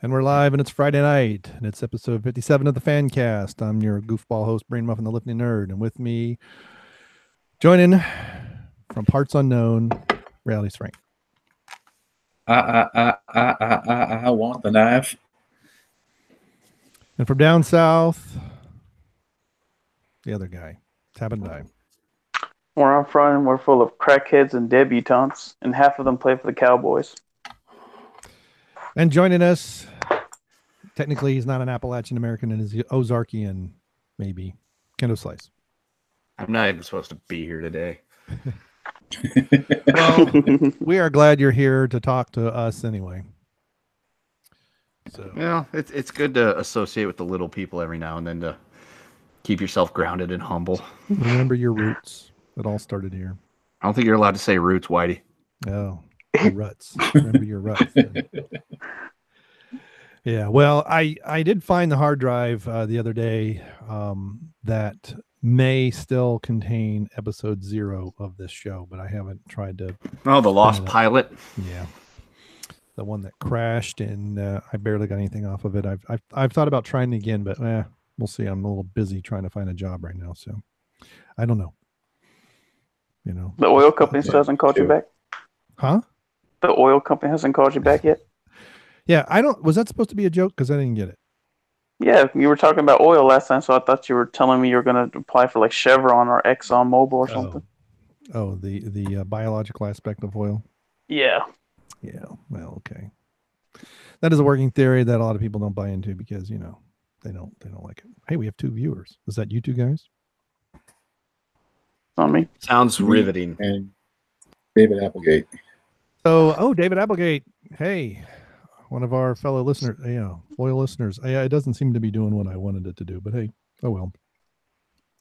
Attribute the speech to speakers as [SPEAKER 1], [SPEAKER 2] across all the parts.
[SPEAKER 1] And we're live, and it's Friday night, and it's episode 57 of the Fancast. I'm your goofball host, Brainmuffin, the Lifting Nerd, and with me, joining from parts unknown, Reality's Frank.
[SPEAKER 2] I want the knife.
[SPEAKER 1] And from down south, the other guy, Tab and Die.
[SPEAKER 3] Where I'm from, we're full of crackheads and debutantes, and half of them play for the Cowboys.
[SPEAKER 1] And joining us, technically he's not an Appalachian American, and is Ozarkian, maybe, Kendo Slice.
[SPEAKER 4] I'm not even supposed to be here today.
[SPEAKER 1] Well, we are glad you're here to talk to us anyway. So
[SPEAKER 4] Yeah, it's good to associate with the little people every now and then to keep yourself grounded and humble.
[SPEAKER 1] Remember your roots. It all started here.
[SPEAKER 4] I don't think you're allowed to say roots, Whitey.
[SPEAKER 1] Oh, your ruts. Remember your ruts. Yeah, well, I did find the hard drive the other day that may still contain episode 0 of this show, but I haven't tried to.
[SPEAKER 4] Oh, the Lost Pilot.
[SPEAKER 1] Yeah, the one that crashed, and I barely got anything off of it. I've thought about trying it again, but we'll see. I'm a little busy trying to find a job right now, so I don't know. You know,
[SPEAKER 3] The oil company still hasn't called you back?
[SPEAKER 1] Huh?
[SPEAKER 3] The oil company hasn't called you back yet?
[SPEAKER 1] Yeah, I don't. Was that supposed to be a joke? Because I didn't get it.
[SPEAKER 3] Yeah, you were talking about oil last time, so I thought you were telling me you were going to apply for like Chevron or Exxon Mobil or something.
[SPEAKER 1] Oh, the biological aspect of oil.
[SPEAKER 3] Yeah.
[SPEAKER 1] Yeah. Well, okay. That is a working theory that a lot of people don't buy into because they don't like it. Hey, we have 2 viewers. Is that you 2 guys?
[SPEAKER 3] On me.
[SPEAKER 4] Sounds riveting.
[SPEAKER 2] And David Applegate.
[SPEAKER 1] So, David Applegate. Hey, one of our fellow listeners, loyal listeners. It doesn't seem to be doing what I wanted it to do, but hey, oh well.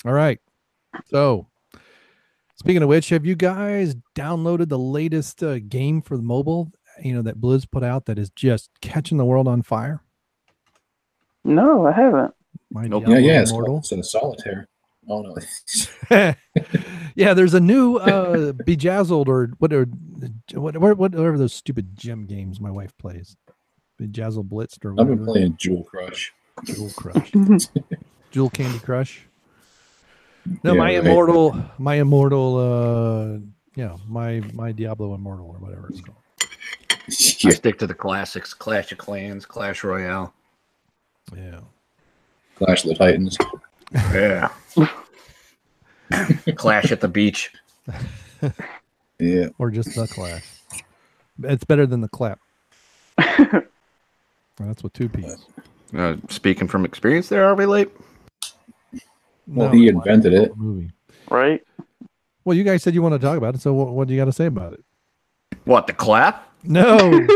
[SPEAKER 1] All right. So, speaking of which, have you guys downloaded the latest game for the mobile, that Blizz put out that is just catching the world on fire?
[SPEAKER 3] No, I haven't.
[SPEAKER 4] Nope.
[SPEAKER 1] Diablo
[SPEAKER 2] Yeah,
[SPEAKER 1] Immortal.
[SPEAKER 2] it's in a solitaire. Oh no.
[SPEAKER 1] Yeah, there's a new Bejazzled or whatever those stupid gem games my wife plays. Bejazzled Blitzed or
[SPEAKER 2] I've
[SPEAKER 1] whatever.
[SPEAKER 2] been playing Jewel Crush.
[SPEAKER 1] Jewel Crush. Jewel Candy Crush. No,
[SPEAKER 2] Yeah,
[SPEAKER 1] my
[SPEAKER 2] right.
[SPEAKER 1] immortal, my Diablo Immortal or whatever it's called.
[SPEAKER 4] I stick to the classics: Clash of Clans, Clash Royale.
[SPEAKER 1] Yeah.
[SPEAKER 2] Clash of the Titans.
[SPEAKER 4] Yeah. Clash at the beach.
[SPEAKER 2] Yeah.
[SPEAKER 1] Or just the Clash. It's better than the clap. That's with 2 P's.
[SPEAKER 4] Speaking from experience, there are we late?
[SPEAKER 2] Well, he invented it.
[SPEAKER 1] Movie.
[SPEAKER 3] Right?
[SPEAKER 1] Well, you guys said you want to talk about it, so what do you got to say about it?
[SPEAKER 4] What, the clap?
[SPEAKER 1] No.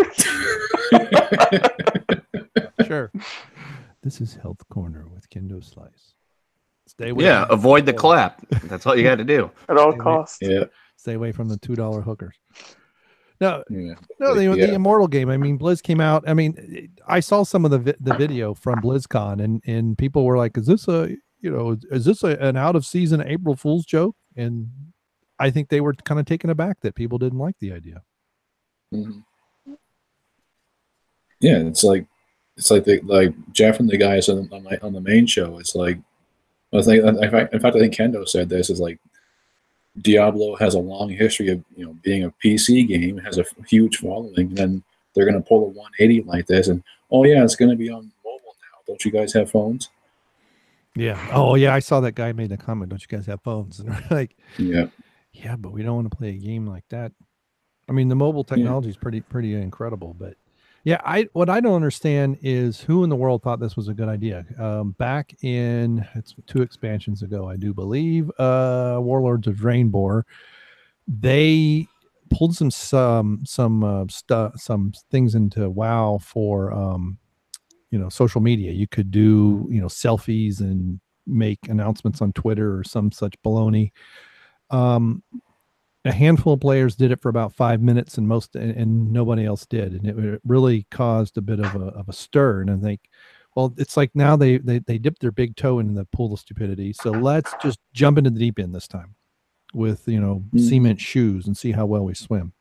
[SPEAKER 1] Sure. This is Health Corner with Kendo Slice. Stay away.
[SPEAKER 4] Yeah, avoid the clap. That's all you got to do.
[SPEAKER 3] At all costs.
[SPEAKER 2] Yeah.
[SPEAKER 1] Stay away from the $2 hookers. No,
[SPEAKER 2] Yeah.
[SPEAKER 1] the Immortal game. I mean, Blizz came out. I mean, I saw some of the video from BlizzCon, and people were like, "Is this an out of season April Fool's joke?" And I think they were kind of taken aback that people didn't like the idea.
[SPEAKER 2] Mhm. Yeah, it's like Jeff and the guys on the main show. It's like in fact, I think Kendo said this is like Diablo has a long history of being a PC game, has a huge following, and then they're going to pull a 180 like this, and it's going to be on mobile now. Don't you guys have phones?
[SPEAKER 1] Yeah. Oh, yeah. I saw that guy made a comment. Don't you guys have phones? And we're like,
[SPEAKER 2] Yeah.
[SPEAKER 1] yeah, but we don't want to play a game like that. I mean, the mobile technology is pretty incredible, but yeah, what I don't understand is who in the world thought this was a good idea. Back in 2 expansions ago, I do believe, Warlords of Draenor, they pulled some things into WoW for social media. You could do selfies and make announcements on Twitter or some such baloney. A handful of players did it for about 5 minutes, and nobody else did, and it really caused a bit of a stir. And I think, well, it's like now they dipped their big toe in the pool of stupidity. So let's just jump into the deep end this time with cement shoes and see how well we swim.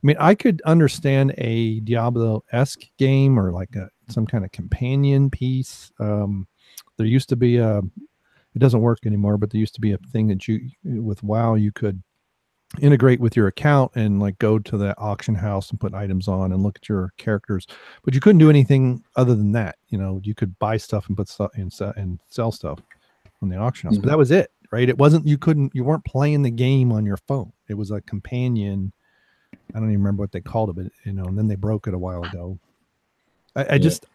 [SPEAKER 1] I mean, I could understand a Diablo-esque game or like a some kind of companion piece. There used to be it doesn't work anymore, but there used to be a thing that with WoW, you could integrate with your account and like go to the auction house and put items on and look at your characters, but you couldn't do anything other than that. You could buy stuff and put stuff and sell stuff on the auction house, but that was it, right? It wasn't, you weren't playing the game on your phone. It was a companion. I don't even remember what they called it, but and then they broke it a while ago. I just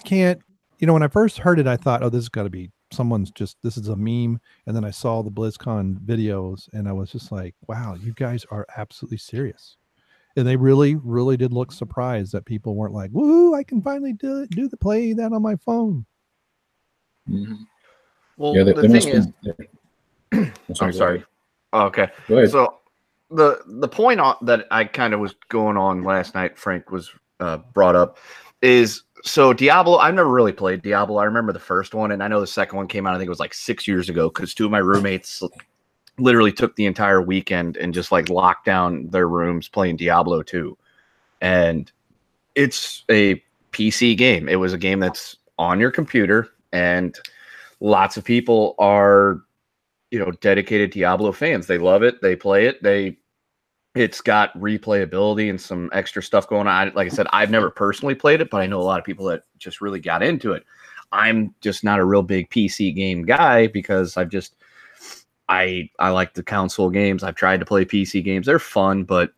[SPEAKER 1] can't, when I first heard it, I thought, oh, this has got to be this is a meme. And then I saw the BlizzCon videos and I was just like, wow, you guys are absolutely serious. And they really, really did look surprised that people weren't like, woo, I can finally play that on my phone.
[SPEAKER 2] Mm-hmm.
[SPEAKER 4] Well, the thing is, I'm sorry. Oh, okay. So the point that I kind of was going on last night, Frank was brought up, is so Diablo. I've never really played Diablo. I remember the first one, and I know the second one came out, I think it was like 6 years ago, because two of my roommates literally took the entire weekend and just like locked down their rooms playing Diablo 2. And it's a PC game. It was a game that's on your computer, and lots of people are, dedicated Diablo fans. They love it. They play it. It's got replayability and some extra stuff going on. Like I said, I've never personally played it, but I know a lot of people that just really got into it. I'm just not a real big PC game guy because I like the console games. I've tried to play PC games. They're fun, but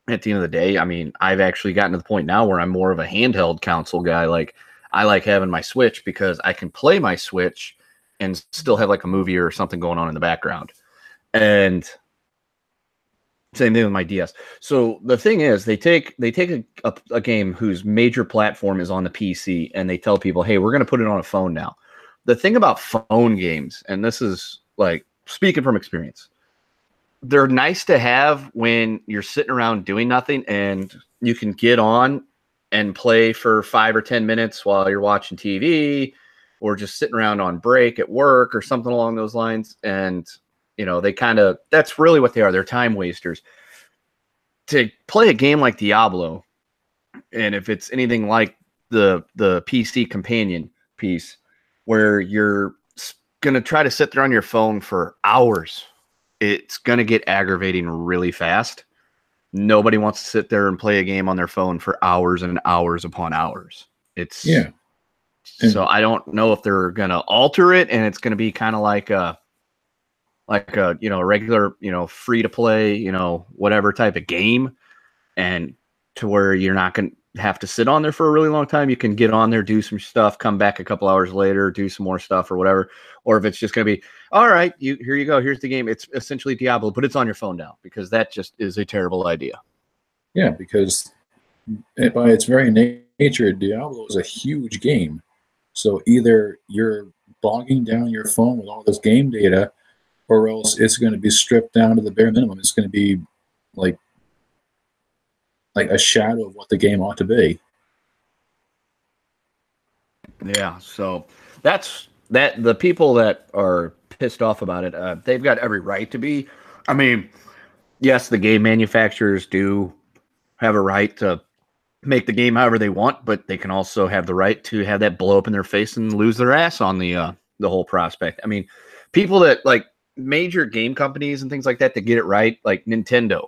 [SPEAKER 4] at the end of the day, I mean, I've actually gotten to the point now where I'm more of a handheld console guy. Like, I like having my Switch because I can play my Switch and still have like a movie or something going on in the background. And same thing with my DS. So the thing is, they take a game whose major platform is on the PC, and they tell people, hey, we're going to put it on a phone now. The thing about phone games, and this is like speaking from experience, they're nice to have when you're sitting around doing nothing and you can get on and play for 5 or 10 minutes while you're watching TV or just sitting around on break at work or something along those lines. And they that's really what they are. They're time wasters. To play a game like Diablo, and if it's anything like the PC companion piece, where you're going to try to sit there on your phone for hours, it's going to get aggravating really fast. Nobody wants to sit there and play a game on their phone for hours and hours upon hours. So I don't know if they're going to alter it, and it's going to be kind of like a regular, free to play, whatever type of game, and to where you're not going to have to sit on there for a really long time. You can get on there, do some stuff, come back a couple hours later, do some more stuff or whatever. Or if it's just going to be, all right, here you go. Here's the game. It's essentially Diablo, but it's on your phone now, because that just is a terrible idea.
[SPEAKER 2] Yeah, because by its very nature, Diablo is a huge game. So either you're bogging down your phone with all this game data, or else it's going to be stripped down to the bare minimum. It's going to be like a shadow of what the game ought to be.
[SPEAKER 4] Yeah, so that's that. The people that are pissed off about it, they've got every right to be. I mean, yes, the game manufacturers do have a right to make the game however they want, but they can also have the right to have that blow up in their face and lose their ass on the whole prospect. I mean, people that like major game companies and things like that get it right, like Nintendo.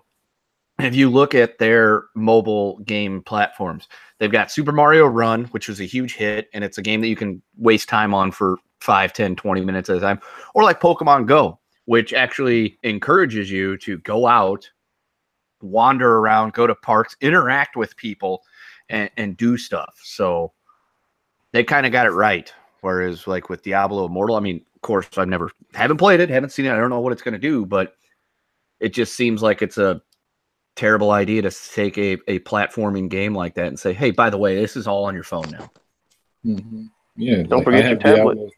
[SPEAKER 4] If you look at their mobile game platforms, they've got Super Mario Run, which was a huge hit, and it's a game that you can waste time on for 5, 10, 20 minutes at a time. Or like Pokemon Go, which actually encourages you to go out, wander around, go to parks, interact with people, and do stuff. So they kind of got it right. Whereas like with Diablo Immortal, I mean, of course, haven't played it, haven't seen it. I don't know what it's going to do, but it just seems like it's a terrible idea to take a platforming game like that and say, hey, by the way, this is all on your phone now.
[SPEAKER 2] Mm-hmm. Yeah.
[SPEAKER 3] Don't forget your tablet.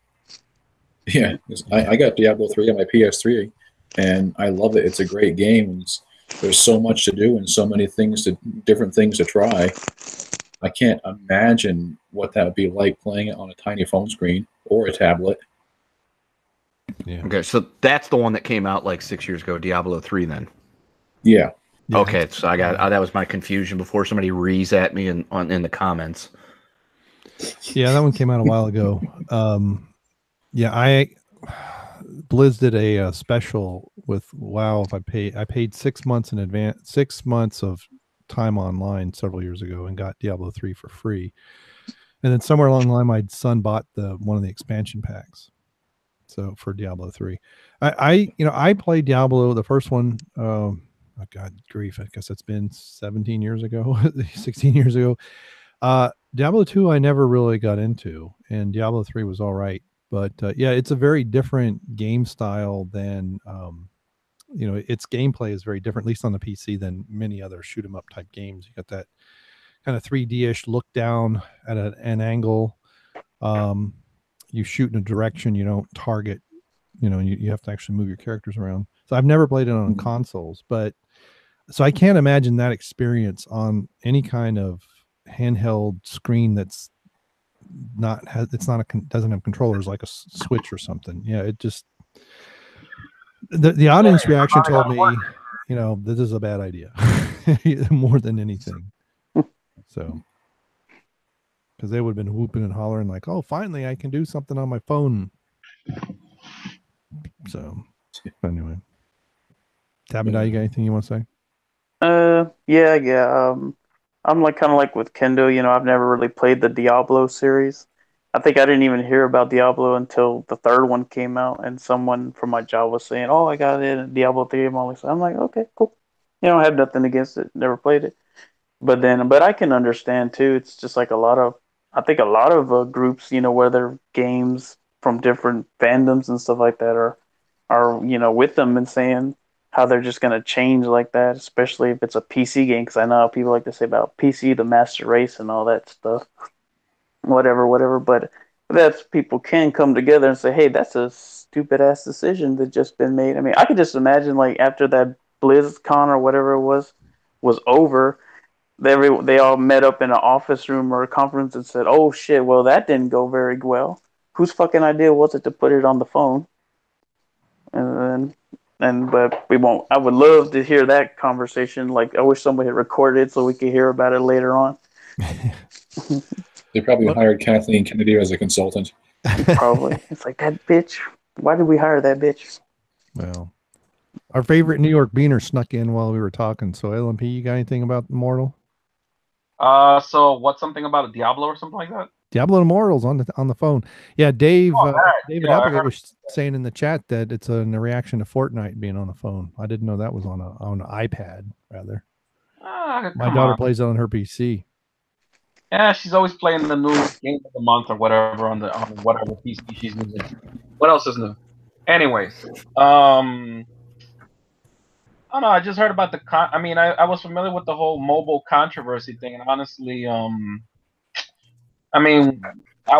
[SPEAKER 2] I got Diablo 3 on my PS3, and I love it. It's a great game. There's so much to do and so many different things to try. I can't imagine what that would be like playing it on a tiny phone screen or a tablet.
[SPEAKER 1] Yeah.
[SPEAKER 4] Okay, so that's the one that came out like 6 years ago, Diablo 3 then.
[SPEAKER 2] Yeah.
[SPEAKER 4] Okay, so I got that was my confusion before somebody rees at me in the comments.
[SPEAKER 1] Yeah, that one came out a while ago. Yeah, Blizz did a special with WoW. If I paid 6 months in advance, 6 months of time online several years ago, and got Diablo 3 for free. And then somewhere along the line, my son bought one of the expansion packs. So for Diablo 3, I played Diablo, the first one. Oh God, grief! I guess it's been 17 years ago, 16 years ago. Diablo 2, I never really got into, and Diablo 3 was all right. But yeah, it's a very different game style than, its gameplay is very different, at least on the PC, than many other shoot 'em up type games. You got that kind of 3D-ish look down at an angle. You shoot in a direction, you don't target, you have to actually move your characters around. So I've never played it on consoles, but so I can't imagine that experience on any kind of handheld screen that's doesn't have controllers like a Switch or something. Yeah, it just, the audience reaction told me, this is a bad idea more than anything. So, because they would have been whooping and hollering like, "Oh, finally I can do something on my phone." So, anyway, Tabitha, you got anything you want to say?
[SPEAKER 3] Yeah. I'm kind of like with Kendo. I've never really played the Diablo series. I think I didn't even hear about Diablo until the third one came out, and someone from my job was saying, "Oh, I got it in Diablo 3." I'm like, "Okay, cool." I have nothing against it. Never played it, but I can understand too. It's just like I think a lot of groups, where their games from different fandoms and stuff like that are with them and saying how they're just going to change like that, especially if it's a PC game, because I know how people like to say about PC, the master race and all that stuff, whatever. But that's, people can come together and say, hey, that's a stupid ass decision that just been made. I mean, I could just imagine like after that BlizzCon or whatever it was over, they all met up in an office room or a conference and said, oh shit, well, that didn't go very well. Whose fucking idea was it to put it on the phone? But we won't. I would love to hear that conversation. Like, I wish somebody had recorded it so we could hear about it later on.
[SPEAKER 2] They probably hired Kathleen Kennedy as a consultant.
[SPEAKER 3] Probably. It's like, that bitch. Why did we hire that bitch?
[SPEAKER 1] Well, our favorite New York beaner snuck in while we were talking. So, LMP, you got anything about Immortal?
[SPEAKER 5] So what's something about a Diablo or something like that?
[SPEAKER 1] Diablo Immortal's on the phone. Yeah, David Applegate was saying in the chat that it's a reaction to Fortnite being on the phone. I didn't know that was on an iPad, rather. My daughter plays it on her PC.
[SPEAKER 5] Yeah, she's always playing the new game of the month or whatever on whatever PC she's using. What else is new? Anyways, I don't know. I just heard about I was familiar with the whole mobile controversy thing, and honestly, I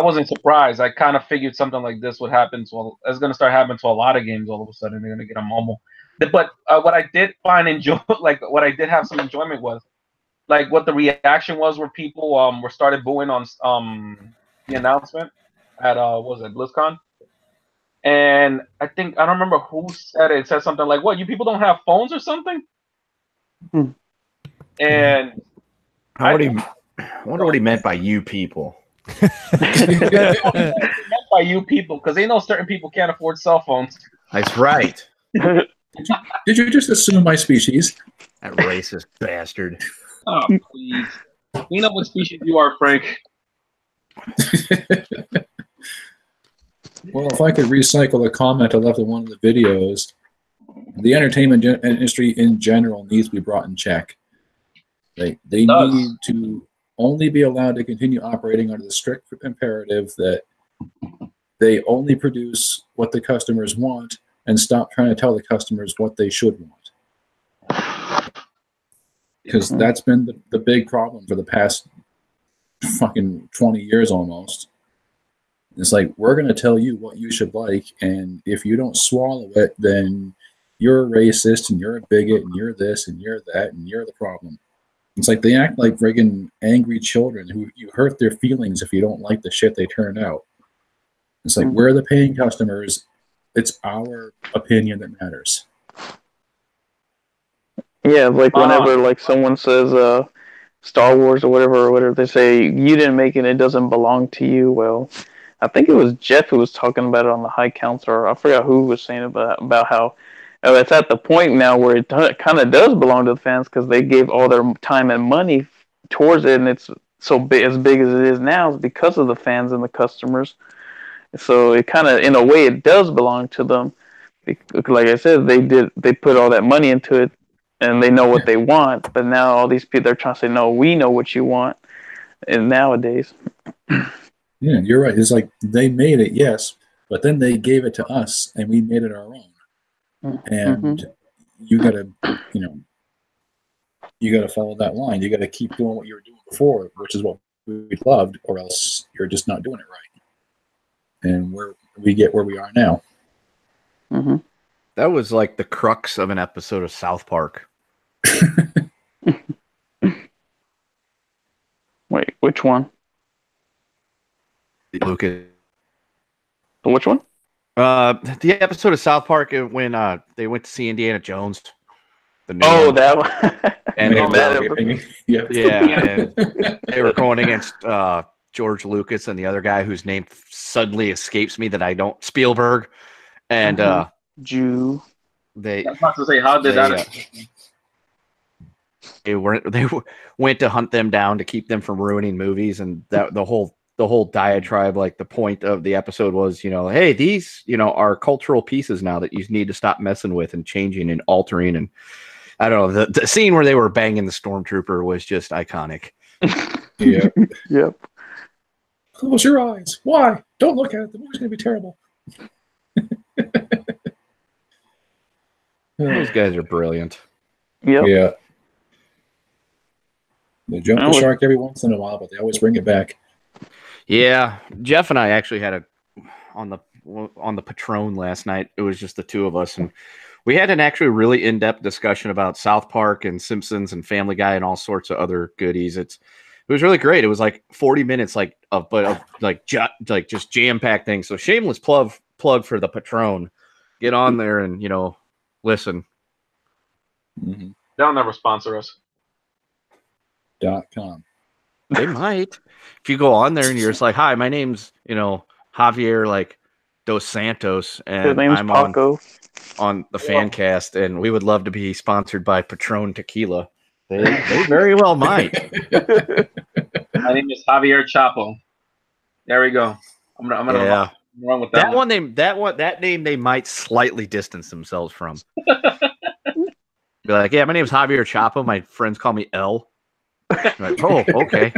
[SPEAKER 5] wasn't surprised. I kind of figured something like this would happen. So it's going to start happening to a lot of games. All of a sudden, they're going to get a mobile. But what I did what I did have some enjoyment was, like, what the reaction was, where people were started booing on the announcement at what was it, BlizzCon? And I don't remember who said it. It said something like, "What, you people don't have phones or something?" And
[SPEAKER 4] I wonder what he meant by "you people."
[SPEAKER 5] Meant by you people, because they know certain people can't afford cell phones.
[SPEAKER 4] That's right.
[SPEAKER 2] Did you just assume my species?
[SPEAKER 4] That racist bastard.
[SPEAKER 5] Oh, please. We know what species you are, Frank.
[SPEAKER 2] Well, if I could recycle a comment I left in one of the videos, the entertainment industry in general needs to be brought in check. They need to only be allowed to continue operating under the strict imperative that they only produce what the customers want and stop trying to tell the customers what they should want. Because that's been the big problem for the past fucking 20 years almost. It's like, we're going to tell you what you should like, and if you don't swallow it, then you're a racist, and you're a bigot, and you're this, and you're that, and you're the problem. It's like they act like friggin' angry children who you hurt their feelings if you don't like the shit they turn out. It's like, we're the paying customers. It's our opinion that matters.
[SPEAKER 3] Yeah, like whenever like someone says, Star Wars or whatever. They say you didn't make it, it doesn't belong to you. Well, I think it was Jeff who was talking about it on the High Council, or I forgot who was saying about how it's at the point now where it kind of does belong to the fans because they gave all their time and money towards it, and it's so big as it is now is because of the fans and the customers. So it kind of, in a way, it does belong to them. Like I said, they put all that money into it, and they know what they want. But now all these people, they're trying to say, no, we know what you want. And nowadays.
[SPEAKER 2] Yeah, you're right. It's like they made it, yes, but then they gave it to us, and we made it our own. And you gotta follow that line. You gotta keep doing what you were doing before, which is what we loved, or else you're just not doing it right. And we get where we are now.
[SPEAKER 4] That was like the crux of an episode of South Park.
[SPEAKER 3] Wait, which one?
[SPEAKER 4] Lucas.
[SPEAKER 3] Which one?
[SPEAKER 4] The episode of South Park when they went to see Indiana Jones.
[SPEAKER 3] That one.
[SPEAKER 4] And and they were going against George Lucas and the other guy whose name suddenly escapes me Spielberg. And
[SPEAKER 3] Jew.
[SPEAKER 5] I was about to say, how did that?
[SPEAKER 4] They went to hunt them down to keep them from ruining movies, and that the whole diatribe, like the point of the episode was, hey, these, are cultural pieces now that you need to stop messing with and changing and altering. And I don't know, the scene where they were banging the stormtrooper was just iconic.
[SPEAKER 2] Yeah.
[SPEAKER 3] Yep.
[SPEAKER 2] Close your eyes. Why? Don't look at it. The movie's gonna be terrible.
[SPEAKER 4] Those guys are brilliant.
[SPEAKER 3] Yep.
[SPEAKER 2] Yeah. They jump the shark every once in a while, but they always bring it back.
[SPEAKER 4] Yeah, Jeff and I actually had on the Patron last night. It was just the two of us, and we had an actually really in-depth discussion about South Park and Simpsons and Family Guy and all sorts of other goodies. It was really great. It was like 40 minutes, just jam-packed things. So shameless plug for the Patron. Get on there and listen.
[SPEAKER 5] They'll never sponsor us.
[SPEAKER 2] .com.
[SPEAKER 4] They might. If you go on there and you're just like, hi, my name's, Javier Dos Santos, and I'm
[SPEAKER 3] Paco.
[SPEAKER 4] on the Fancast, and we would love to be sponsored by Patron Tequila. They very well might.
[SPEAKER 5] My name is Javier Chapo. There we go. I'm gonna run with that one. That
[SPEAKER 4] name they might slightly distance themselves from. Be like, yeah, my name's Javier Chapo. My friends call me L. Like, oh, okay.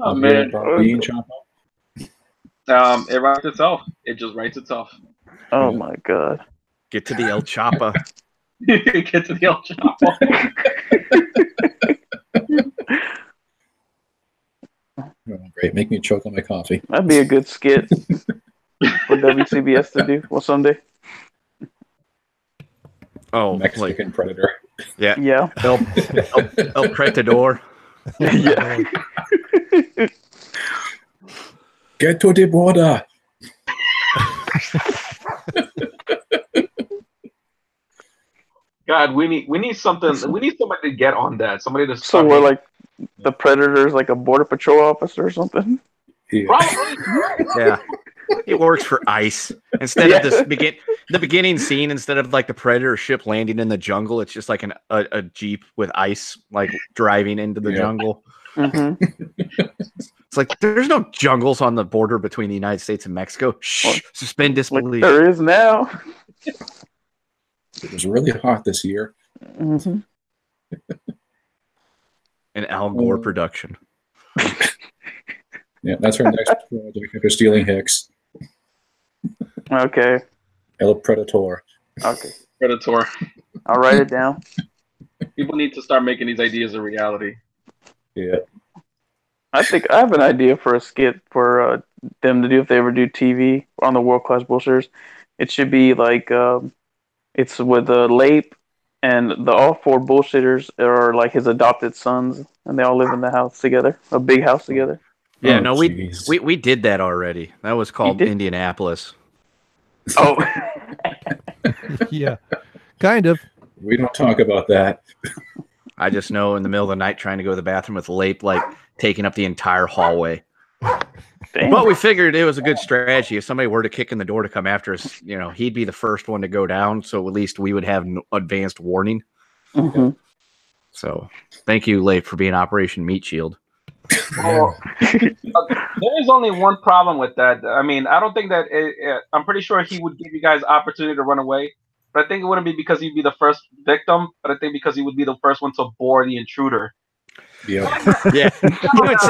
[SPEAKER 5] Oh, man. It writes itself. It just writes itself.
[SPEAKER 3] Oh my god.
[SPEAKER 4] Get to the El Chapa.
[SPEAKER 5] Get to the El Chapo.
[SPEAKER 2] Oh, great. Make me choke on my coffee.
[SPEAKER 3] That'd be a good skit for WCBS to do someday.
[SPEAKER 2] Oh, Mexican Predator.
[SPEAKER 4] Yeah.
[SPEAKER 3] Yeah.
[SPEAKER 4] El Pretador.
[SPEAKER 3] Yeah.
[SPEAKER 2] Get to the border.
[SPEAKER 5] God, we need something. We need somebody to get on that. Somebody to.
[SPEAKER 3] So we're like the Predator's like a border patrol officer or something.
[SPEAKER 2] Yeah.
[SPEAKER 5] Probably.
[SPEAKER 4] Yeah. It works for ICE. Instead of the beginning scene, instead of like the Predator ship landing in the jungle, it's just like a Jeep with ICE driving into the jungle.
[SPEAKER 3] Mm-hmm.
[SPEAKER 4] It's like there's no jungles on the border between the United States and Mexico. Shh, suspend disbelief.
[SPEAKER 3] There is now.
[SPEAKER 2] It was really hot this year.
[SPEAKER 3] Mm-hmm.
[SPEAKER 4] An Al Gore production.
[SPEAKER 2] Yeah, that's our next project after stealing Hicks.
[SPEAKER 3] Okay.
[SPEAKER 2] El Predator.
[SPEAKER 3] Okay.
[SPEAKER 5] Predator.
[SPEAKER 3] I'll write it down.
[SPEAKER 5] People need to start making these ideas a reality.
[SPEAKER 2] Yeah.
[SPEAKER 3] I think I have an idea for a skit for them to do if they ever do TV on the World Class Bullshitters. It should be like it's with Lape and all four bullshitters are like his adopted sons, and they all live in the house together, a big house together.
[SPEAKER 4] Yeah, no, we did that already. That was called Indianapolis.
[SPEAKER 3] Oh,
[SPEAKER 1] yeah, kind of.
[SPEAKER 2] We don't talk about that.
[SPEAKER 4] I just know in the middle of the night trying to go to the bathroom with Lape like taking up the entire hallway.
[SPEAKER 3] Damn.
[SPEAKER 4] But we figured it was a good strategy. If somebody were to kick in the door to come after us, he'd be the first one to go down. So at least we would have an advanced warning.
[SPEAKER 3] Mm-hmm.
[SPEAKER 4] So thank you, Lape, for being Operation Meat Shield.
[SPEAKER 5] Well, there is only one problem with that. I mean, I don't think that I'm pretty sure he would give you guys opportunity to run away, but I think it wouldn't be because he'd be the first victim, but I think because he would be the first one to bore the intruder.
[SPEAKER 4] Yeah.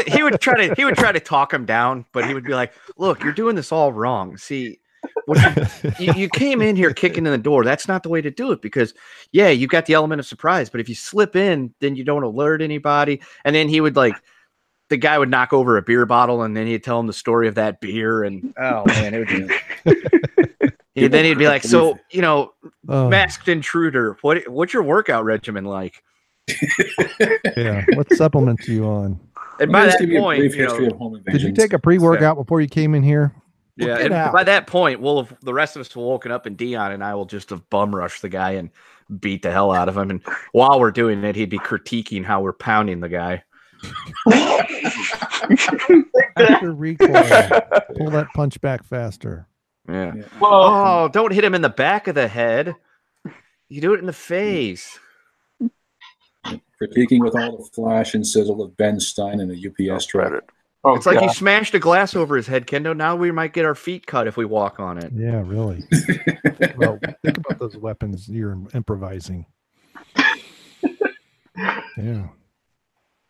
[SPEAKER 4] He would try to talk him down, but he would be like, "Look, you're doing this all wrong. See, you came in here kicking in the door. That's not the way to do it because, yeah, you got the element of surprise, but if you slip in, then you don't alert anybody." And then he would the guy would knock over a beer bottle, and then he'd tell him the story of that beer, and oh man, it would be. And then he'd be like, "So, masked intruder, what's your workout regimen like?"
[SPEAKER 1] Yeah, what supplements are you on?
[SPEAKER 4] And by that point,
[SPEAKER 1] did you take a pre-workout before you came in here?
[SPEAKER 4] Yeah, and by that point, the rest of us will woken up, and Dion and I will just have bum rushed the guy and beat the hell out of him. And while we're doing it, he'd be critiquing how we're pounding the guy.
[SPEAKER 1] After recoil, pull that punch back faster.
[SPEAKER 4] Yeah. Oh, don't hit him in the back of the head. You do it in the face.
[SPEAKER 2] Critiquing with all the flash and sizzle of Ben Stein and a UPS truck.
[SPEAKER 4] Oh, it's like you smashed a glass over his head, Kendo. Now we might get our feet cut if we walk on it.
[SPEAKER 1] Yeah, really. Well, think about those weapons you're improvising. Yeah.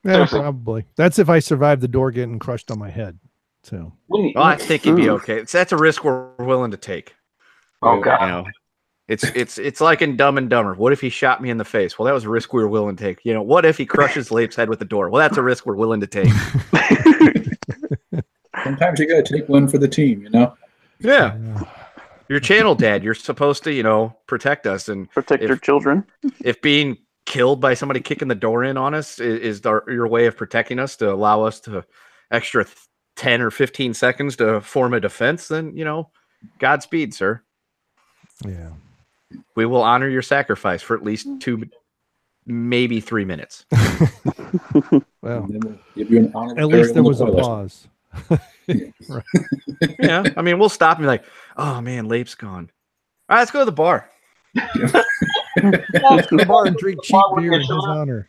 [SPEAKER 1] Yeah, probably. That's if I survive the door getting crushed on my head. So
[SPEAKER 4] I think it'd be okay. That's a risk we're willing to take.
[SPEAKER 5] Oh God.
[SPEAKER 4] It's like in Dumb and Dumber. What if he shot me in the face? Well, that was a risk we were willing to take. What if he crushes Lape's head with the door? Well, that's a risk we're willing to take.
[SPEAKER 2] Sometimes you got to take one for the team,
[SPEAKER 4] Yeah. Your channel dad. You're supposed to, protect us and
[SPEAKER 3] protect your children.
[SPEAKER 4] If being killed by somebody kicking the door in on us is your way of protecting us to allow us to extra 10 or 15 seconds to form a defense, then, Godspeed, sir.
[SPEAKER 1] Yeah.
[SPEAKER 4] We will honor your sacrifice for at least 2, maybe 3 minutes.
[SPEAKER 1] Well,
[SPEAKER 2] we'll give you an
[SPEAKER 1] at least there was a pause.
[SPEAKER 4] Right. Yeah, I mean, we'll stop and be like, "Oh man, Lape's gone. All right, let's go to the bar."
[SPEAKER 1] Let's go to the bar and drink cheap beer in his honor.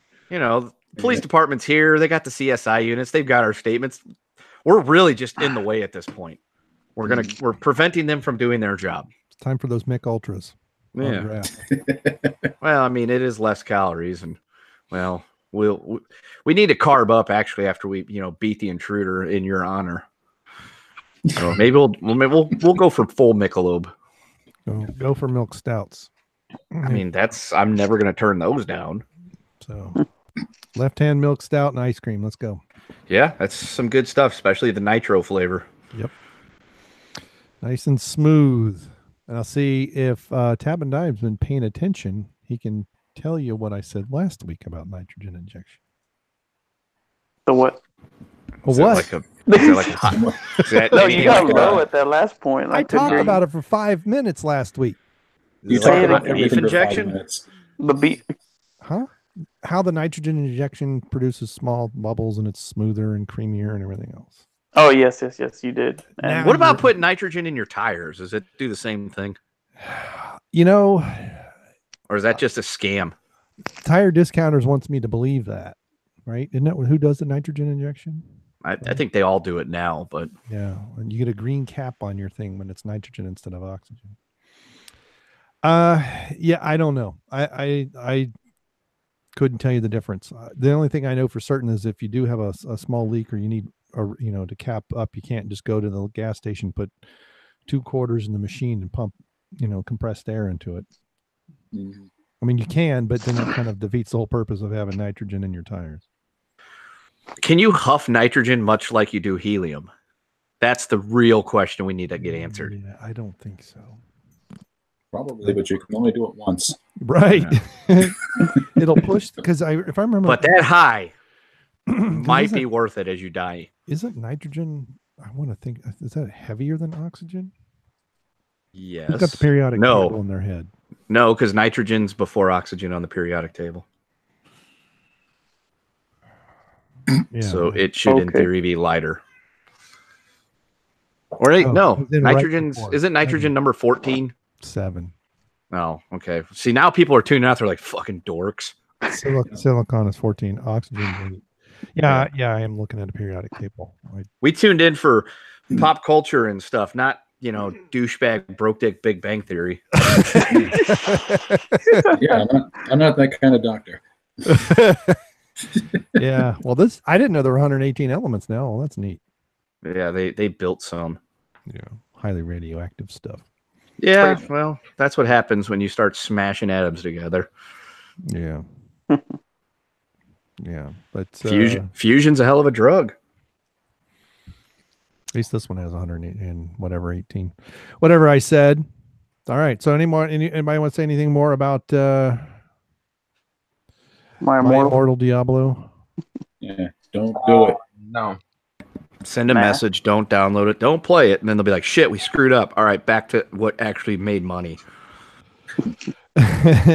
[SPEAKER 4] Police department's here. They got the CSI units. They've got our statements. We're really just in the way at this point. We're preventing them from doing their job.
[SPEAKER 1] It's time for those Mick Ultras.
[SPEAKER 4] Yeah. Well, I mean, it is less calories, and we need to carb up actually after we beat the intruder in your honor. So maybe we'll go for full Michelob.
[SPEAKER 1] Go for milk stouts.
[SPEAKER 4] I mean, I'm never going to turn those down.
[SPEAKER 1] So left-hand milk stout and ice cream. Let's go.
[SPEAKER 4] Yeah, that's some good stuff, especially the nitro flavor.
[SPEAKER 1] Yep. Nice and smooth. And I'll see if Tab and Dive's been paying attention. He can tell you what I said last week about nitrogen injection.
[SPEAKER 3] The what?
[SPEAKER 1] What?
[SPEAKER 3] No, you got low at that last point.
[SPEAKER 1] I talked about it for 5 minutes last week.
[SPEAKER 2] You talked about
[SPEAKER 4] beef injection?
[SPEAKER 3] The beef.
[SPEAKER 1] Huh? How the nitrogen injection produces small bubbles and it's smoother and creamier and everything else.
[SPEAKER 3] Oh, yes, you did.
[SPEAKER 4] And what about putting nitrogen in your tires? Does it do the same thing?
[SPEAKER 1] Or
[SPEAKER 4] is that just a scam?
[SPEAKER 1] Tire Discounters wants me to believe that, right? Isn't that who does the nitrogen injection?
[SPEAKER 4] I think they all do it now, but
[SPEAKER 1] yeah, and you get a green cap on your thing when it's nitrogen instead of oxygen. Yeah, I don't know. I couldn't tell you the difference. The only thing I know for certain is if you do have a small leak or you need to cap up, you can't just go to the gas station, put 2 quarters in the machine and pump, compressed air into it.
[SPEAKER 2] Mm-hmm.
[SPEAKER 1] I mean, you can, but then that kind of defeats the whole purpose of having nitrogen in your tires.
[SPEAKER 4] Can you huff nitrogen much like you do helium? That's the real question we need to get answered.
[SPEAKER 1] Yeah, I don't think so.
[SPEAKER 2] Probably, but you can only do it once.
[SPEAKER 1] Right. Yeah. It'll push because if I remember.
[SPEAKER 4] But that high might be worth it as you die.
[SPEAKER 1] Isn't nitrogen? I want to think. Is that heavier than oxygen?
[SPEAKER 4] Yes.
[SPEAKER 1] Who's got the periodic table in their head?
[SPEAKER 4] No, because nitrogen's before oxygen on the periodic table.
[SPEAKER 1] Yeah.
[SPEAKER 4] So it should, in theory, be lighter. Or nitrogen's
[SPEAKER 1] right
[SPEAKER 4] isn't nitrogen number 14?
[SPEAKER 1] 7.
[SPEAKER 4] Oh, okay. See, now people are tuning out. They're like, fucking dorks.
[SPEAKER 1] Silicon is 14. Oxygen is 8. Yeah, I am looking at a periodic table.
[SPEAKER 4] We tuned in for pop culture and stuff, not, douchebag broke dick Big Bang Theory.
[SPEAKER 2] Yeah, I'm not that kind of doctor.
[SPEAKER 1] Yeah, well, I didn't know there were 118 elements now. Well, that's neat.
[SPEAKER 4] Yeah, they built some.
[SPEAKER 1] Yeah, highly radioactive stuff.
[SPEAKER 4] Yeah, well, that's what happens when you start smashing atoms together.
[SPEAKER 1] Yeah. Yeah, but
[SPEAKER 4] fusion's a hell of a drug.
[SPEAKER 1] At least this one has 108 and whatever 18. Whatever I said. All right. So anybody want to say anything more about
[SPEAKER 3] My Immortal
[SPEAKER 1] Diablo?
[SPEAKER 2] Yeah, don't do it.
[SPEAKER 5] No.
[SPEAKER 4] Send a message, don't download it, don't play it, and then they'll be like, shit, we screwed up. All right, back to what actually made money.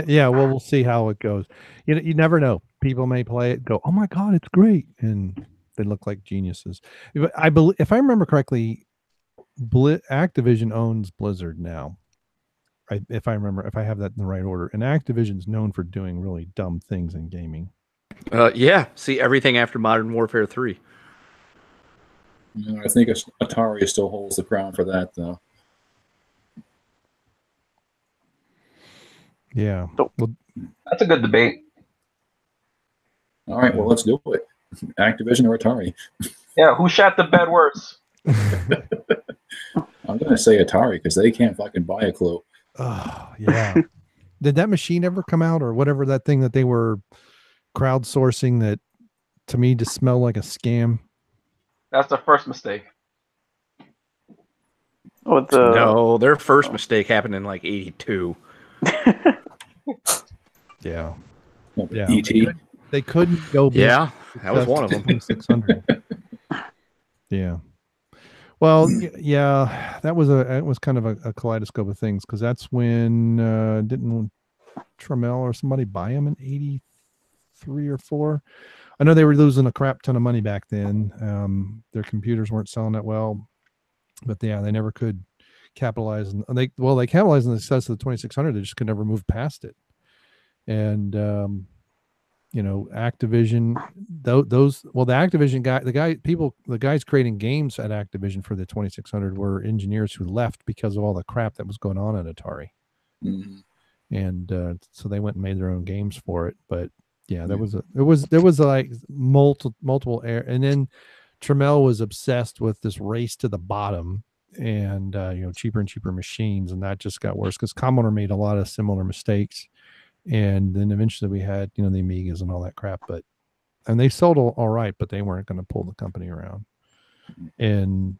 [SPEAKER 1] Yeah, well, we'll see how it goes. You never know. People may play it, go, oh my God, it's great. And they look like geniuses. I believe, if I remember correctly, Activision owns Blizzard now. If I have that in the right order. And Activision's known for doing really dumb things in gaming.
[SPEAKER 4] Yeah. See, everything after Modern Warfare 3.
[SPEAKER 2] I think Atari still holds the crown for that, though.
[SPEAKER 1] Yeah.
[SPEAKER 5] Well, that's a good debate.
[SPEAKER 2] All right, well, let's do it. Activision or Atari?
[SPEAKER 5] Yeah, who shot the bed worse?
[SPEAKER 2] I'm going to say Atari because they can't fucking buy a clue.
[SPEAKER 1] Oh, yeah. Did that machine ever come out or whatever that thing that they were crowdsourcing that to me just smelled like a scam?
[SPEAKER 5] That's the first mistake.
[SPEAKER 4] No, their first mistake happened in like 82.
[SPEAKER 1] Yeah.
[SPEAKER 2] E.T.
[SPEAKER 1] They couldn't go.
[SPEAKER 4] Yeah, that was one of them.
[SPEAKER 1] 600. Yeah. Well, yeah, it was kind of a kaleidoscope of things because that's when didn't Trammell or somebody buy them in 83 or 4? I know they were losing a crap ton of money back then. Their computers weren't selling that well, but yeah, they never could capitalize. They capitalized on the success of the 2600. They just could never move past it. And Activision, the Activision guy, the guys creating games at Activision for the 2600 were engineers who left because of all the crap that was going on at Atari.
[SPEAKER 2] Mm-hmm.
[SPEAKER 1] And so they went and made their own games for it. But yeah, there was like multiple air, and then Trammell was obsessed with this race to the bottom and cheaper and cheaper machines, and that just got worse because Commodore made a lot of similar mistakes. And then eventually we had, the Amigas and all that crap, and they sold all right, but they weren't going to pull the company around. And,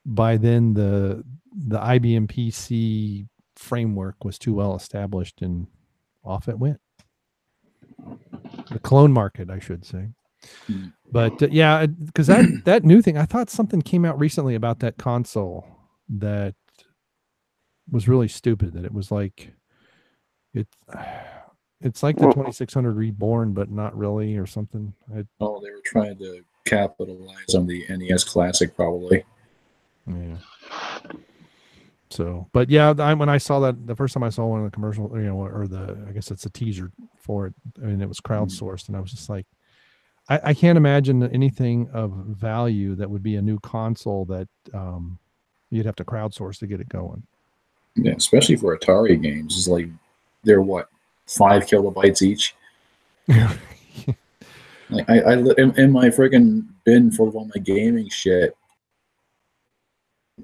[SPEAKER 1] by then the IBM PC framework was too well established and off it went. The clone market, I should say. But yeah, because that new thing, I thought something came out recently about that console that was really stupid, that it was like, it's like the 2600 reborn, but not really, or something.
[SPEAKER 2] They were trying to capitalize on the NES Classic, probably.
[SPEAKER 1] Yeah. So, but yeah, when I saw that the first time I saw one in the commercial, I guess it's a teaser for it. I mean, it was crowdsourced, and I was just like, I can't imagine anything of value that would be a new console that you'd have to crowdsource to get it going.
[SPEAKER 2] Yeah, especially for Atari games, it's like. They're 5 kilobytes each. Like I in my friggin' bin full of all my gaming shit.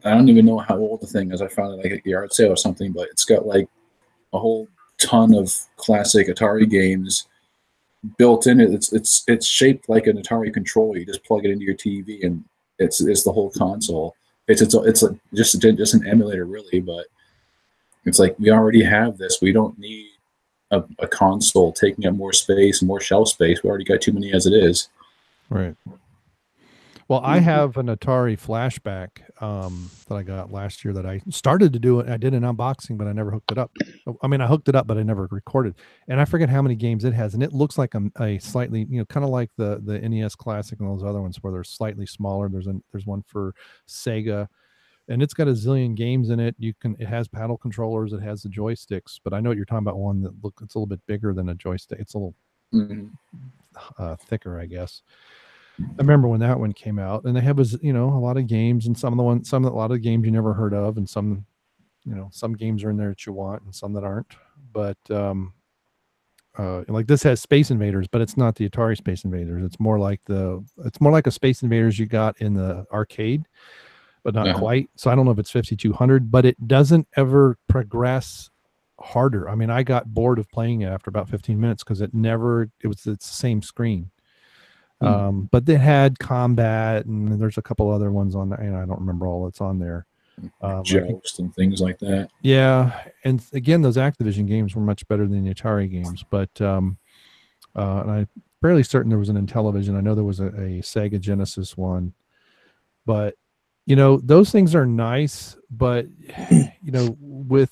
[SPEAKER 2] I don't even know how old the thing is. I found it like at a yard sale or something, but it's got like a whole ton of classic Atari games built in it. It's shaped like an Atari controller. You just plug it into your TV, and it's the whole console. It's like just an emulator, really, but. It's like we already have this. We don't need a console taking up more space, more shelf space. We already got too many as it is.
[SPEAKER 1] Right. Well, I have an Atari flashback that I got last year that I started to do it. I did an unboxing, but I never hooked it up. I mean, I hooked it up, but I never recorded. And I forget how many games it has. And it looks like a slightly, kind of like the NES Classic and those other ones where they're slightly smaller. There's one for Sega, and it's got a zillion games in it. It has paddle controllers, it has the joysticks, but it's a little bit bigger than a joystick. It's a little thicker, I guess. I remember when that one came out, and they have a lot of games, and a lot of games you never heard of, and some games are in there that you want, and some that aren't. But like this has Space Invaders, but it's not the Atari Space Invaders. It's more like a Space Invaders you got in the arcade, but not quite. So I don't know if it's 5200, but it doesn't ever progress harder. I mean, I got bored of playing it after about 15 minutes because it's the same screen. But they had combat, and there's a couple other ones on there, and I don't remember all that's on there.
[SPEAKER 2] Joust and things like that.
[SPEAKER 1] Yeah, and again, those Activision games were much better than the Atari games. But and I'm fairly certain there was an Intellivision. I know there was a Sega Genesis one. But those things are nice. But with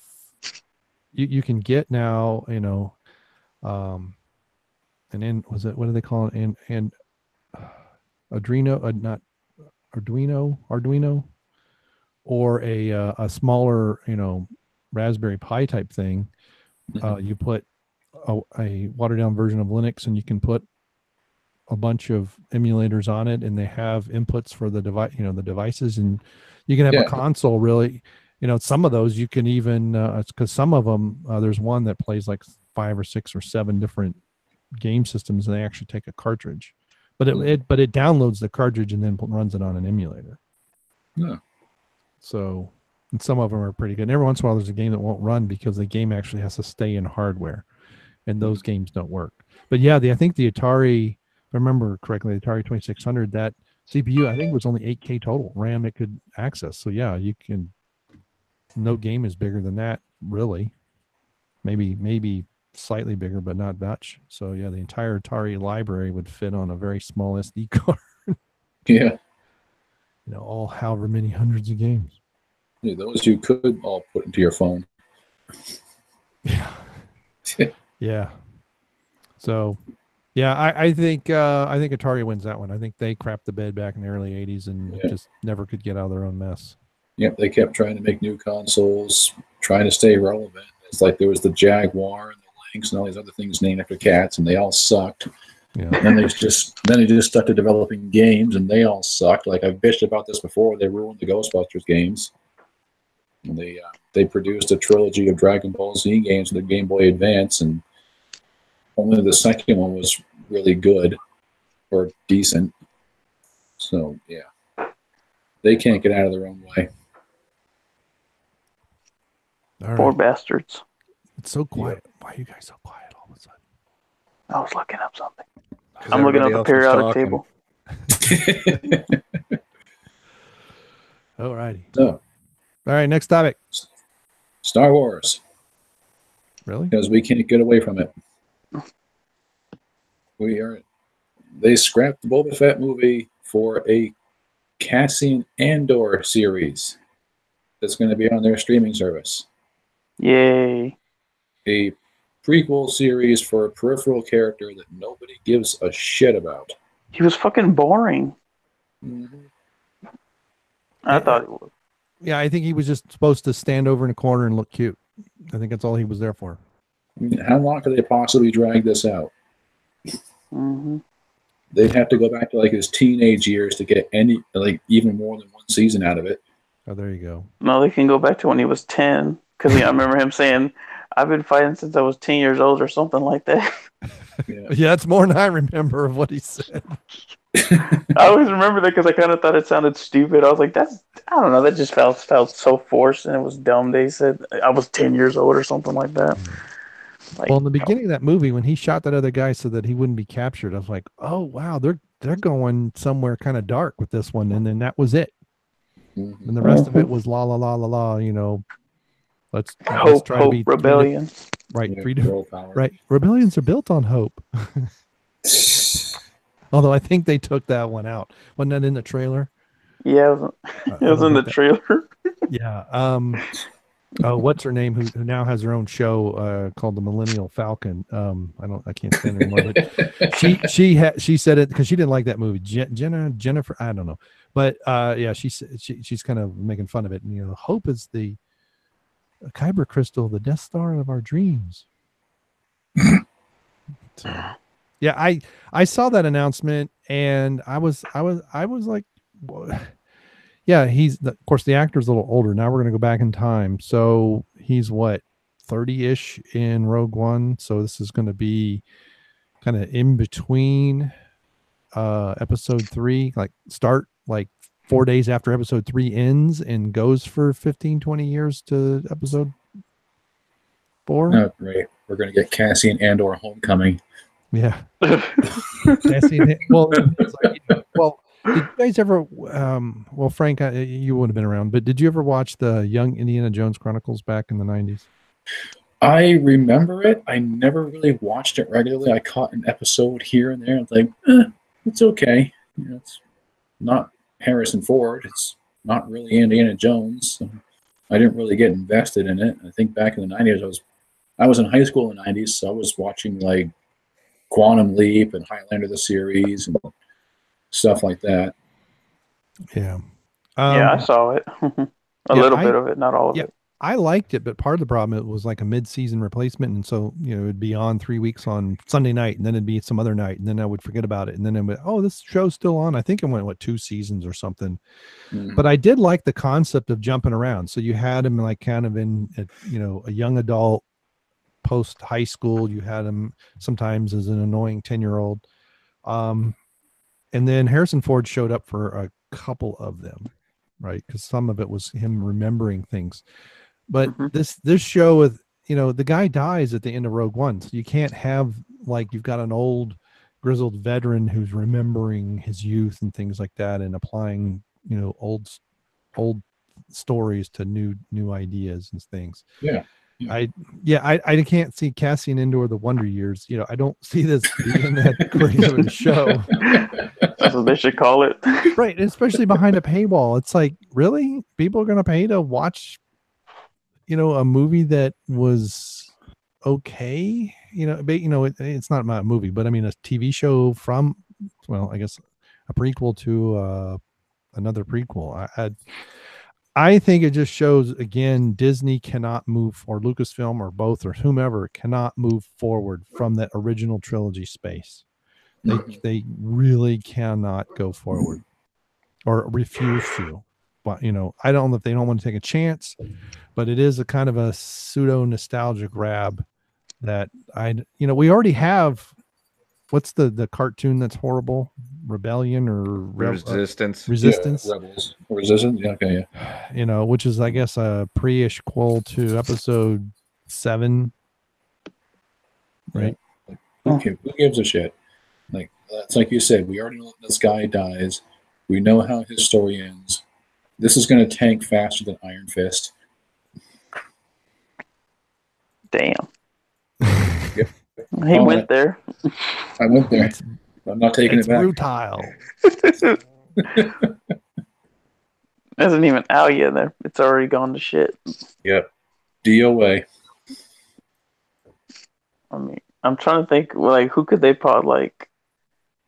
[SPEAKER 1] you can get now, and then what do they call it? And Arduino, or a smaller, Raspberry Pi type thing. You put a watered down version of Linux, and you can put a bunch of emulators on it, and they have inputs for the device, the devices, and you can have a console. Really, some of those you can even because some of them there's one that plays like 5 or 6 or 7 different game systems, and they actually take a cartridge. But it downloads the cartridge and then runs it on an emulator.
[SPEAKER 2] Yeah.
[SPEAKER 1] So, and some of them are pretty good. And every once in a while, there's a game that won't run because the game actually has to stay in hardware, and those games don't work. But yeah, I think the Atari, if I remember correctly, the Atari 2600, that CPU I think was only 8K total RAM it could access. So yeah, no game is bigger than that, really. Maybe slightly bigger, but not much. So yeah, the entire Atari library would fit on a very small SD card.
[SPEAKER 2] Yeah.
[SPEAKER 1] All however many hundreds of games.
[SPEAKER 2] Yeah, those you could all put into your phone.
[SPEAKER 1] Yeah. Yeah. So yeah, I think Atari wins that one. I think they crapped the bed back in the early 80s and just never could get out of their own mess.
[SPEAKER 2] Yep, they kept trying to make new consoles, trying to stay relevant. It's like there was the Jaguar and the Lynx and all these other things named after cats, and they all sucked. Yeah. And then they just stuck to developing games, and they all sucked. Like I've bitched about this before. They ruined the Ghostbusters games. And they produced a trilogy of Dragon Ball Z games for the Game Boy Advance, and only the second one was really good or decent. So yeah, they can't get out of their own way.
[SPEAKER 3] Poor bastards.
[SPEAKER 1] It's so quiet. Yeah. Why are you guys so quiet all of a sudden?
[SPEAKER 3] I was looking up something. I'm looking up the periodic table.
[SPEAKER 1] All righty.
[SPEAKER 2] So,
[SPEAKER 1] all right, next topic.
[SPEAKER 2] Star Wars.
[SPEAKER 1] Really?
[SPEAKER 2] Because we can't get away from it. They scrapped the Boba Fett movie for a Cassian Andor series that's going to be on their streaming service.
[SPEAKER 3] Yay.
[SPEAKER 2] A prequel series for a peripheral character that nobody gives a shit about.
[SPEAKER 3] He was fucking boring.
[SPEAKER 2] Mm-hmm.
[SPEAKER 3] I thought it was.
[SPEAKER 1] Yeah, I think he was just supposed to stand over in a corner and look cute. I think that's all he was there for.
[SPEAKER 2] I mean, how long could they possibly drag this out?
[SPEAKER 3] Mm-hmm.
[SPEAKER 2] They'd have to go back to like his teenage years to get even more than one season out of it.
[SPEAKER 1] Oh, there you go.
[SPEAKER 3] No, they can go back to when he was 10. Because I remember him saying, I've been fighting since I was 10 years old or something like that.
[SPEAKER 1] Yeah, it's more than I remember of what he said.
[SPEAKER 3] I always remember that because I kind of thought it sounded stupid. I was like, I don't know, that just felt so forced and it was dumb. They said I was 10 years old or something like that.
[SPEAKER 1] Well, in the beginning of that movie, when he shot that other guy so that he wouldn't be captured, I was like, oh, wow, they're going somewhere kind of dark with this one. And then that was it. Mm-hmm. And the rest of it was la, la, la, la, la, let's try to be
[SPEAKER 3] rebellion.
[SPEAKER 1] Right. Right. Rebellions are built on hope. Although I think they took that one out. Wasn't that in the trailer?
[SPEAKER 3] Yeah, it was in the trailer.
[SPEAKER 1] Yeah. Oh, what's her name? Who now has her own show called the Millennial Falcon. I can't stand it anymore. But she said it because she didn't like that movie. Jennifer, I don't know. But yeah, she's kind of making fun of it. And hope is the Kyber crystal, the Death Star of our dreams. So, yeah, I saw that announcement and I was like, yeah, of course the actor's a little older. Now we're going to go back in time. So he's what, 30-ish in Rogue One. So this is going to be kind of in between episode 3, like start like 4 days after episode 3 ends and goes for 15-20 years to episode 4.
[SPEAKER 2] Oh, great. We're going to get Cassian Andor Homecoming.
[SPEAKER 1] Yeah. Cassian, well, did you guys ever, well, Frank, you would have been around, but did you ever watch the Young Indiana Jones Chronicles back in the 90s?
[SPEAKER 2] I remember it. I never really watched it regularly. I caught an episode here and there. I was like, it's okay. It's not Harrison Ford. It's not really Indiana Jones. So I didn't really get invested in it. I think back in the 90s, I was in high school in the 90s, so I was watching like Quantum Leap and Highlander the series and stuff like that.
[SPEAKER 1] Yeah.
[SPEAKER 3] Yeah, I saw it. A little bit of it, not all of it.
[SPEAKER 1] I liked it, but part of the problem, it was like a mid-season replacement. And so, it'd be on 3 weeks on Sunday night, and then it'd be some other night, and then I would forget about it. And then it would, this show's still on. I think it went, 2 seasons or something. Mm. But I did like the concept of jumping around. So you had him like kind of in, a young adult, post high school. You had him sometimes as an annoying 10-year-old. And then Harrison Ford showed up for a couple of them, right? Because some of it was him remembering things. But this show with, the guy dies at the end of Rogue One. So you can't have like, you've got an old grizzled veteran who's remembering his youth and things like that and applying, old stories to new ideas and things.
[SPEAKER 2] Yeah.
[SPEAKER 1] I can't see Cassian Andor the Wonder Years. I don't see this being that great of a show.
[SPEAKER 3] That's what they should call it.
[SPEAKER 1] Right. Especially behind a paywall. It's like, really? People are going to pay to watch, a movie that was okay? It's not a movie, but I mean, a TV show from, I guess a prequel to another prequel. I think it just shows, again, Disney cannot move, or Lucasfilm, or both, or whomever cannot move forward from that original trilogy space. They really cannot go forward, or refuse to. But I don't know if they don't want to take a chance, but it is a kind of a pseudo nostalgia grab that we already have. What's the cartoon that's horrible? Rebellion or
[SPEAKER 4] Resistance?
[SPEAKER 1] Resistance.
[SPEAKER 2] Yeah, Rebels. Resistance. Yeah. Okay. Yeah.
[SPEAKER 1] Which is, I guess, a pre-ish quel to episode 7. Right.
[SPEAKER 2] Okay. Who gives a shit? Like, it's like you said, we already know this guy dies. We know how his story ends. This is going to tank faster than Iron Fist.
[SPEAKER 3] Damn.
[SPEAKER 2] Yep.
[SPEAKER 3] He went there.
[SPEAKER 2] I went there. I'm not taking it back.
[SPEAKER 1] Brutal.
[SPEAKER 3] Isn't even out yet. There, it's already gone to shit.
[SPEAKER 2] Yep. DOA.
[SPEAKER 3] I mean, I'm trying to think. Like, who could they put? Like,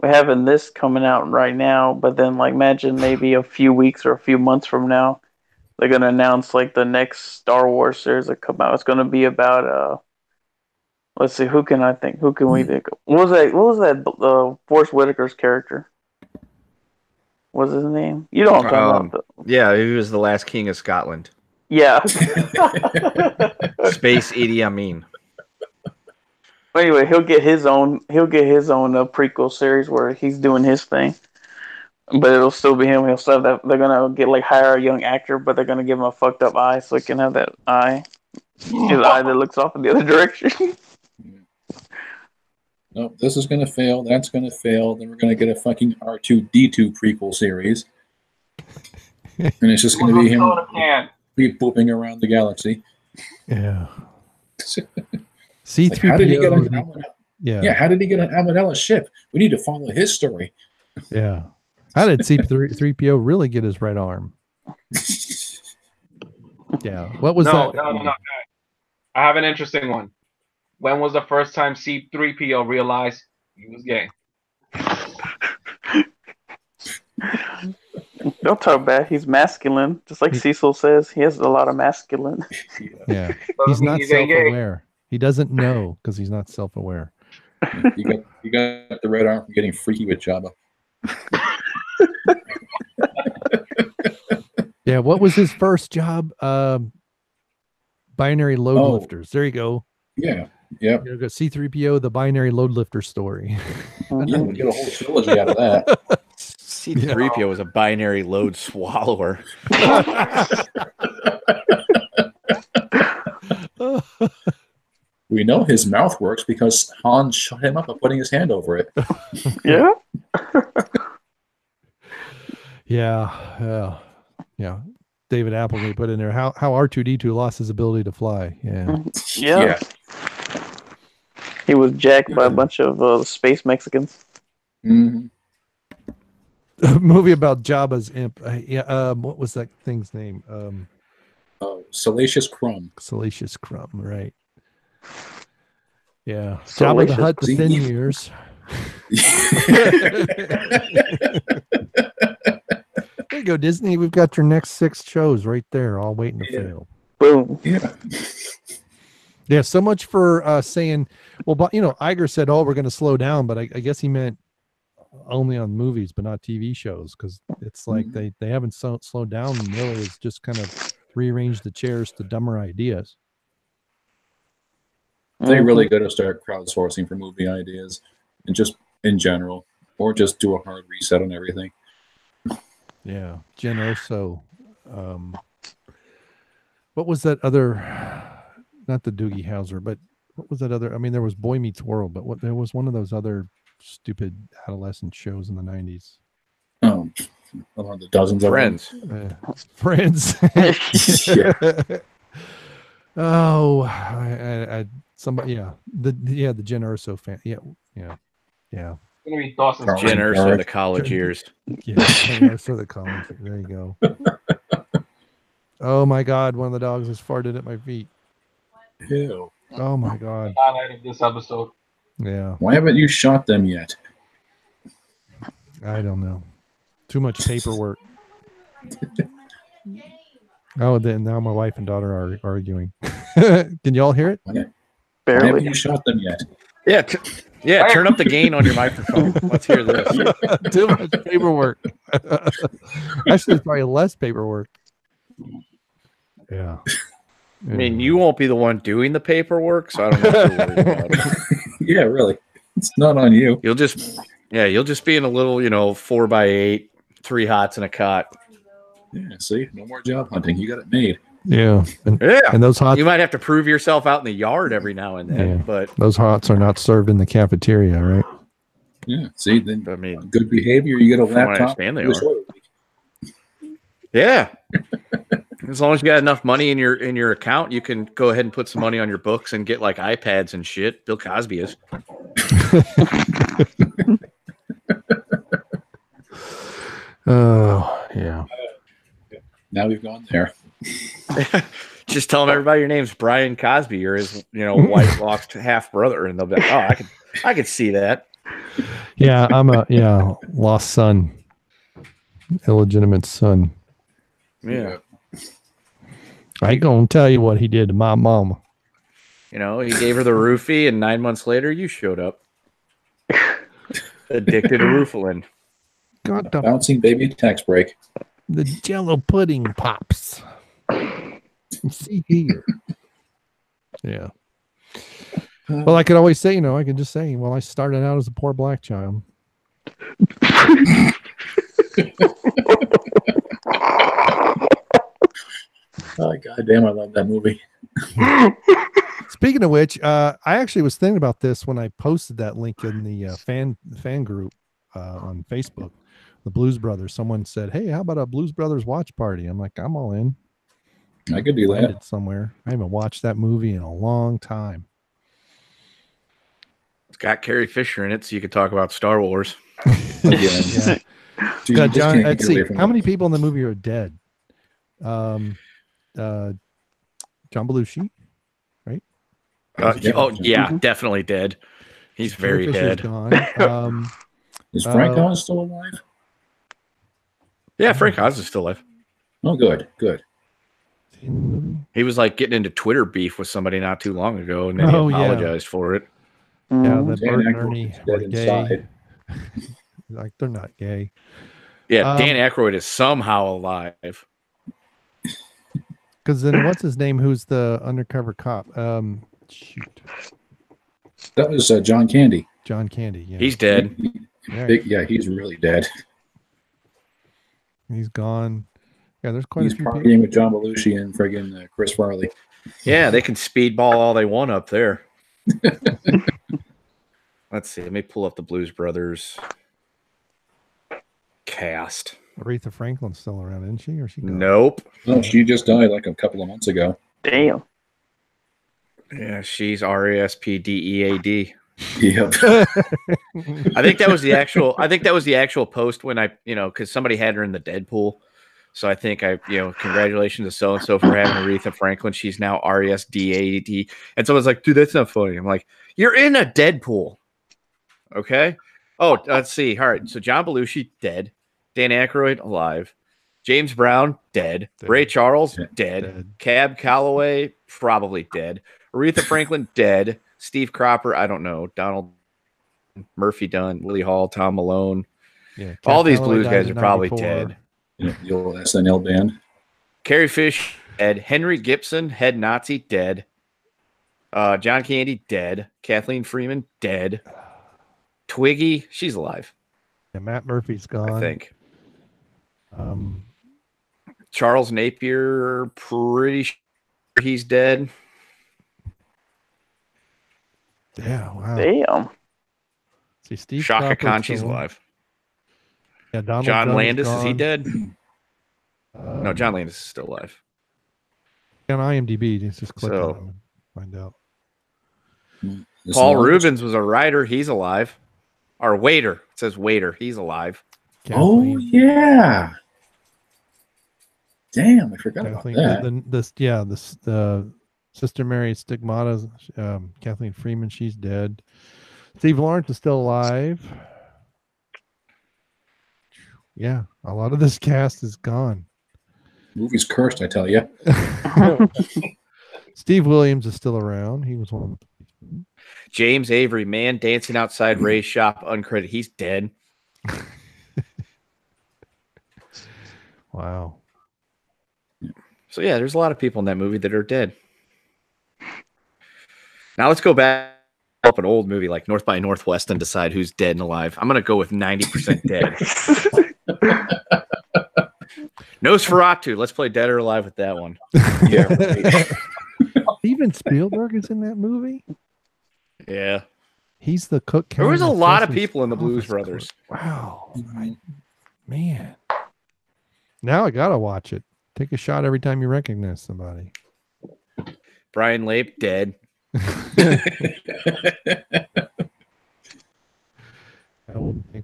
[SPEAKER 3] we're having this coming out right now, but then, like, imagine maybe a few weeks or a few months from now, they're gonna announce like the next Star Wars series that come out. It's gonna be about let's see, who can I think? Who can we think of? What was that Forrest Whitaker's character? What was his name? You know what I'm talking about.
[SPEAKER 4] Yeah, he was the last king of Scotland.
[SPEAKER 3] Yeah.
[SPEAKER 4] Space Idi Amin.
[SPEAKER 3] Anyway, he'll get his own prequel series where he's doing his thing. But it'll still be him. He'll still have that. They're gonna hire a young actor, but they're gonna give him a fucked up eye so he can have that eye. His eye that looks off in the other direction.
[SPEAKER 2] No, this is going to fail. That's going to fail. Then we're going to get a fucking R2-D2 prequel series. And it's just going to be him be booping around the galaxy.
[SPEAKER 1] Yeah.
[SPEAKER 2] C-3PO. Like, how did he get Yeah, how did he get on Amidala's ship? We need to follow his story.
[SPEAKER 1] Yeah. How did C3PO really get his right arm? Yeah. What was that?
[SPEAKER 5] No. I have an interesting one. When was the first time C3PO realized he was gay?
[SPEAKER 3] Don't talk bad. He's masculine. Just like Cecil says, he has a lot of masculine.
[SPEAKER 1] Yeah. He's not self-aware. He doesn't know because he's not self-aware.
[SPEAKER 2] You got the red arm from getting freaky with Jabba.
[SPEAKER 1] Yeah, what was his first job? Binary load lifters. There you go.
[SPEAKER 2] Yeah. Yeah.
[SPEAKER 1] You got C3PO, the binary load lifter story.
[SPEAKER 2] You can get a whole trilogy out of that.
[SPEAKER 4] C3PO was a binary load swallower.
[SPEAKER 2] We know his mouth works because Han shut him up by putting his hand over it.
[SPEAKER 3] Yeah.
[SPEAKER 1] Yeah. David Applegate put in there how R2D2 lost his ability to fly.
[SPEAKER 3] Yeah. He was jacked by a bunch of space Mexicans.
[SPEAKER 2] Mm-hmm.
[SPEAKER 1] A movie about Jabba's imp. What was that thing's name?
[SPEAKER 2] Salacious Crumb.
[SPEAKER 1] Salacious Crumb, right. Yeah. Jabba the Hutt, the thin years. There you go, Disney. We've got your next 6 shows right there, all waiting to fail.
[SPEAKER 3] Boom.
[SPEAKER 1] Yeah, so much for saying, well, but Iger said, oh, we're going to slow down, but I guess he meant only on movies, but not TV shows, because it's like they haven't slowed down really. It's just kind of rearranged the chairs to dumber ideas.
[SPEAKER 2] They really got to start crowdsourcing for movie ideas, and just in general, or just do a hard reset on everything.
[SPEAKER 1] Yeah, Jen Urso. What was that other? Not the Doogie Howser, but what was that other? I mean, there was Boy Meets World, but there was one of those other stupid adolescent shows in the 90s.
[SPEAKER 2] Among the dozens of
[SPEAKER 4] Friends.
[SPEAKER 1] Friends. Oh, somebody. Yeah, the Jen Urso fan. Yeah.
[SPEAKER 5] It's gonna be Dawson.
[SPEAKER 4] Jen Urso, the college years.
[SPEAKER 1] Yeah, Jen Urso, the college. There you go. Oh my God! One of the dogs has farted at my feet.
[SPEAKER 2] Ew.
[SPEAKER 1] Oh my God!
[SPEAKER 5] Highlight of this episode.
[SPEAKER 1] Yeah.
[SPEAKER 2] Why haven't you shot them yet?
[SPEAKER 1] I don't know. Too much paperwork. Oh, then now my wife and daughter are arguing. Can you all hear it?
[SPEAKER 2] Why haven't you shot them yet?
[SPEAKER 4] Yeah. Turn up the gain on your microphone. Let's hear this.
[SPEAKER 1] Too much paperwork. Actually, it's probably less paperwork. Yeah.
[SPEAKER 4] I mean, you won't be the one doing the paperwork, so I don't know what you're worried about.
[SPEAKER 2] Yeah, really. It's not on you.
[SPEAKER 4] You'll just be in a little, 4x8, 3 hots and a cot.
[SPEAKER 2] Yeah, see? No more job hunting. You got it made.
[SPEAKER 1] Yeah. And those hots,
[SPEAKER 4] you might have to prove yourself out in the yard every now and then, but
[SPEAKER 1] those hots are not served in the cafeteria, right?
[SPEAKER 2] Yeah. See, then
[SPEAKER 4] I mean,
[SPEAKER 2] good behavior, you get a laptop.
[SPEAKER 4] I understand they are. Yeah. As long as you got enough money in your account, you can go ahead and put some money on your books and get like iPads and shit. Bill Cosby is.
[SPEAKER 1] Oh, yeah.
[SPEAKER 2] Now we've gone there.
[SPEAKER 4] Just tell them everybody your name's Brian Cosby. You're his, white lost half brother, and they'll be like, "Oh, I could see that."
[SPEAKER 1] Yeah, I'm a lost son, illegitimate son.
[SPEAKER 4] Yeah.
[SPEAKER 1] I ain't gonna tell you what he did to my mama.
[SPEAKER 4] He gave her the roofie, and 9 months later, you showed up, addicted to roofalin.
[SPEAKER 1] Got the
[SPEAKER 2] bouncing baby tax break.
[SPEAKER 1] The Jello pudding pops. See here. Yeah. Well, I could always say, I could just say, well, I started out as a poor black child.
[SPEAKER 2] Oh, goddamn, I love that movie.
[SPEAKER 1] Speaking of which, I actually was thinking about this when I posted that link in the fan group on Facebook, the Blues Brothers. Someone said, hey, how about a Blues Brothers watch party? I'm like, I'm all in.
[SPEAKER 2] I could do that.
[SPEAKER 1] Somewhere. I haven't watched that movie in a long time.
[SPEAKER 4] It's got Carrie Fisher in it, so you could talk about Star Wars.
[SPEAKER 1] Yeah. John, let's see. How many people in the movie are dead? John Belushi, right?
[SPEAKER 4] Definitely dead. He's very dead.
[SPEAKER 1] Gone.
[SPEAKER 2] Is Frank Oz still alive?
[SPEAKER 4] Yeah, Frank Oz is still alive.
[SPEAKER 2] Oh, good.
[SPEAKER 4] He was like getting into Twitter beef with somebody not too long ago, and then he apologized for it.
[SPEAKER 1] Yeah, that Bert and Ernie were gay. Like, they're not gay.
[SPEAKER 4] Yeah, Dan Aykroyd is somehow alive.
[SPEAKER 1] Because then what's his name? Who's the undercover cop? Shoot.
[SPEAKER 2] That was John Candy.
[SPEAKER 1] John Candy. Yeah,
[SPEAKER 4] he's dead.
[SPEAKER 2] He's really dead.
[SPEAKER 1] He's gone. Yeah, there's quite a few
[SPEAKER 2] partying
[SPEAKER 1] people
[SPEAKER 2] with John Belushi and friggin' Chris Farley.
[SPEAKER 4] Yeah, they can speedball all they want up there. Let's see. Let me pull up the Blues Brothers cast.
[SPEAKER 1] Aretha Franklin's still around, isn't she? Or she gone?
[SPEAKER 4] Nope.
[SPEAKER 2] No, she just died like a couple of months ago.
[SPEAKER 3] Damn.
[SPEAKER 4] Yeah, she's RASPDEAD.
[SPEAKER 2] Yep.
[SPEAKER 4] I think that was the actual post when because somebody had her in the Deadpool. So I think congratulations to so and so for having Aretha Franklin. She's now RASDAD. And someone's like, dude, that's not funny. I'm like, you're in a Deadpool. Okay. Oh, let's see. All right. So John Belushi, dead. Dan Aykroyd, alive. James Brown, dead. Ray Charles, dead. Cab Calloway, probably dead. Aretha Franklin, dead. Steve Cropper, I don't know. Donald Murphy Dunn, Willie Hall, Tom Malone.
[SPEAKER 1] Yeah,
[SPEAKER 4] all these Blues guys are probably dead.
[SPEAKER 2] The old SNL band.
[SPEAKER 4] Carrie Fish, dead. Henry Gibson, head Nazi, dead. John Candy, dead. Kathleen Freeman, dead. Twiggy, she's alive.
[SPEAKER 1] Yeah, Matt Murphy's gone.
[SPEAKER 4] I think. Charles Napier, pretty sure he's dead.
[SPEAKER 1] Yeah, wow.
[SPEAKER 3] Damn.
[SPEAKER 1] See, Steve
[SPEAKER 4] Shaka Khan, she's alive.
[SPEAKER 1] Yeah, Donald
[SPEAKER 4] John Landis,
[SPEAKER 1] gone.
[SPEAKER 4] is he dead? No, John Landis is still alive.
[SPEAKER 1] On IMDb, just click on him and find out.
[SPEAKER 4] Paul Rubens was a writer. He's alive. Or waiter. It says waiter. He's alive.
[SPEAKER 2] Kathleen. Oh, yeah. Damn, I forgot Kathleen, about that.
[SPEAKER 1] The Sister Mary Stigmata, Kathleen Freeman, she's dead. Steve Lawrence is still alive. Yeah, a lot of this cast is gone.
[SPEAKER 2] Movie's cursed, I tell you.
[SPEAKER 1] Steve Williams is still around. He was one of them.
[SPEAKER 4] James Avery, man dancing outside Ray's shop, uncredited. He's dead.
[SPEAKER 1] Wow.
[SPEAKER 4] So yeah, there's a lot of people in that movie that are dead. Now let's go back up an old movie like North by Northwest and decide who's dead and alive. I'm gonna go with 90% dead. Nosferatu. Let's play Dead or Alive with that one.
[SPEAKER 2] Yeah. Right.
[SPEAKER 1] Steven Spielberg is in that movie.
[SPEAKER 4] Yeah,
[SPEAKER 1] he's the cook.
[SPEAKER 4] There was a lot of people in the Blues Brothers.
[SPEAKER 1] Wow, man. Now I gotta watch it. Take a shot every time you recognize somebody.
[SPEAKER 4] Brian Lape, dead.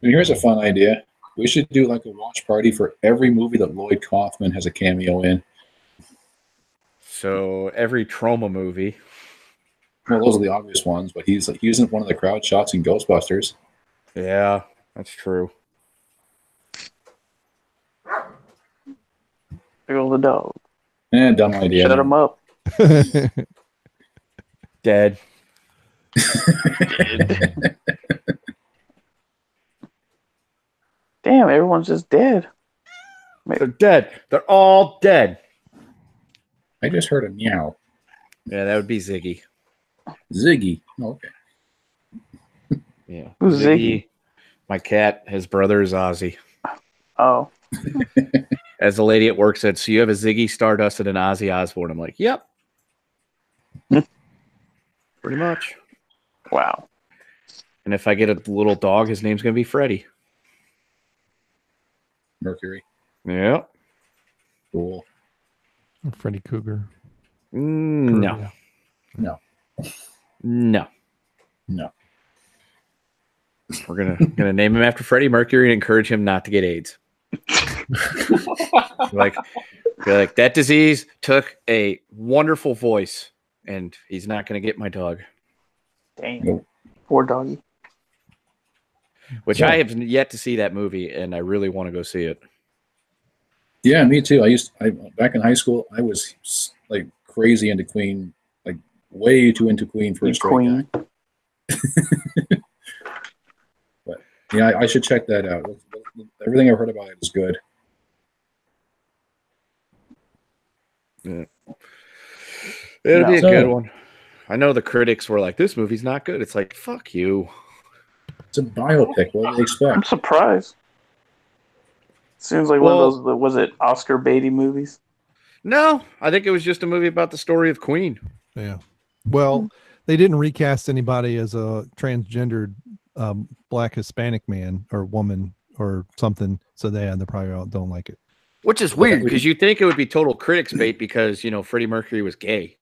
[SPEAKER 2] Here's a fun idea. We should do like a watch party for every movie that Lloyd Kaufman has a cameo in.
[SPEAKER 4] So every Troma movie.
[SPEAKER 2] Well, those are the obvious ones, but he's in one of the crowd shots in Ghostbusters.
[SPEAKER 4] Yeah, that's true.
[SPEAKER 3] There goes the dog.
[SPEAKER 2] Dumb idea.
[SPEAKER 3] Shut him up.
[SPEAKER 4] Dead.
[SPEAKER 3] Damn, everyone's just dead.
[SPEAKER 4] They're dead. They're all dead.
[SPEAKER 2] I just heard a meow.
[SPEAKER 4] Yeah, that would be Ziggy.
[SPEAKER 2] Ziggy. Oh, okay.
[SPEAKER 4] Yeah.
[SPEAKER 3] Who's Ziggy?
[SPEAKER 4] My cat. His brother is Ozzy.
[SPEAKER 3] Oh.
[SPEAKER 4] As the lady at work said, so you have a Ziggy Stardust and an Ozzy Osbourne. I'm like, yep. Pretty much.
[SPEAKER 3] Wow.
[SPEAKER 4] And if I get a little dog, his name's going to be Freddie.
[SPEAKER 2] Mercury.
[SPEAKER 4] Yeah.
[SPEAKER 2] Cool.
[SPEAKER 1] Freddy Cougar.
[SPEAKER 4] No.
[SPEAKER 2] No.
[SPEAKER 4] No.
[SPEAKER 2] No.
[SPEAKER 4] We're gonna name him after Freddie Mercury and encourage him not to get AIDS. like that disease took a wonderful voice, and he's not gonna get my dog.
[SPEAKER 3] Damn, poor doggy.
[SPEAKER 4] Which I have yet to see that movie, and I really want to go see it.
[SPEAKER 2] Yeah, me too. Back in high school, I was like crazy into Queen, like way too into Queen for a straight guy. But yeah, I should check that out. Everything I've heard about it is good.
[SPEAKER 4] Yeah. It'll be a good one. I know the critics were like, "This movie's not good." It's like, fuck you.
[SPEAKER 2] It's a biopic. What do they expect?
[SPEAKER 3] I'm surprised. Seems like one of those, was it Oscar Beatty movies?
[SPEAKER 4] No, I think it was just a movie about the story of Queen.
[SPEAKER 1] Yeah. Well, they didn't recast anybody as a transgendered black Hispanic man or woman or something. So they probably don't like it.
[SPEAKER 4] Which is weird because you think it would be total critics bait because, Freddie Mercury was gay.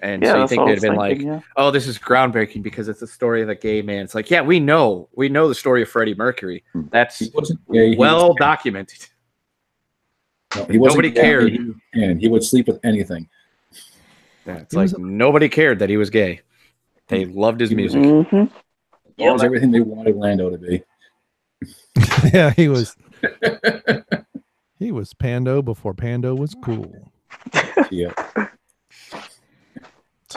[SPEAKER 4] And so you think they'd have been like, oh, this is groundbreaking because it's a story of a gay man. It's like, yeah, we know the story of Freddie Mercury. That's well documented.
[SPEAKER 2] No, nobody cared. And he would sleep with anything.
[SPEAKER 4] Yeah, it's like nobody cared that he was gay. They loved his music.
[SPEAKER 2] Mm-hmm. That was everything they wanted Lando to be.
[SPEAKER 1] Yeah, he was. He was Pando before Pando was cool.
[SPEAKER 2] Yeah.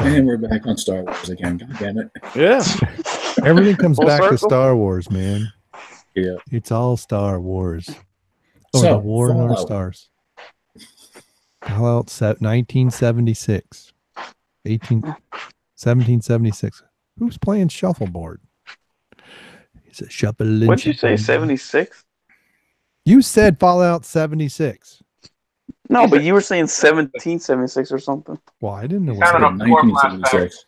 [SPEAKER 2] And we're back on Star Wars again. God damn it.
[SPEAKER 4] Yeah.
[SPEAKER 1] Everything comes back to Star Wars, man.
[SPEAKER 2] Yeah.
[SPEAKER 1] It's all Star Wars. The War in Our Stars. Fallout 1976. 1776. Who's playing shuffleboard? Is it shuffling?
[SPEAKER 3] What'd you say, 76?
[SPEAKER 1] You said Fallout 76.
[SPEAKER 3] No, but you were saying 1776 or something.
[SPEAKER 1] Well, I didn't know.
[SPEAKER 2] 1976.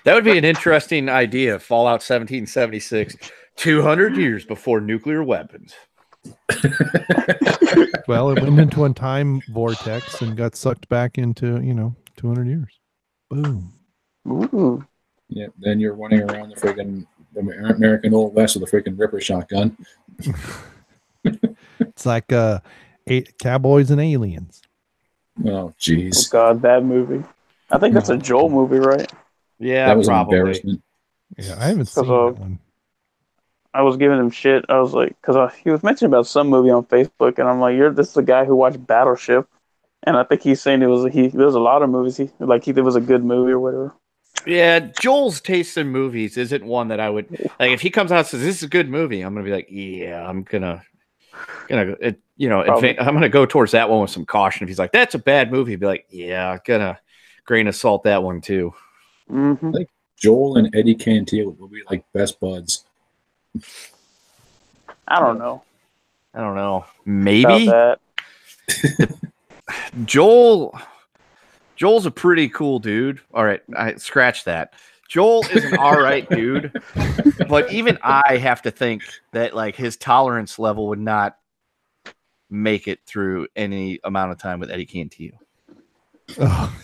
[SPEAKER 4] That would be an interesting idea. Fallout 1776, 200 years before nuclear weapons.
[SPEAKER 1] Well, it went into a time vortex and got sucked back into 200 years. Boom.
[SPEAKER 3] Ooh.
[SPEAKER 2] Yeah. Then you're running around the freaking American Old West with a freaking Ripper shotgun.
[SPEAKER 1] It's like 8 cowboys and aliens.
[SPEAKER 2] Oh, jeez.
[SPEAKER 3] Oh, God, that movie. I think that's a Joel movie, right?
[SPEAKER 4] Yeah,
[SPEAKER 2] that was
[SPEAKER 4] probably.
[SPEAKER 2] An embarrassment.
[SPEAKER 1] Yeah, I haven't seen that one.
[SPEAKER 3] I was giving him shit. I was like, because he was mentioning about some movie on Facebook, and I'm like, this is the guy who watched Battleship, and I think he's saying there was a lot of movies it was a good movie or whatever.
[SPEAKER 4] Yeah, Joel's taste in movies isn't one that I would like. If he comes out and says this is a good movie, I'm gonna be like, yeah, I'm gonna go towards that one with some caution. If he's like, that's a bad movie, I'd be like, yeah, gonna grain of salt that one too.
[SPEAKER 3] Mm-hmm.
[SPEAKER 2] Like Joel and Eddie Cantillo will be like best buds.
[SPEAKER 3] I don't know.
[SPEAKER 4] Maybe Joel's a pretty cool dude. All right, I scratch that. Joel is an all right dude, but even I have to think that like his tolerance level would not make it through any amount of time with Eddie Cantillo.
[SPEAKER 1] Oh.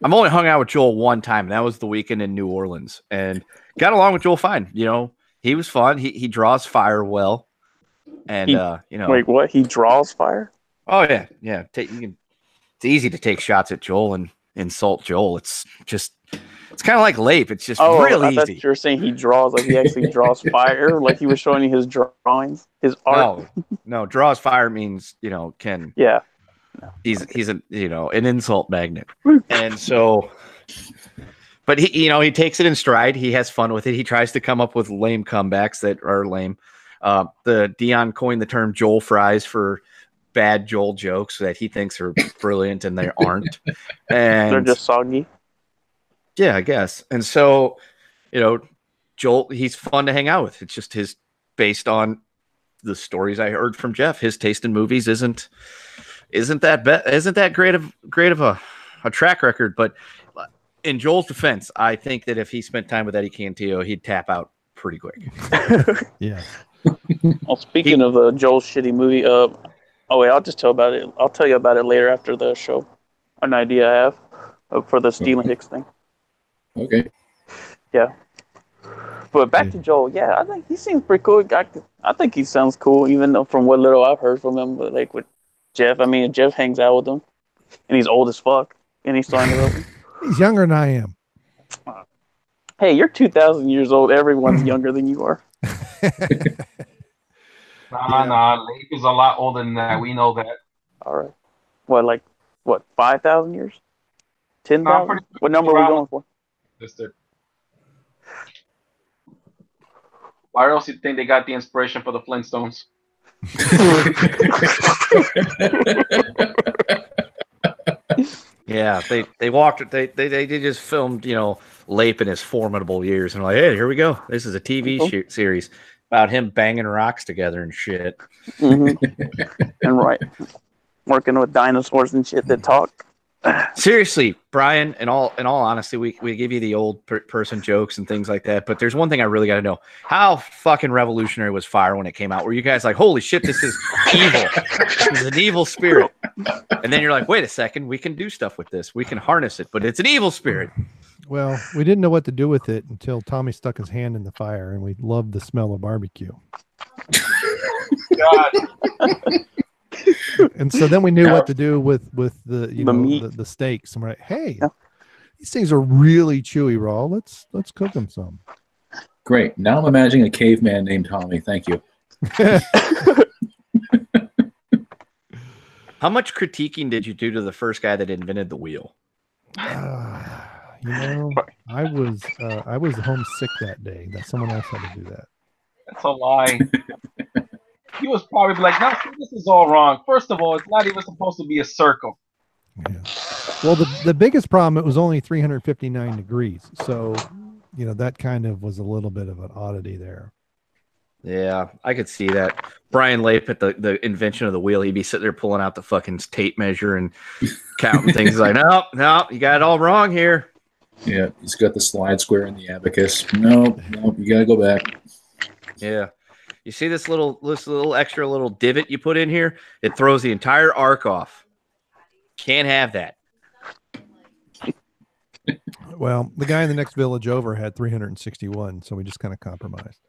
[SPEAKER 4] I've only hung out with Joel one time, and that was the weekend in New Orleans, and got along with Joel fine. He was fun. He draws fire well, and
[SPEAKER 3] Wait, what? He draws fire?
[SPEAKER 4] Oh yeah. It's easy to take shots at Joel and insult Joel. It's kind of like Leif. It's just real easy.
[SPEAKER 3] I thought you were saying he draws, like he actually draws fire, like he was showing you his drawings, his art.
[SPEAKER 4] No, draws fire means can.
[SPEAKER 3] Yeah.
[SPEAKER 4] He's an insult magnet, and so. But he takes it in stride. He has fun with it. He tries to come up with lame comebacks that are lame. The Dion coined the term Joel fries for bad Joel jokes that he thinks are brilliant and they aren't. And
[SPEAKER 3] they're just soggy.
[SPEAKER 4] Yeah, I guess. And so, Joel, he's fun to hang out with. It's just based on the stories I heard from Jeff. His taste in movies isn't that great of a track record. But in Joel's defense, I think that if he spent time with Eddie Cantillo, he'd tap out pretty quick.
[SPEAKER 1] Yeah.
[SPEAKER 3] Well, speaking of Joel's shitty movie, I'll just tell about it. I'll tell you about it later after the show. An idea I have for the Steven Hicks thing.
[SPEAKER 2] Okay.
[SPEAKER 3] Yeah. But back to Joel, yeah, I think he seems pretty cool. I think he sounds cool, even though from what little I've heard from him. But like with Jeff, I mean, Jeff hangs out with him, and he's old as fuck, and he's still hanging out with him.
[SPEAKER 1] He's younger than I am.
[SPEAKER 3] Hey, you're 2,000 years old. Everyone's younger than you are.
[SPEAKER 5] Nah. Leif is a lot older than that. We know that.
[SPEAKER 3] All right. What, 5,000 years? 10,000? What number are we going for?
[SPEAKER 5] Sister. Why else do you think they got the inspiration for the Flintstones?
[SPEAKER 4] Yeah, they walked. They just filmed, Leif in his formidable years, and like, hey, here we go. This is a TV series about him banging rocks together and shit.
[SPEAKER 3] Mm-hmm. And working with dinosaurs and shit that talk.
[SPEAKER 4] Seriously, Brian. In all honesty, we give you the old person jokes and things like that. But there's one thing I really got to know: how fucking revolutionary was Fire when it came out? Were you guys like, holy shit, this is evil? This is an evil spirit. And then you're like, wait a second, we can do stuff with this. We can harness it, but it's an evil spirit.
[SPEAKER 1] Well, we didn't know what to do with it until Tommy stuck his hand in the fire, and we loved the smell of barbecue.
[SPEAKER 5] God.
[SPEAKER 1] And so then we knew what to do with the meat. The steaks, and we're like, hey, these things are really chewy raw. Let's cook them some.
[SPEAKER 2] Great. Now I'm imagining a caveman named Tommy. Thank you.
[SPEAKER 4] How much critiquing did you do to the first guy that invented the wheel?
[SPEAKER 1] I was homesick that day. That someone else had to do that.
[SPEAKER 5] That's a lie. He was probably like, no, this is all wrong. First of all, it's not even supposed to be a circle.
[SPEAKER 1] Yeah. Well, the biggest problem, it was only 359 degrees. So, that kind of was a little bit of an oddity there.
[SPEAKER 4] Yeah, I could see that. Brian Leif at the invention of the wheel, he'd be sitting there pulling out the fucking tape measure and counting things. He's like, no, you got it all wrong here.
[SPEAKER 2] Yeah, he's got the slide square and the abacus. No, you got to go back.
[SPEAKER 4] Yeah. You see this little extra little divot you put in here? It throws the entire arc off. Can't have that.
[SPEAKER 1] Well, the guy in the next village over had 361, so we just kind of compromised.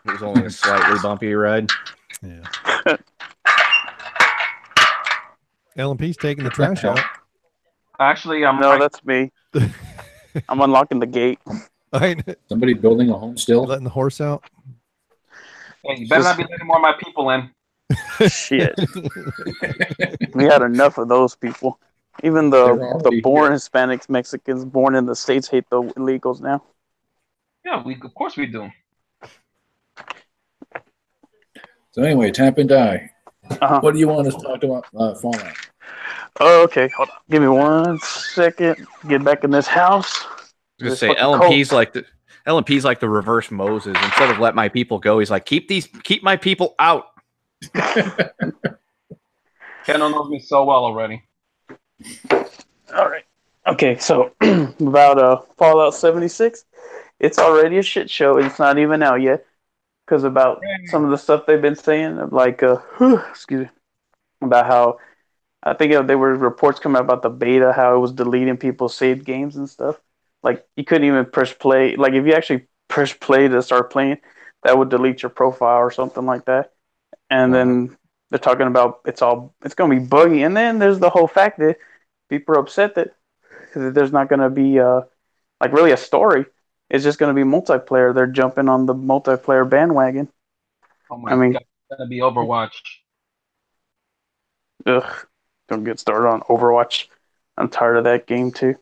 [SPEAKER 4] It was only a slightly bumpy ride.
[SPEAKER 1] Yeah. LMP's taking the trash out.
[SPEAKER 5] Actually,
[SPEAKER 3] that's me. I'm unlocking the gate.
[SPEAKER 2] Somebody building a home still?
[SPEAKER 1] Letting the horse out?
[SPEAKER 5] Hey, you better not be letting more of my people in.
[SPEAKER 3] Shit. We had enough of those people. Even the born Hispanics, Mexicans born in the States hate the illegals now.
[SPEAKER 5] Yeah, of course we do.
[SPEAKER 2] So anyway, Tap and Die.
[SPEAKER 3] Uh-huh.
[SPEAKER 2] What do you want us to talk about Fallout?
[SPEAKER 3] Oh, okay, hold on. Give me 1 second. Get back in this house.
[SPEAKER 4] I was gonna say LMP's like the reverse Moses. Instead of let my people go, he's like, keep my people out.
[SPEAKER 5] Kendo knows me so well already.
[SPEAKER 3] All right. Okay, so about Fallout 76, it's already a shit show. It's not even out yet because about some of the stuff they've been saying, like, excuse me, about how I think there were reports coming out about the beta, how it was deleting people's saved games and stuff. Like, you couldn't even push play. Like, if you actually push play to start playing, that would delete your profile or something like that. And then they're talking about it's going to be buggy. And then there's the whole fact that people are upset that there's not going to be really a story. It's just going to be multiplayer. They're jumping on the multiplayer bandwagon.
[SPEAKER 5] Oh my God, it's going to be Overwatch.
[SPEAKER 3] Ugh, don't get started on Overwatch. I'm tired of that game too.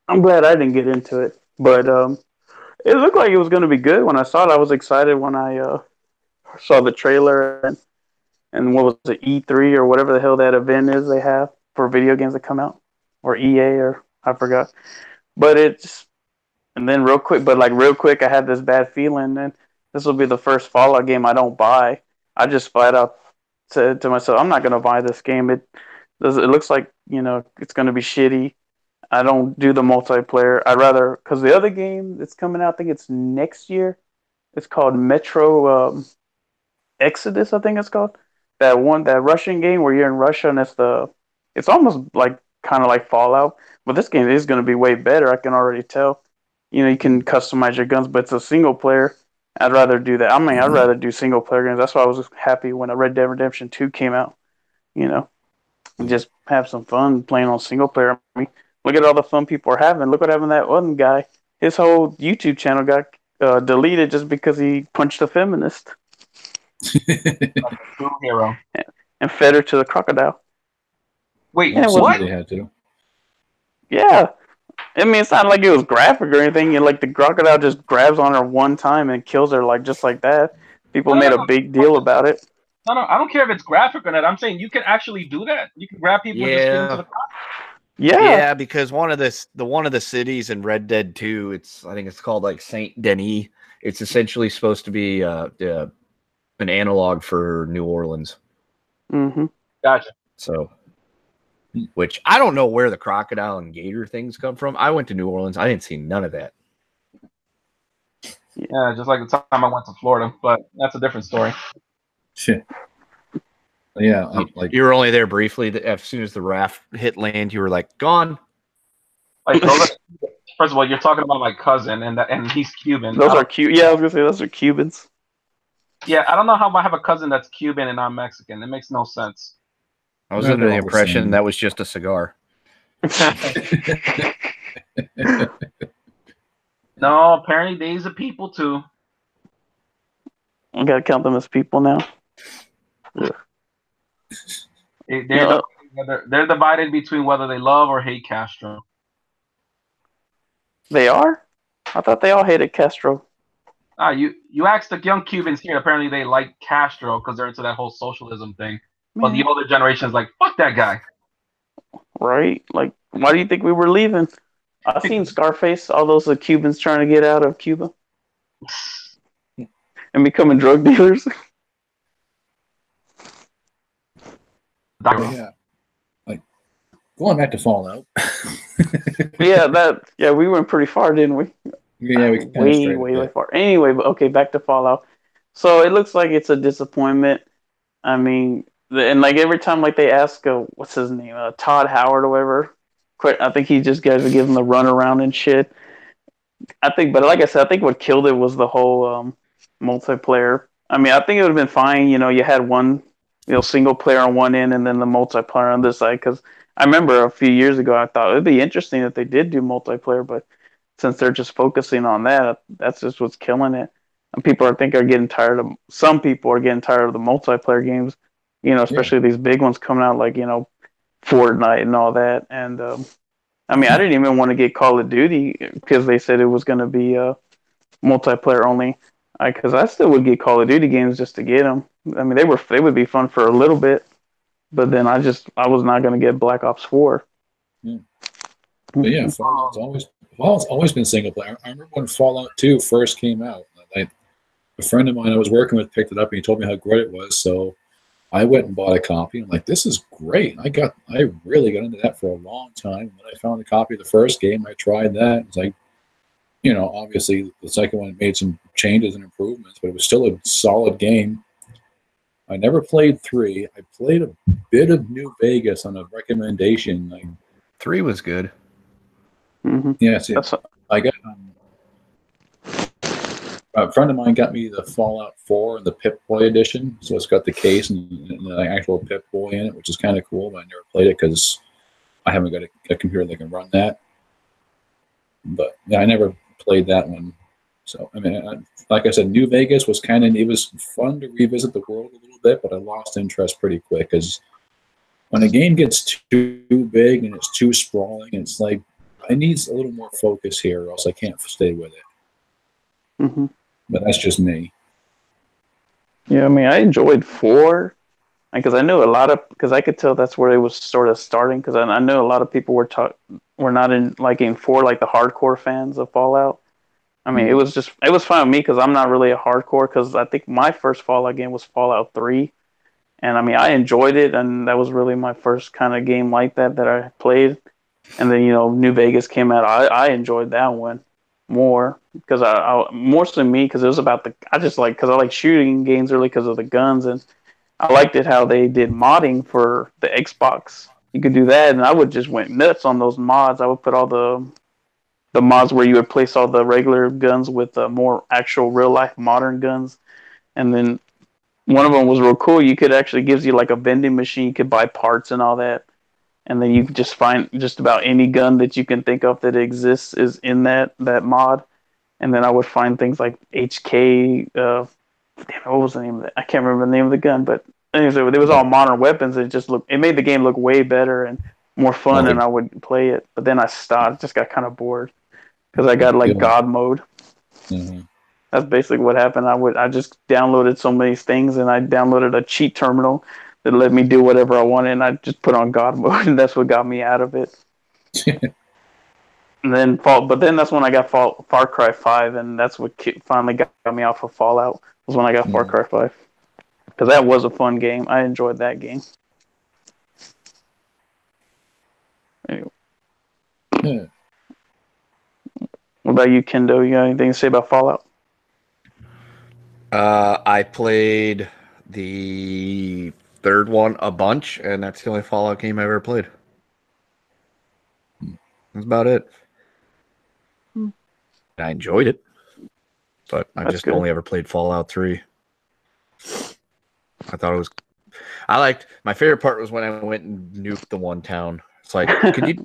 [SPEAKER 3] I'm glad I didn't get into it, but it looked like it was going to be good. When I saw it, I was excited when I saw the trailer and what was it, E3 or whatever the hell that event is they have for video games that come out, or EA, or I forgot. But and then real quick, I had this bad feeling, and this will be the first Fallout game I don't buy. I just flat out said to myself, I'm not going to buy this game. It looks like, it's going to be shitty. I don't do the multiplayer. I'd rather, because the other game that's coming out, I think it's next year. It's called Metro Exodus, I think it's called. That Russian game where you're in Russia and it's almost like kind of like Fallout. But this game is going to be way better. I can already tell. You know, you can customize your guns, but it's a single player. I'd rather do that. I mean, I'd rather do single player games. That's why I was happy when Red Dead Redemption 2 came out. You know, and just have some fun playing on single player. I mean, look at all the fun people are having. Look what happened to that one guy. His whole YouTube channel got deleted just because he punched a feminist.
[SPEAKER 5] Hero.
[SPEAKER 3] And fed her to the crocodile.
[SPEAKER 5] Wait,
[SPEAKER 3] yeah,
[SPEAKER 5] what?
[SPEAKER 2] They had to.
[SPEAKER 3] Yeah. I mean, it's not like it was graphic or anything. You know, like the crocodile just grabs on her one time and kills her, like just like that. People made a big deal about it.
[SPEAKER 5] No, I don't care if it's graphic or not. I'm saying you can actually do that. You can grab people and just get into the crocodile.
[SPEAKER 3] Yeah,
[SPEAKER 4] because one of the cities in Red Dead 2, I think it's called like Saint Denis. It's essentially supposed to be an analog for New Orleans.
[SPEAKER 3] Mm-hmm.
[SPEAKER 5] Gotcha.
[SPEAKER 4] So, which I don't know where the crocodile and gator things come from. I went to New Orleans. I didn't see none of that.
[SPEAKER 5] Yeah, just like the time I went to Florida, but that's a different story.
[SPEAKER 2] Shit. Yeah, like
[SPEAKER 4] you were only there briefly. As soon as the raft hit land, you were like gone.
[SPEAKER 5] Like, first of all, you're talking about my cousin, and he's Cuban.
[SPEAKER 3] Those are cute. Yeah, I was gonna say those are Cubans.
[SPEAKER 5] Yeah, I don't know how I have a cousin that's Cuban and I'm Mexican. It makes no sense.
[SPEAKER 4] I was under the impression that was just a cigar.
[SPEAKER 5] No, apparently these are people too.
[SPEAKER 3] I gotta count them as people now.
[SPEAKER 5] They're divided between whether they love or hate Castro.
[SPEAKER 3] They are? I thought they all hated Castro.
[SPEAKER 5] You asked the young Cubans here. Apparently they like Castro because they're into that whole socialism thing. But the older generation is like, fuck that guy.
[SPEAKER 3] Right? Like, why do you think we were leaving? I've seen Scarface, all those Cubans trying to get out of Cuba and becoming drug dealers.
[SPEAKER 2] Yeah. Like, going back to Fallout.
[SPEAKER 3] we went pretty far, didn't we?
[SPEAKER 2] Yeah, we
[SPEAKER 3] way far. Anyway, but okay, back to Fallout. So it looks like it's a disappointment. I mean, and like every time, like they ask, what's his name, Todd Howard or whatever. I think he just guys to give him the runaround and shit. But like I said, I think what killed it was the whole multiplayer. I mean, I think it would have been fine. You know, you had one, single player on one end and then the multiplayer on this side. Because I remember a few years ago, I thought it'd be interesting if they did do multiplayer, but since they're just focusing on that, that's just what's killing it. And people are getting tired of. Some people are getting tired of the multiplayer games. Especially these big ones coming out, like Fortnite and all that. And I mean, I didn't even want to get Call of Duty because they said it was going to be multiplayer only. Because I still would get Call of Duty games just to get them. I mean, they would be fun for a little bit, but then I was not going to get Black Ops 4.
[SPEAKER 2] Yeah. But yeah, Fallout's always been single player. I remember when Fallout 2 first came out. A friend of mine I was working with picked it up and he told me how great it was. So I went and bought a copy. I'm like, this is great. I really got into that for a long time. When I found a copy of the first game, I tried that. It's like, obviously the second one made some changes and improvements, but it was still a solid game. I never played 3. I played a bit of New Vegas on a recommendation.
[SPEAKER 4] 3 was good.
[SPEAKER 3] Mm-hmm.
[SPEAKER 2] Yeah, see, I got a friend of mine got me the Fallout 4 and the Pip-Boy edition, so it's got the case and the actual Pip-Boy in it, which is kind of cool. But I never played it because I haven't got a computer that can run that. But yeah, I never played that one. So I mean, like I said, New Vegas was it was fun to revisit the world a little bit, but I lost interest pretty quick because when a game gets too big and it's too sprawling, it's like I need a little more focus here, or else I can't stay with it.
[SPEAKER 3] Mm-hmm.
[SPEAKER 2] But that's just me.
[SPEAKER 3] Yeah, I mean, I enjoyed 4 because I knew because I could tell that's where it was sort of starting. Because I know a lot of people were not in 4, like the hardcore fans of Fallout. I mean, it was fine with me because I'm not really a hardcore. Because I think my first Fallout game was Fallout 3, and I mean, I enjoyed it, and that was really my first kind of game like that I played. And then New Vegas came out. I enjoyed that one more because I more than me because it was about because I like shooting games really because of the guns, and I liked it how they did modding for the Xbox you could do that, and I would just went nuts on those mods. I would put all the mods where you would place all the regular guns with more actual real life modern guns, and then one of them was real cool. You could actually gives you like a vending machine. You could buy parts and all that, and then you could just find just about any gun that you can think of that exists is in that mod. And then I would find things like HK. What was the name of that? I can't remember the name of the gun, but anyways, it was all modern weapons. It made the game look way better and more fun, and I would play it. But then I stopped. Just got kind of bored because I got like God mode.
[SPEAKER 2] Mm-hmm.
[SPEAKER 3] That's basically what happened. I just downloaded so many things, and I downloaded a cheat terminal that let me do whatever I wanted, and I just put on God mode, and that's what got me out of it. And then that's when I got Far Cry 5, and that's what finally got me off of Fallout. Was when I got Far Cry 5, because that was a fun game. I enjoyed that game. Anyway.
[SPEAKER 2] Yeah.
[SPEAKER 3] What about you, Kendo? You got anything to say about Fallout?
[SPEAKER 4] I played the third one a bunch, and that's the only Fallout game I ever played. That's about it. I enjoyed it, but I just only ever played Fallout 3. I thought it was. My favorite part was when I went and nuked the one town. It's like,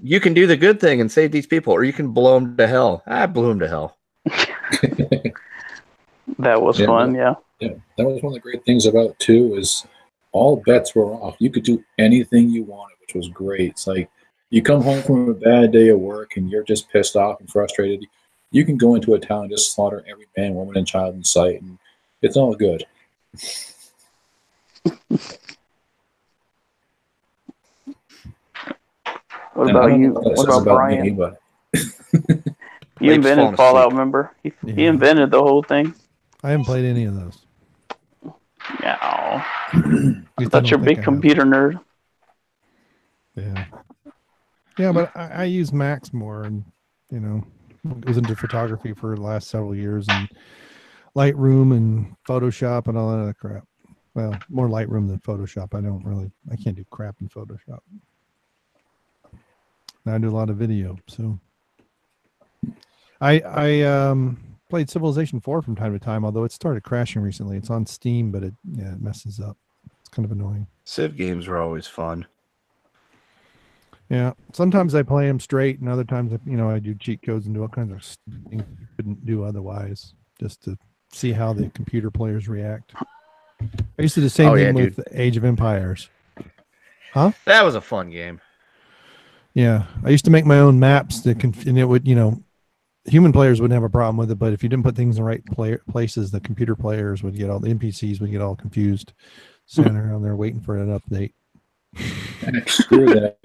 [SPEAKER 4] you can do the good thing and save these people, or you can blow them to hell. I blew them to hell.
[SPEAKER 3] That was fun, yeah.
[SPEAKER 2] Yeah, that was one of the great things about 2 is all bets were off. You could do anything you wanted, which was great. It's like you come home from a bad day of work and you're just pissed off and frustrated. You can go into a town and just slaughter every man, woman, and child in sight, and it's all good.
[SPEAKER 3] What about you? What about Brian?
[SPEAKER 2] Me, but
[SPEAKER 3] you invented Fallout, remember? He invented the whole thing.
[SPEAKER 1] I haven't played any of those.
[SPEAKER 3] Yeah. I thought you're a big computer nerd.
[SPEAKER 1] Yeah. Yeah, but I use Macs more, and was into photography for the last several years, and Lightroom and Photoshop and all that other crap. Well, more Lightroom than Photoshop. I can't do crap in Photoshop. Now I do a lot of video, so I played Civilization 4 from time to time, although it started crashing recently. It's on Steam, but it messes up. It's kind of annoying.
[SPEAKER 4] Civ games are always fun.
[SPEAKER 1] Yeah, sometimes I play them straight, and other times, I do cheat codes and do all kinds of things you couldn't do otherwise, just to see how the computer players react. I used to do the same thing with Age of Empires. Huh?
[SPEAKER 4] That was a fun game.
[SPEAKER 1] Yeah, I used to make my own maps and it would, human players wouldn't have a problem with it, but if you didn't put things in the right places, the computer players would the NPCs would get all confused, standing around there waiting for an update.
[SPEAKER 2] Screw that.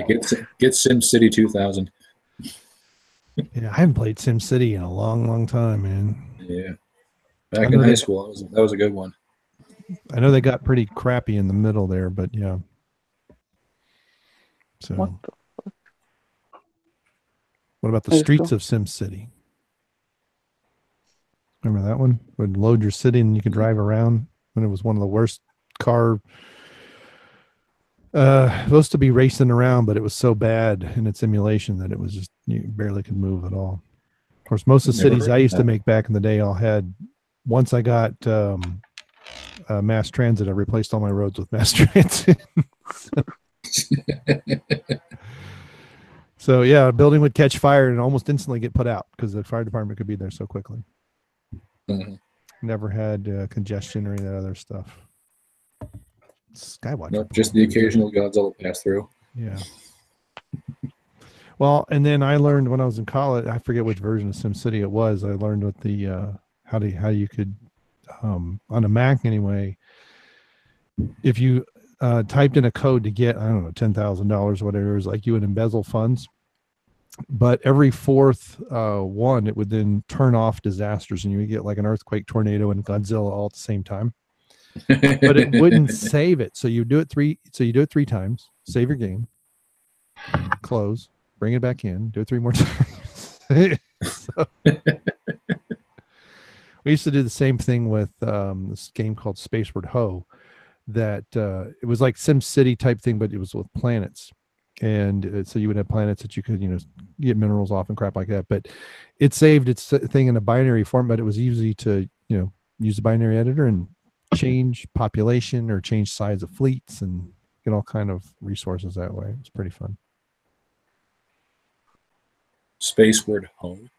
[SPEAKER 2] Get SimCity 2000.
[SPEAKER 1] Yeah, I haven't played SimCity in a long, long time, man.
[SPEAKER 2] Yeah. Back in high school, that was a good one.
[SPEAKER 1] I know they got pretty crappy in the middle there, but yeah. So, what about the streets of SimCity? Remember that one? It would load your city and you could drive around when it was one of the worst car. Supposed to be racing around, but it was so bad in its simulation that it was just, you barely could move at all. Of course, most of the cities I used to make back in the day all had, once I got mass transit, I replaced all my roads with mass transit. So yeah, a building would catch fire and almost instantly get put out because the fire department could be there so quickly.
[SPEAKER 2] Mm-hmm.
[SPEAKER 1] Never had congestion or any of that other stuff. Skywatch.
[SPEAKER 2] Nope, just the occasional Godzilla pass through.
[SPEAKER 1] Yeah. Well, and then I learned when I was in college, I forget which version of SimCity it was. I learned what the how you could on a Mac anyway. If you typed in a code to get, I don't know, $10,000 or whatever, it was like you would embezzle funds. But every fourth one, it would then turn off disasters, and you would get like an earthquake, tornado, and Godzilla all at the same time. But it wouldn't save it. So you do it three times, save your game, close, bring it back in, do it 3 more times. So, we used to do the same thing with this game called Spaceward Ho, that it was like SimCity type thing, but it was with planets. And so you would have planets that you could, get minerals off and crap like that. But it saved its thing in a binary form, but it was easy to, use the binary editor and change population or change size of fleets and get all kind of resources that way. It's pretty fun.
[SPEAKER 2] Space word home.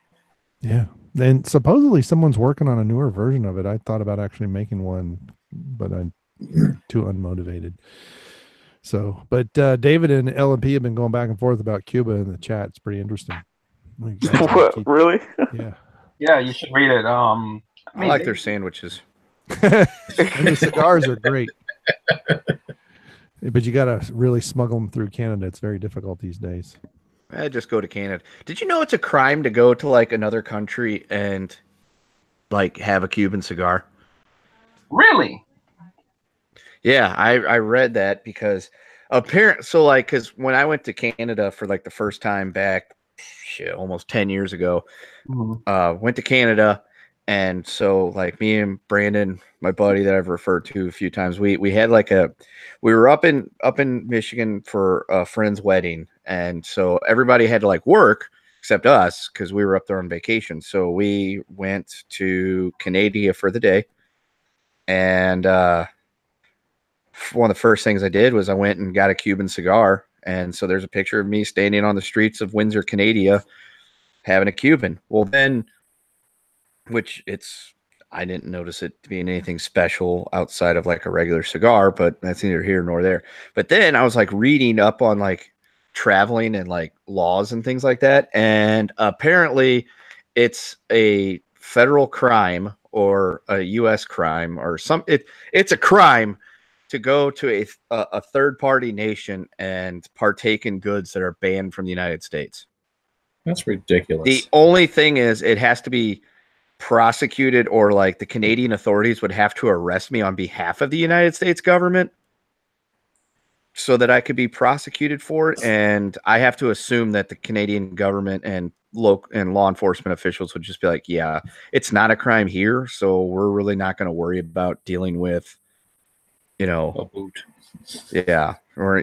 [SPEAKER 1] Yeah. And supposedly someone's working on a newer version of it. I thought about actually making one, but I'm too unmotivated. So, but David and LMP have been going back and forth about Cuba in the chat. It's pretty interesting.
[SPEAKER 3] What, really?
[SPEAKER 1] Yeah.
[SPEAKER 5] Yeah, you should read it.
[SPEAKER 4] I like their sandwiches.
[SPEAKER 1] And the cigars are great. But you got to really smuggle them through Canada. It's very difficult these days.
[SPEAKER 4] I just go to Canada. Did you know it's a crime to go to like another country and like have a Cuban cigar?
[SPEAKER 5] Really?
[SPEAKER 4] Yeah, I read that because because when I went to Canada for like the first time back, almost 10 years ago, went to Canada, and so like me and Brandon, my buddy that I've referred to a few times, we had like we were up in Michigan for a friend's wedding, and so everybody had to like work except us because we were up there on vacation. So we went to Canada for the day, and one of the first things I did was I went and got a Cuban cigar. And so there's a picture of me standing on the streets of Windsor, Canada, having a Cuban. Well, then, I didn't notice it to be anything special outside of like a regular cigar, but that's neither here nor there. But then I was like reading up on like traveling and like laws and things like that. And apparently it's a federal crime or a U.S. crime or it's a crime to go to a third-party nation and partake in goods that are banned from the United States.
[SPEAKER 2] That's ridiculous.
[SPEAKER 4] The only thing is it has to be prosecuted, or like the Canadian authorities would have to arrest me on behalf of the United States government so that I could be prosecuted for it. And I have to assume that the Canadian government and law enforcement officials would just be like, yeah, it's not a crime here, so we're really not going to worry about dealing with a boot. Yeah. Or,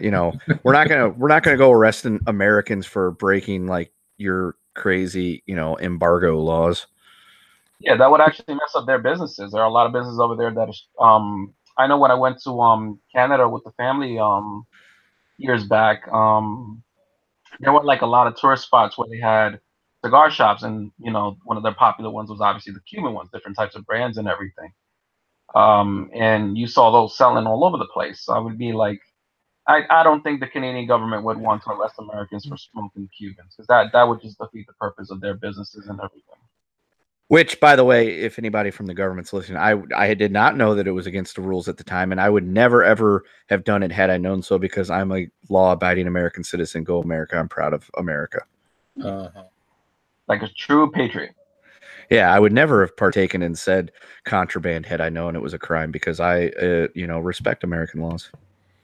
[SPEAKER 4] we're not gonna go arresting Americans for breaking like your crazy, embargo laws.
[SPEAKER 5] Yeah, that would actually mess up their businesses. There are a lot of businesses over there that I know when I went to Canada with the family years back, there were like a lot of tourist spots where they had cigar shops, and one of their popular ones was obviously the Cuban ones, different types of brands and everything. And you saw those selling all over the place. So I would be like, I don't think the Canadian government would want to arrest Americans for smoking Cubans, because that would just defeat the purpose of their businesses and everything.
[SPEAKER 4] Which, by the way, if anybody from the government's listening, I did not know that it was against the rules at the time, and I would never, ever have done it had I known so, because I'm a law-abiding American citizen. Go America. I'm proud of America.
[SPEAKER 5] Like a true patriot.
[SPEAKER 4] Yeah, I would never have partaken in said contraband had I known it was a crime, because I, respect American laws.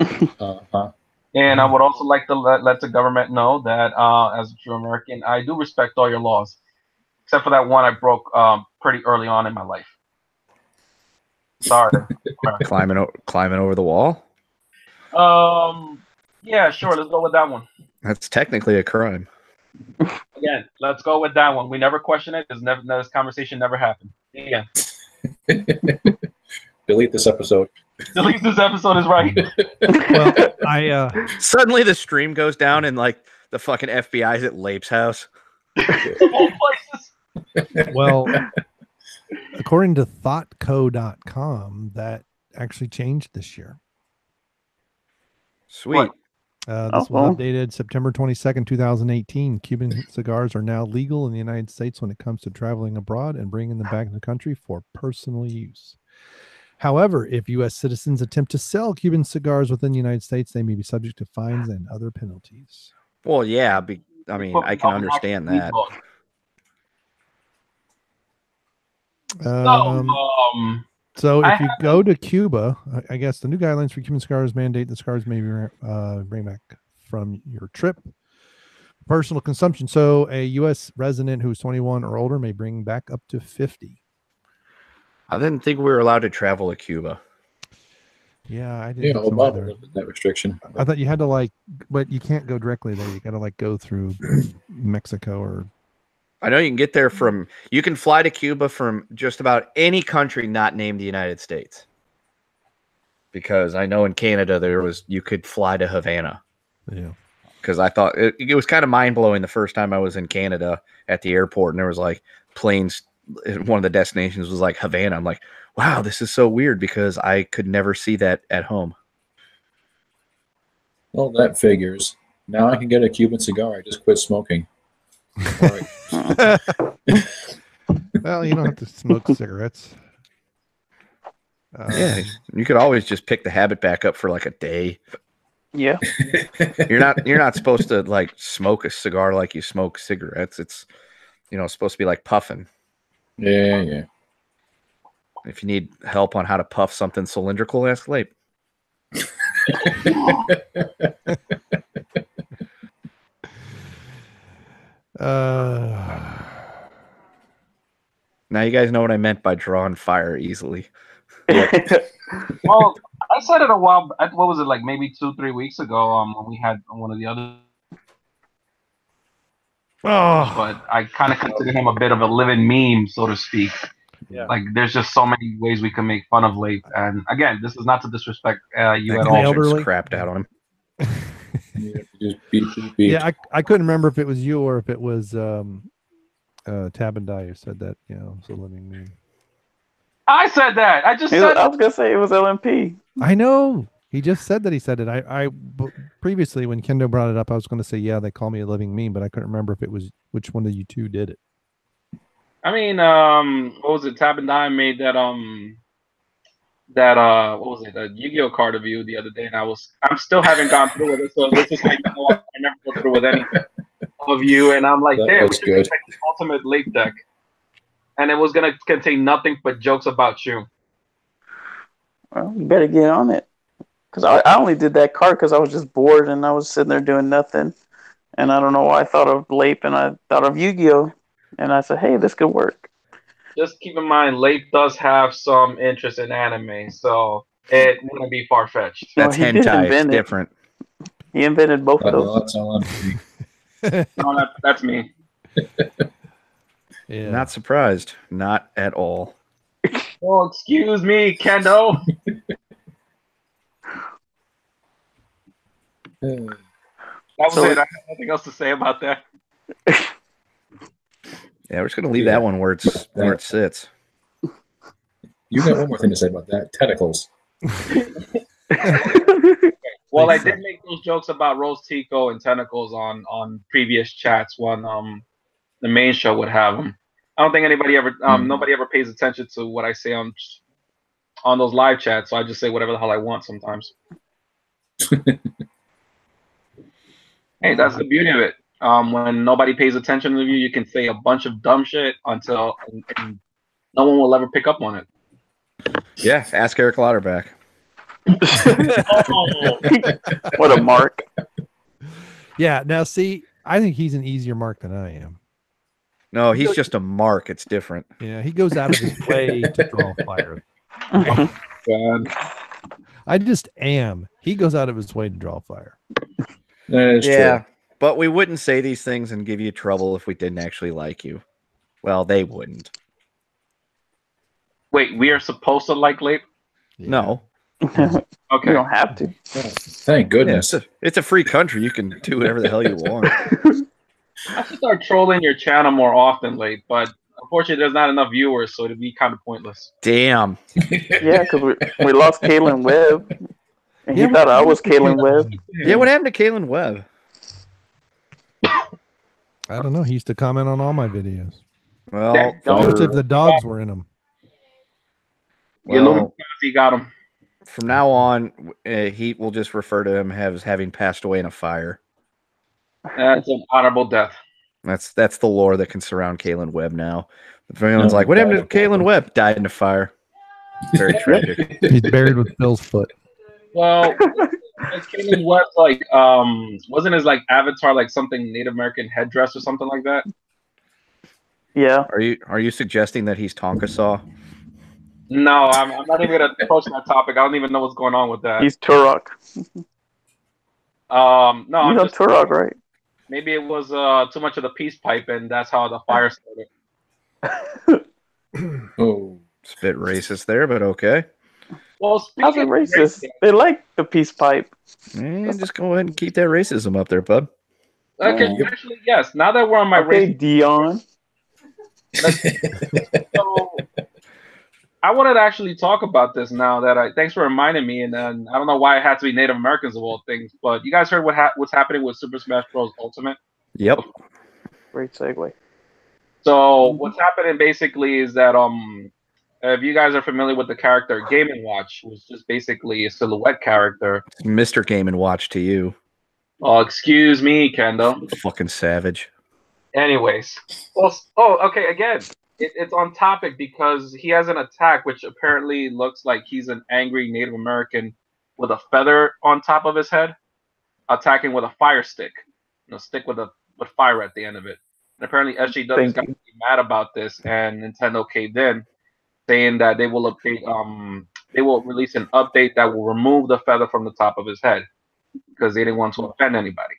[SPEAKER 5] And I would also like to let the government know that as a true American, I do respect all your laws, except for that one I broke pretty early on in my life. Sorry.
[SPEAKER 4] Climbing over the wall?
[SPEAKER 5] Yeah, sure. Let's go with that one.
[SPEAKER 4] That's technically a crime.
[SPEAKER 5] Again, let's go with that one. We never question it. This conversation never happened. Yeah.
[SPEAKER 2] Delete this episode.
[SPEAKER 5] Delete this episode is right.
[SPEAKER 1] Well,
[SPEAKER 4] suddenly the stream goes down and like the fucking FBI's at Lape's house.
[SPEAKER 1] Well, according to thoughtco.com, that actually changed this year.
[SPEAKER 4] Sweet.
[SPEAKER 1] This was updated September 22nd, 2018. Cuban cigars are now legal in the United States when it comes to traveling abroad and bringing them back to the country for personal use. However, if U.S. citizens attempt to sell Cuban cigars within the United States, they may be subject to fines and other penalties.
[SPEAKER 4] Well, yeah. I can understand that.
[SPEAKER 1] So if you go to Cuba, I guess the new guidelines for Cuban cigars mandate the cigars may be bring back from your trip. Personal consumption. So a U.S. resident who's 21 or older may bring back up to 50.
[SPEAKER 4] I didn't think we were allowed to travel to Cuba.
[SPEAKER 1] Yeah, I didn't.
[SPEAKER 2] Yeah,
[SPEAKER 1] think so
[SPEAKER 2] Obama
[SPEAKER 1] either.
[SPEAKER 2] lifted that restriction.
[SPEAKER 1] I thought you had to like, but you can't go directly there. You got to like go through Mexico or.
[SPEAKER 4] I know you can get there from. You can fly to Cuba from just about any country not named the United States. Because I know in Canada you could fly to Havana.
[SPEAKER 1] Yeah.
[SPEAKER 4] Because I thought it was kind of mind blowing the first time I was in Canada at the airport, and there was like planes. One of the destinations was like Havana. I'm like, wow, this is so weird because I could never see that at home.
[SPEAKER 2] Well, that figures. Now I can get a Cuban cigar. I just quit smoking. All right.
[SPEAKER 1] Well, you don't have to smoke cigarettes.
[SPEAKER 4] Yeah, you could always just pick the habit back up for like a day.
[SPEAKER 3] Yeah.
[SPEAKER 4] You're not supposed to like smoke a cigar like you smoke cigarettes. It's supposed to be like puffing.
[SPEAKER 2] Yeah.
[SPEAKER 4] If you need help on how to puff something cylindrical, ask Lape. Now you guys know what I meant by drawing fire easily.
[SPEAKER 5] Well, I said it a while. What was it, like maybe 2-3 weeks ago? When we had one of the other.
[SPEAKER 1] Oh.
[SPEAKER 5] But I kind of consider him a bit of a living meme, so to speak.
[SPEAKER 1] Yeah.
[SPEAKER 5] Like, there's just so many ways we can make fun of Lape. And again, this is not to disrespect you at all.
[SPEAKER 1] Elderly
[SPEAKER 4] crapped out on him.
[SPEAKER 2] Just beat.
[SPEAKER 1] Yeah, I couldn't remember if it was you or if it was Tab and Die who said that. It's a living meme.
[SPEAKER 5] I said that. I was
[SPEAKER 3] gonna say it was LMP.
[SPEAKER 1] I know. He just said that he said it. Previously when Kendo brought it up, I was going to say, yeah, they call me a living meme, but I couldn't remember if it was which one of you two did it.
[SPEAKER 5] I mean, what was it? Tab and Die made that what was it? A Yu-Gi-Oh card review the other day, and I'm still haven't gone through with it. So this is like, I never go through with any of you, and I'm like, damn, we should make the ultimate Lape deck, and it was gonna contain nothing but jokes about you.
[SPEAKER 3] Well, you better get on it. Because I only did that card because I was just bored and I was sitting there doing nothing. And I don't know why I thought of Lape and I thought of Yu-Gi-Oh! And I said, hey, this could work.
[SPEAKER 5] Just keep in mind, Lape does have some interest in anime, so it wouldn't be far-fetched.
[SPEAKER 4] That's hentai. It's different.
[SPEAKER 3] He invented both of those.
[SPEAKER 2] That's all
[SPEAKER 5] No, that's me.
[SPEAKER 1] Yeah.
[SPEAKER 4] Not surprised. Not at all.
[SPEAKER 5] Oh, excuse me, Kendo. That was it. I have nothing else to say about that.
[SPEAKER 4] Yeah, we're just gonna leave that one where it sits.
[SPEAKER 2] You got one more thing to say about that. Tentacles.
[SPEAKER 5] Well, I did make those jokes about Rose Tico and tentacles on previous chats when the main show would have them. I don't think anybody ever nobody ever pays attention to what I say on those live chats, so I just say whatever the hell I want sometimes. Hey, that's the beauty of it. When nobody pays attention to you, you can say a bunch of dumb shit until and no one will ever pick up on it.
[SPEAKER 4] Yeah, ask Eric Lauterbach.
[SPEAKER 3] What a mark.
[SPEAKER 1] Yeah, now see, I think he's an easier mark than I am.
[SPEAKER 4] No, he's just a mark. It's different.
[SPEAKER 1] Yeah, he goes out of his way to draw fire.
[SPEAKER 5] God.
[SPEAKER 1] I just am. He goes out of his way to draw fire.
[SPEAKER 2] That is
[SPEAKER 4] Yeah,
[SPEAKER 2] true.
[SPEAKER 4] but we wouldn't say these things and give you trouble if we didn't actually like you. Well, they wouldn't.
[SPEAKER 5] Wait, we are supposed to like Lape?
[SPEAKER 1] Yeah.
[SPEAKER 4] No.
[SPEAKER 5] Okay.
[SPEAKER 3] You don't have to.
[SPEAKER 2] Thank goodness.
[SPEAKER 4] Yeah, it's a free country. You can do whatever the hell you want.
[SPEAKER 5] I should start trolling your channel more often, Lape, but unfortunately there's not enough viewers, so it'd be kind of pointless.
[SPEAKER 4] Damn.
[SPEAKER 3] Yeah, because we lost Kalen Webb. And he thought I was Kalen Webb.
[SPEAKER 4] Yeah, what happened to Kalen Webb?
[SPEAKER 1] I don't know. He used to comment on all my videos.
[SPEAKER 4] Well,
[SPEAKER 1] Especially if the dogs were in them.
[SPEAKER 4] well,
[SPEAKER 5] He got him.
[SPEAKER 4] from now on, he will just refer to him as having passed away in a fire.
[SPEAKER 5] That's an honorable death.
[SPEAKER 4] That's the lore that can surround Kalen Webb now. If anyone's like, what happened to Kalen Webb? Died in a fire. Very tragic.
[SPEAKER 1] He's buried with Phil's foot.
[SPEAKER 5] Well, Kalen Webb, like, wasn't his like avatar like something Native American headdress or something like that?
[SPEAKER 3] Yeah.
[SPEAKER 4] Are you suggesting that he's Tonka Saw?
[SPEAKER 5] No, I'm not even gonna approach that topic. I don't even know what's going on with that.
[SPEAKER 3] He's Turok.
[SPEAKER 5] No,
[SPEAKER 3] you
[SPEAKER 5] I'm
[SPEAKER 3] know
[SPEAKER 5] just
[SPEAKER 3] Turok, right?
[SPEAKER 5] Maybe it was too much of the peace pipe, and that's how the fire started.
[SPEAKER 2] Oh,
[SPEAKER 4] it's a bit racist there, but okay.
[SPEAKER 5] Well,
[SPEAKER 3] how's it racist? They like the peace pipe.
[SPEAKER 4] Just go ahead and keep that racism up there, bud.
[SPEAKER 5] Okay, actually, yes. Now that we're on my
[SPEAKER 3] race, Dion.
[SPEAKER 5] So, I wanted to actually talk about this now that thanks for reminding me, and I don't know why it had to be Native Americans of all things, but you guys heard what's happening with Super Smash Bros. Ultimate?
[SPEAKER 4] Yep.
[SPEAKER 3] Great segue.
[SPEAKER 5] So what's happening basically is that if you guys are familiar with the character Game & Watch, which is just basically a silhouette character.
[SPEAKER 4] It's Mr. Game & Watch to you.
[SPEAKER 5] Oh, excuse me, Kendo.
[SPEAKER 4] Fucking savage.
[SPEAKER 5] Anyways, okay. Again, it's on topic because he has an attack which apparently looks like he's an angry Native American with a feather on top of his head, attacking with a fire stick, stick with fire at the end of it. And apparently, SJW got mad about this, and Nintendo caved in, saying that they will they will release an update that will remove the feather from the top of his head because they didn't want to offend anybody.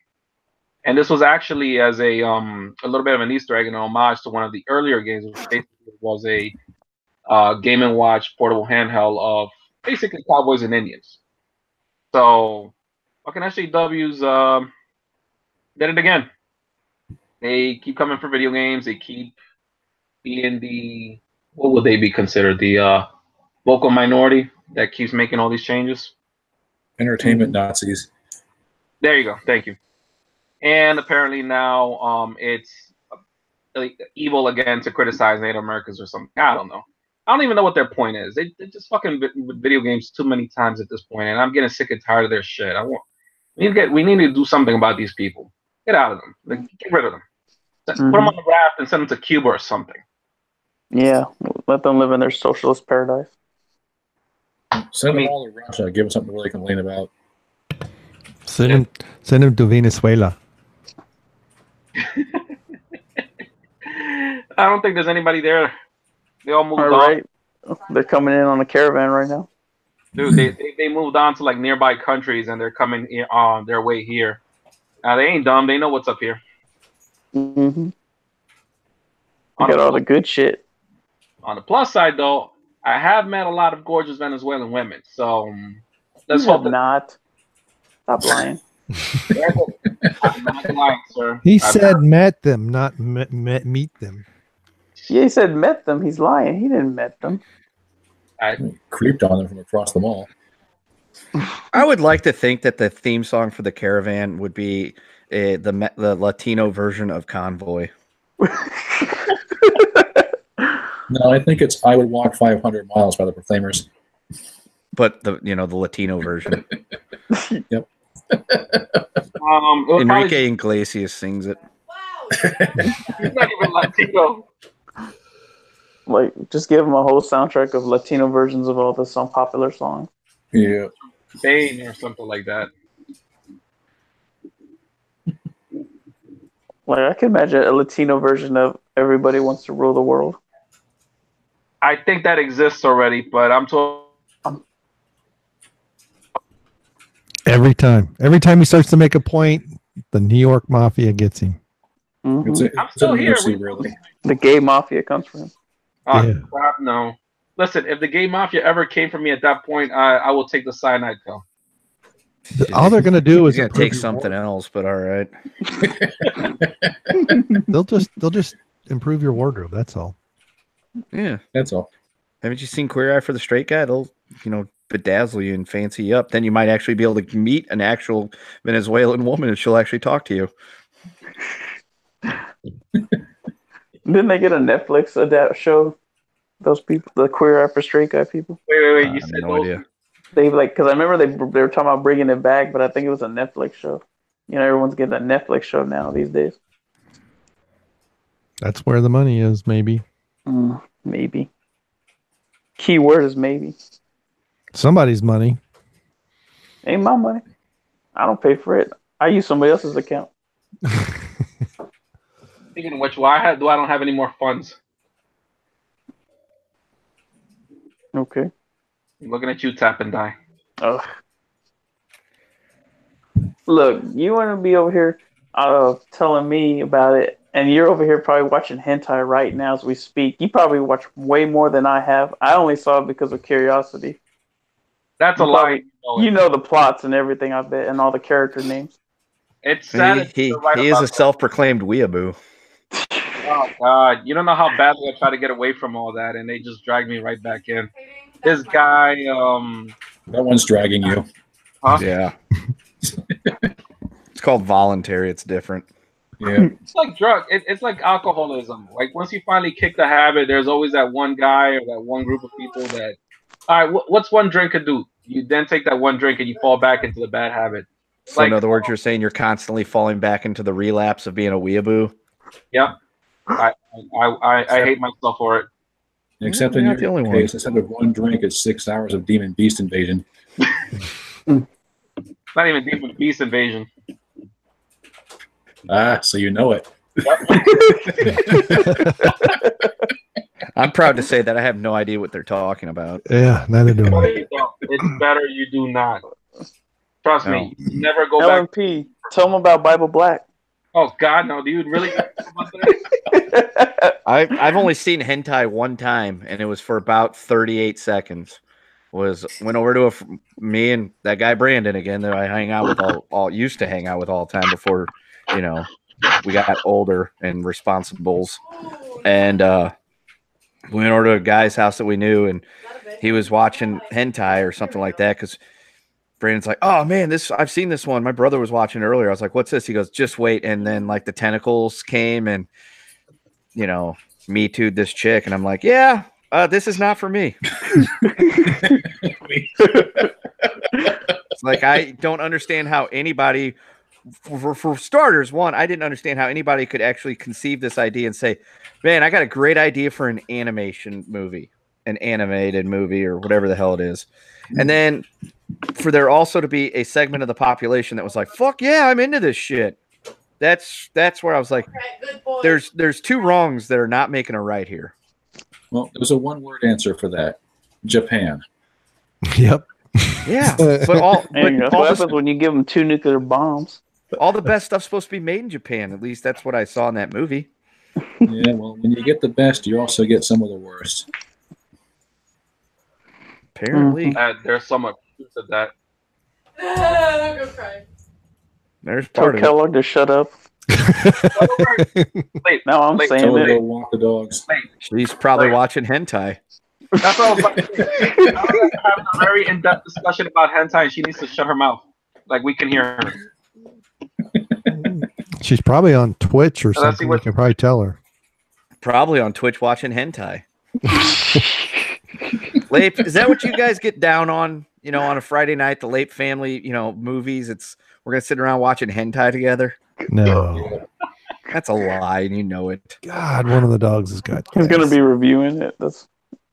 [SPEAKER 5] And this was actually as a little bit of an Easter egg and an homage to one of the earlier games, which basically was a Game & Watch portable handheld of basically cowboys and Indians. So, fucking SJWs did it again. They keep coming for video games. They keep being what would they be considered? The vocal minority that keeps making all these changes?
[SPEAKER 2] Entertainment Nazis.
[SPEAKER 5] There you go. Thank you. And apparently now it's evil again to criticize Native Americans or something. I don't know. I don't even know what their point is. They just fucking video games too many times at this point, and I'm getting sick and tired of their shit. We need to do something about these people. Get out of them. Get rid of them. Put them on the raft and send them to Cuba or something.
[SPEAKER 3] Yeah, let them live in their socialist paradise.
[SPEAKER 2] Send them all to Russia. Give them something to really complain about.
[SPEAKER 1] Send them to Venezuela.
[SPEAKER 5] I don't think there's anybody there. They all moved on.
[SPEAKER 3] Right. They're coming in on a caravan right now.
[SPEAKER 5] Dude, they moved on to like nearby countries and they're coming on their way here. They ain't dumb. They know what's up here.
[SPEAKER 3] Mm-hmm. They got all the good shit.
[SPEAKER 5] On the plus side, though, I have met a lot of gorgeous Venezuelan women. So let's hope
[SPEAKER 3] not. Stop lying.
[SPEAKER 5] I'm not lying, sir.
[SPEAKER 1] He said met them, not meet them.
[SPEAKER 3] Yeah, he said met them. He's lying. He didn't met them.
[SPEAKER 2] I creeped on them from across the mall.
[SPEAKER 4] I would like to think that the theme song for the caravan would be the Latino version of Convoy.
[SPEAKER 2] No, I think it's I Would Walk 500 Miles by the Proclaimers.
[SPEAKER 4] But the Latino version.
[SPEAKER 2] Yep.
[SPEAKER 4] Enrique Iglesias sings it.
[SPEAKER 5] Wow. He's not even Latino.
[SPEAKER 3] Like, just give him a whole soundtrack of Latino versions of all the popular songs.
[SPEAKER 2] Yeah.
[SPEAKER 5] Spain or something like that.
[SPEAKER 3] Like, I can imagine a Latino version of Everybody Wants to Rule the World.
[SPEAKER 5] I think that exists already, but I'm told.
[SPEAKER 1] Every time he starts to make a point, the New York Mafia gets him.
[SPEAKER 3] Mm-hmm.
[SPEAKER 5] I'm still here.
[SPEAKER 2] Really.
[SPEAKER 3] The gay mafia comes from him.
[SPEAKER 1] Yeah.
[SPEAKER 5] Crap, no. Listen, if the gay mafia ever came for me at that point, I will take the cyanide pill.
[SPEAKER 1] All they're going to do is
[SPEAKER 4] take something else, but all right.
[SPEAKER 1] They'll just improve your wardrobe. That's all.
[SPEAKER 4] Yeah,
[SPEAKER 2] that's all.
[SPEAKER 4] Haven't you seen Queer Eye for the Straight Guy? They'll bedazzle you and fancy you up. Then you might actually be able to meet an actual Venezuelan woman and she'll actually talk to you.
[SPEAKER 3] Didn't they get a Netflix show? Those people, the Queer Eye for Straight Guy people.
[SPEAKER 5] Wait! You said
[SPEAKER 4] no idea.
[SPEAKER 3] They because I remember they were talking about bringing it back, but I think it was a Netflix show. Everyone's getting a Netflix show now these days.
[SPEAKER 1] That's where the money is, maybe.
[SPEAKER 3] Maybe. Key word is maybe.
[SPEAKER 1] Somebody's money.
[SPEAKER 3] Ain't my money. I don't pay for it. I use somebody else's account.
[SPEAKER 5] Speaking of which, I don't have any more funds?
[SPEAKER 3] Okay.
[SPEAKER 5] I'm looking at you, tap and die.
[SPEAKER 3] Oh. Look, you want to be over here telling me about it, and you're over here probably watching hentai right now as we speak. You probably watch way more than I have. I only saw it because of curiosity.
[SPEAKER 5] That's a lie.
[SPEAKER 3] You know the plots and everything, I bet, and all the character names.
[SPEAKER 5] It's sad.
[SPEAKER 4] He is a self-proclaimed weeaboo.
[SPEAKER 5] Oh God! You don't know how badly I try to get away from all that, and they just drag me right back in. This guy,
[SPEAKER 2] that one's dragging you.
[SPEAKER 5] Huh?
[SPEAKER 4] Yeah. It's called voluntary. It's different.
[SPEAKER 2] Yeah.
[SPEAKER 5] It's like drug. It's like alcoholism. Like once you finally kick the habit, there's always that one guy or that one group of people that, all right, what's one drink could do? You then take that one drink and you fall back into the bad habit.
[SPEAKER 4] So in other words, you're saying you're constantly falling back into the relapse of being a weeaboo?
[SPEAKER 5] Yep. I hate myself for it.
[SPEAKER 2] Except in your case, instead of one drink, it's 6 hours of Demon Beast invasion.
[SPEAKER 5] Not even Demon Beast invasion.
[SPEAKER 2] So you know it.
[SPEAKER 4] I'm proud to say that I have no idea what they're talking about.
[SPEAKER 1] Yeah, neither do I.
[SPEAKER 5] It's better you do not. Trust me. Never go
[SPEAKER 3] back. LMP, tell them about Bible Black.
[SPEAKER 5] Oh God, no! Do you really?
[SPEAKER 4] I've only seen hentai one time, and it was for about 38 seconds. Went over to me and that guy Brandon again that I hang out with all used to hang out with all the time before, you know, we got older and responsibles, and we went over to a guy's house that we knew, and he was watching hentai or something like that because Brandon's like, oh man, I've seen this one. My brother was watching it earlier. I was like, what's this? He goes, just wait. And then like the tentacles came and, you know, Me Too'd this chick. And I'm like, yeah, this is not for me. It's like, I don't understand how anybody, for starters, one, I didn't understand how anybody could actually conceive this idea and say, man, I got a great idea for an animation movie, an animated movie or whatever the hell it is. And then for there also to be a segment of the population that was like, fuck yeah, I'm into this shit. That's where I was like, there's two wrongs that are not making a right here.
[SPEAKER 2] Well, there's a one-word answer for that. Japan.
[SPEAKER 1] Yep.
[SPEAKER 3] Yeah. But what happens when you give them 2 nuclear bombs?
[SPEAKER 4] All the best stuff's supposed to be made in Japan. At least that's what I saw in that movie.
[SPEAKER 2] Yeah, well, when you get the best, you also get some of the worst.
[SPEAKER 4] Apparently.
[SPEAKER 5] There's so much truth to that.
[SPEAKER 6] I'm going to cry.
[SPEAKER 4] There's part of
[SPEAKER 3] Kellogg to shut up.
[SPEAKER 5] Wait,
[SPEAKER 3] now I'm saying it.
[SPEAKER 2] Go walk the dogs.
[SPEAKER 4] She's probably watching hentai.
[SPEAKER 5] That's what I was about to say. I was having a very in-depth discussion about hentai, and she needs to shut her mouth. Like, we can hear her.
[SPEAKER 1] She's probably on Twitch or something. We can probably tell her.
[SPEAKER 4] Probably on Twitch watching hentai. Lape, is that what you guys get down on? You know, on a Friday night, the Lape family, you know, movies. We're gonna sit around watching hentai together.
[SPEAKER 1] No,
[SPEAKER 4] that's a lie, and you know it.
[SPEAKER 1] God, one of the dogs has got.
[SPEAKER 3] He's gonna be reviewing it. That's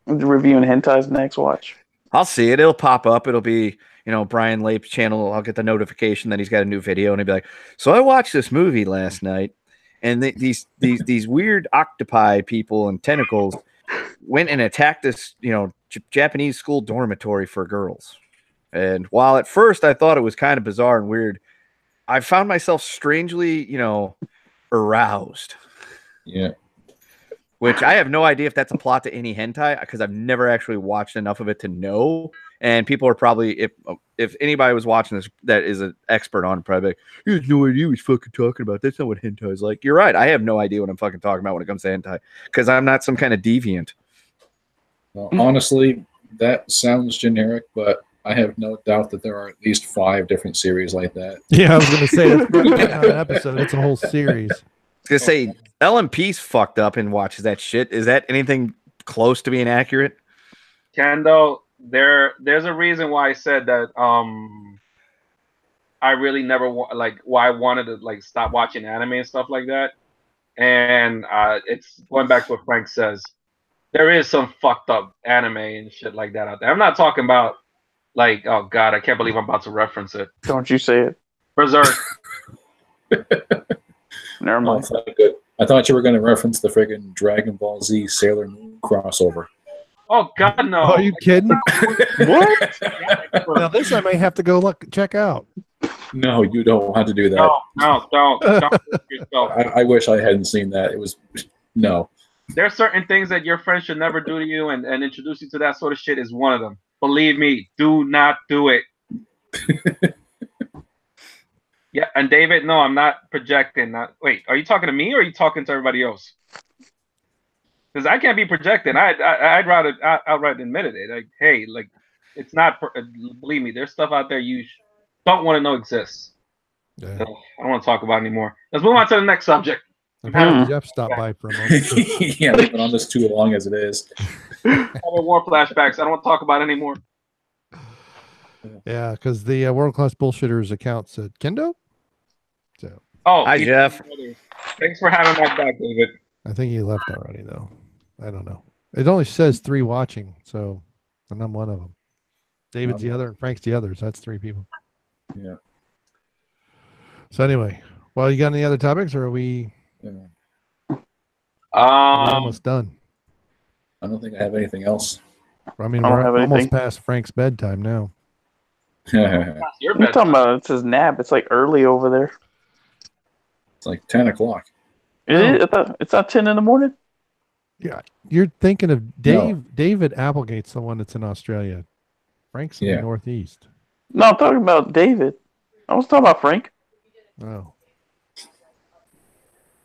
[SPEAKER 3] reviewing hentai's next watch.
[SPEAKER 4] I'll see it. It'll pop up. It'll be, you know, Brian Lape's channel. I'll get the notification that he's got a new video, and he'll be like, "So I watched this movie last night, and these weird octopi people and tentacles went and attacked this, you know, Japanese school dormitory for girls. And while at first I thought it was kind of bizarre and weird, I found myself strangely, you know, aroused."
[SPEAKER 2] Yeah.
[SPEAKER 4] Which I have no idea if that's a plot to any hentai because I've never actually watched enough of it to know. And people are probably, if anybody was watching this that is an expert on it, probably like, "You have no idea what he's fucking talking about. That's not what hentai is like." You're right. I have no idea what I'm fucking talking about when it comes to hentai because I'm not some kind of deviant.
[SPEAKER 2] Well, honestly, that sounds generic, but I have no doubt that there are at least 5 different series like that.
[SPEAKER 1] Yeah, I was going to say, that's not an episode. It's a whole series.
[SPEAKER 4] I was going to say, LMP's fucked up and watches that shit. Is that anything close to being accurate?
[SPEAKER 5] Kendo, there's a reason why I said that I really never why I wanted to like stop watching anime and stuff like that. And it's going back to what Frank says. There is some fucked up anime and shit like that out there. I'm not talking about like, oh God, I can't believe I'm about to reference it.
[SPEAKER 3] Don't you say it.
[SPEAKER 5] Berserk.
[SPEAKER 3] Never mind.
[SPEAKER 2] Oh, good. I thought you were going to reference the friggin' Dragon Ball Z Sailor Moon crossover.
[SPEAKER 5] Oh God, no!
[SPEAKER 1] Are you kidding?
[SPEAKER 3] What?
[SPEAKER 1] Now this I may have to go check out.
[SPEAKER 2] No, you don't want to do that.
[SPEAKER 5] No, don't.
[SPEAKER 2] I wish I hadn't seen that. It was no.
[SPEAKER 5] There's certain things that your friends should never do to you, and introduce you to that sort of shit is one of them. Believe me, do not do it. Yeah, and David, no, I'm not projecting. Wait, are you talking to me or are you talking to everybody else? Because I can't be projecting. I'd rather outright admit it. Like, hey, like, it's not. Believe me, there's stuff out there you don't want to know exists.
[SPEAKER 1] Yeah.
[SPEAKER 5] So I don't want to talk about it anymore. Let's move on to the next subject.
[SPEAKER 1] Apparently Jeff stopped by for a moment.
[SPEAKER 2] Yeah, they've been on this too long as it is.
[SPEAKER 5] Having war flashbacks. I don't want to talk about it anymore.
[SPEAKER 1] Yeah, because the World Class Bullshitters account said Kendo. So.
[SPEAKER 5] Oh,
[SPEAKER 4] hi Jeff.
[SPEAKER 5] Thanks for having my back, David.
[SPEAKER 1] I think he left already, though. I don't know. It only says 3 watching, so and I'm one of them. David's the other, and Frank's the other. So that's 3 people.
[SPEAKER 2] Yeah.
[SPEAKER 1] So anyway, well, you got any other topics, or are we?
[SPEAKER 2] Yeah.
[SPEAKER 1] We're almost done.
[SPEAKER 2] I don't think I have anything else.
[SPEAKER 1] I mean, we're almost past Frank's bedtime now.
[SPEAKER 3] You're talking about it's his nap. It's like early over there.
[SPEAKER 2] It's like 10 o'clock.
[SPEAKER 3] It's not 10 in the morning.
[SPEAKER 1] Yeah, you're thinking of David Applegate's the one that's in Australia. Frank's in the Northeast.
[SPEAKER 3] No, I'm talking about David. I was talking about Frank.
[SPEAKER 1] Oh.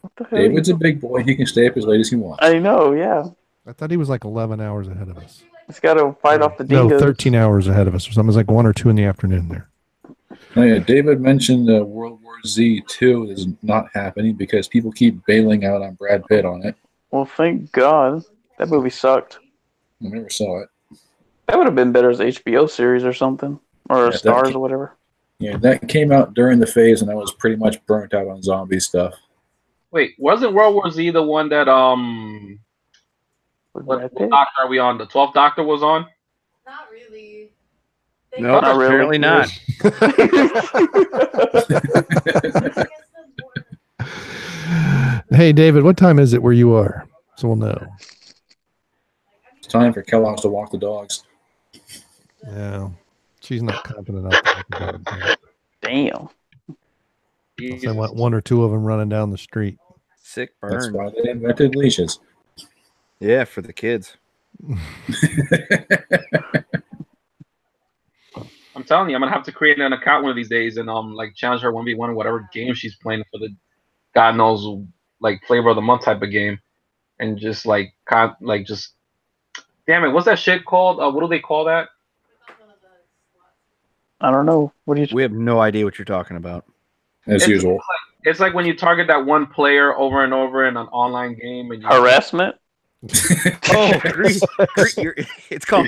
[SPEAKER 3] What the hell?
[SPEAKER 2] David's a big boy. He can stay up as late as he wants.
[SPEAKER 3] I know, yeah.
[SPEAKER 1] I thought he was like 11 hours ahead of us.
[SPEAKER 3] He's got to fight off the
[SPEAKER 1] No,
[SPEAKER 3] dingoes.
[SPEAKER 1] 13 hours ahead of us or something. It was like 1 or 2 in the afternoon there.
[SPEAKER 2] Oh, yeah, David mentioned World War Z 2 is not happening because people keep bailing out on Brad Pitt on it.
[SPEAKER 3] Well, thank God. That movie sucked.
[SPEAKER 2] I never saw it.
[SPEAKER 3] That would have been better as an HBO series or something. Or Stars or whatever.
[SPEAKER 2] Yeah, that came out during the phase, and I was pretty much burnt out on zombie stuff.
[SPEAKER 5] Wait, wasn't World War Z the one that what doctor are we on? The 12th Doctor was on?
[SPEAKER 6] Not really.
[SPEAKER 4] No, apparently not.
[SPEAKER 1] Hey, David, what time is it where you are? So we'll know.
[SPEAKER 2] It's time for Kellogg's to walk the dogs.
[SPEAKER 1] Yeah. She's not confident enough to talk about it.
[SPEAKER 3] Damn.
[SPEAKER 1] I want 1 or 2 of them running down the street.
[SPEAKER 4] Sick burn.
[SPEAKER 2] That's why they invented leashes.
[SPEAKER 4] Yeah, for the kids.
[SPEAKER 5] I'm telling you, I'm gonna have to create an account one of these days and like challenge her 1v1 or whatever game she's playing for the God knows like flavor of the month type of game, and just like just damn it, what's that shit called? What do they call that?
[SPEAKER 3] I don't know. What do you?
[SPEAKER 4] We have no idea what you're talking about.
[SPEAKER 2] As usual.
[SPEAKER 5] It's like when you target that one player over and over in an online game and
[SPEAKER 3] harassment.
[SPEAKER 4] It's called